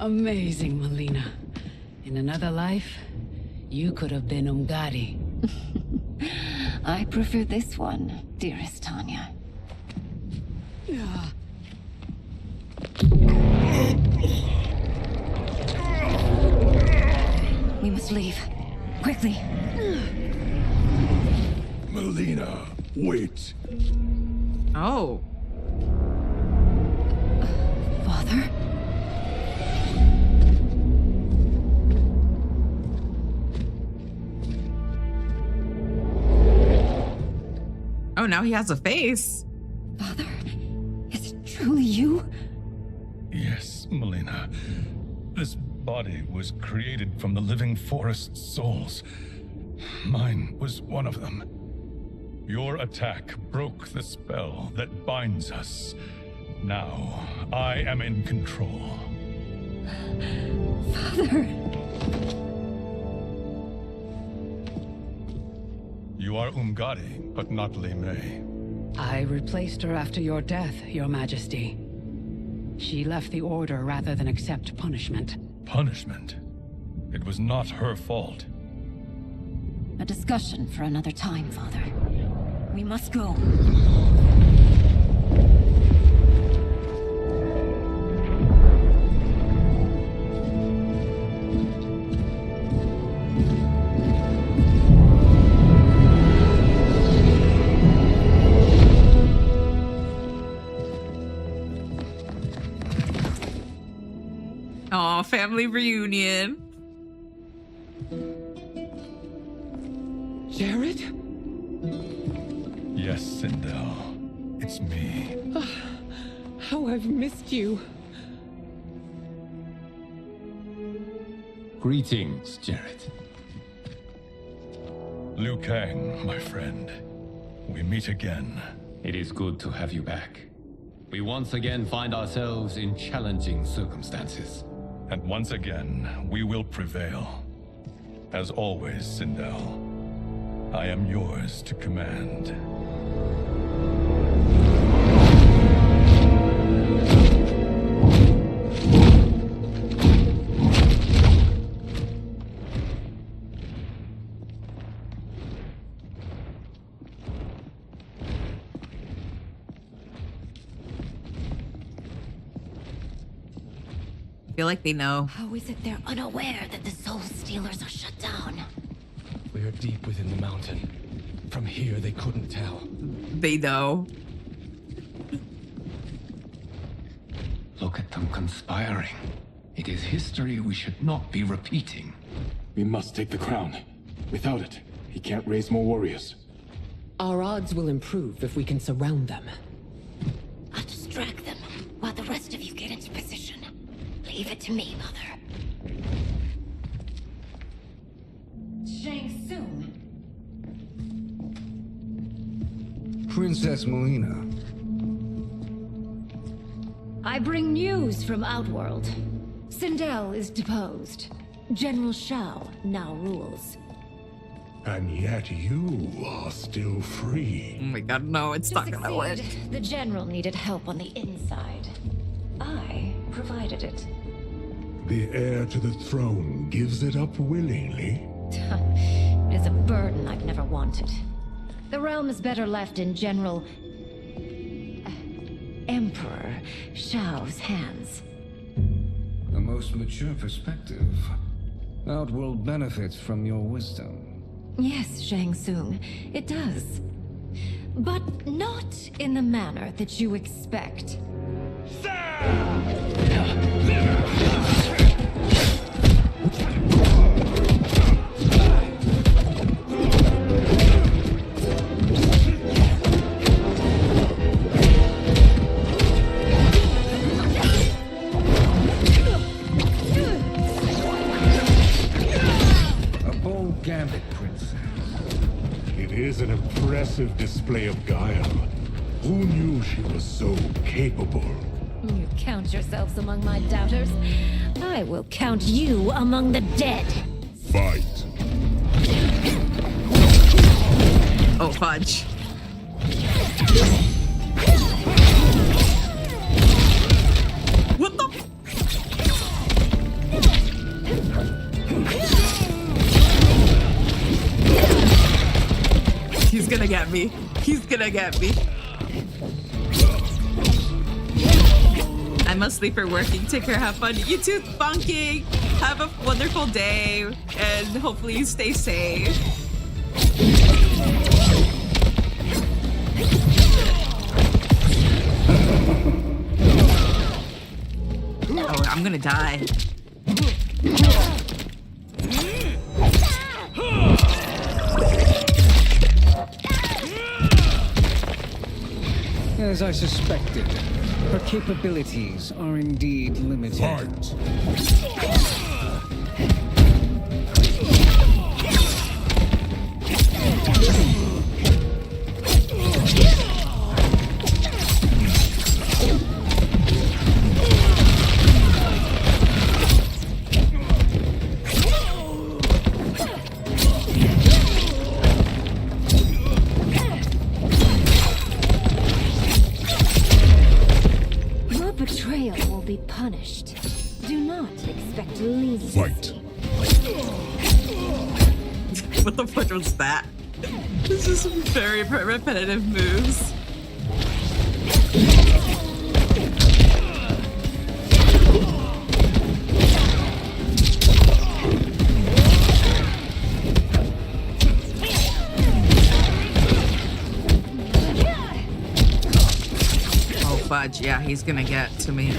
Speaker 13: Amazing, Melina. In another life, you could have been Umgadi.
Speaker 10: I prefer this one, dearest Tanya. We must leave. Quickly.
Speaker 2: Melina, wait.
Speaker 1: Oh.
Speaker 10: Father?
Speaker 1: Oh, now he has a face.
Speaker 10: Father? Is it truly you?
Speaker 21: Yes, Melina. This body was created from the living forest souls. Mine was one of them. Your attack broke the spell that binds us. Now, I am in control.
Speaker 10: Father!
Speaker 21: You are Umgadi, but not Li Mei.
Speaker 13: I replaced her after your death, Your Majesty. She left the Order rather than accept punishment.
Speaker 21: Punishment? It was not her fault.
Speaker 10: A discussion for another time, Father. We must go.
Speaker 1: Oh, family reunion.
Speaker 19: Jared?
Speaker 21: Yes, Sindel. It's me.
Speaker 19: How I've missed you.
Speaker 14: Greetings, Jared.
Speaker 21: Liu Kang, my friend. We meet again.
Speaker 14: It is good to have you back. We once again find ourselves in challenging circumstances.
Speaker 21: And once again, we will prevail. As always, Sindel, I am yours to command.
Speaker 1: I feel like they know.
Speaker 8: How is it they're unaware that the Soul Stealers are shut down?
Speaker 16: We're deep within the mountain. From here, they couldn't tell.
Speaker 1: They know.
Speaker 14: Look at them conspiring. It is history we should not be repeating.
Speaker 16: We must take the crown. Without it, he can't raise more warriors.
Speaker 19: Our odds will improve if we can surround them.
Speaker 8: I'll distract them while the rest of you get into position. Leave it to me, Mother. Shang Tsung.
Speaker 7: Princess Melina.
Speaker 10: I bring news from Outworld. Sindel is deposed. General Shao now rules.
Speaker 2: And yet you are still free.
Speaker 1: Oh my god, no, it's not gonna work.
Speaker 10: The General needed help on the inside. I provided it.
Speaker 2: The heir to the throne gives it up willingly.
Speaker 10: It is a burden I've never wanted. The realm is better left in General... Emperor Shao's hands.
Speaker 7: A most mature perspective. Outworld benefits from your wisdom.
Speaker 10: Yes, Shang Tsung, it does. But not in the manner that you expect.
Speaker 7: Gambit, Princess.
Speaker 2: It is an impressive display of guile. Who knew she was so capable?
Speaker 10: You count yourselves among my doubters. I will count you among the dead.
Speaker 2: Fight.
Speaker 1: Oh, fudge. What the? He's gonna get me. He's gonna get me. I must leave for working. Take care. Have fun. You too, Bunking. Have a wonderful day. And hopefully you stay safe. Oh, I'm gonna die.
Speaker 7: As I suspected, her capabilities are indeed limited.
Speaker 2: Fight.
Speaker 10: Punished. Do not expect leniency.
Speaker 2: Fight.
Speaker 1: What the fuck was that? This is some very repetitive moves. Oh fudge, yeah, he's gonna get to me.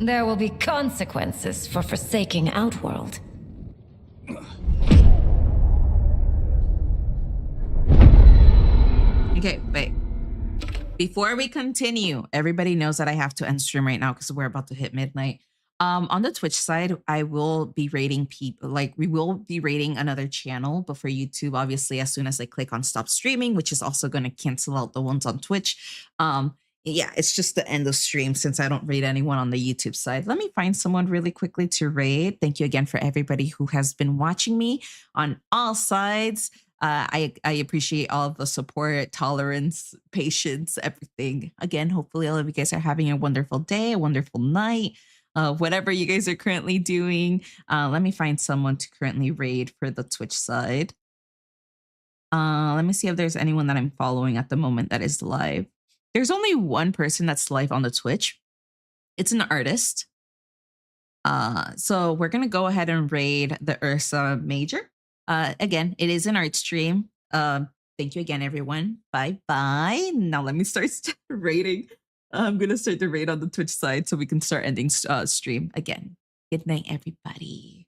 Speaker 10: There will be consequences for forsaking Outworld.
Speaker 1: Okay, wait. Before we continue, everybody knows that I have to end stream right now because we're about to hit midnight. On the Twitch side, I will be rating people, like we will be rating another channel, but for YouTube, obviously, as soon as I click on stop streaming, which is also going to cancel out the ones on Twitch. Yeah, it's just the end of stream since I don't rate anyone on the YouTube side. Let me find someone really quickly to raid. Thank you again for everybody who has been watching me on all sides. I appreciate all of the support, tolerance, patience, everything. Again, hopefully all of you guys are having a wonderful day, a wonderful night, whatever you guys are currently doing. Let me find someone to currently raid for the Twitch side. Let me see if there's anyone that I'm following at the moment that is live. There's only one person that's live on the Twitch. It's an artist. So we're going to go ahead and raid the Ursa Major. Again, it is an art stream. Thank you again, everyone. Bye-bye. Now let me start raiding. I'm going to start the raid on the Twitch side so we can start ending stream again. Good night, everybody.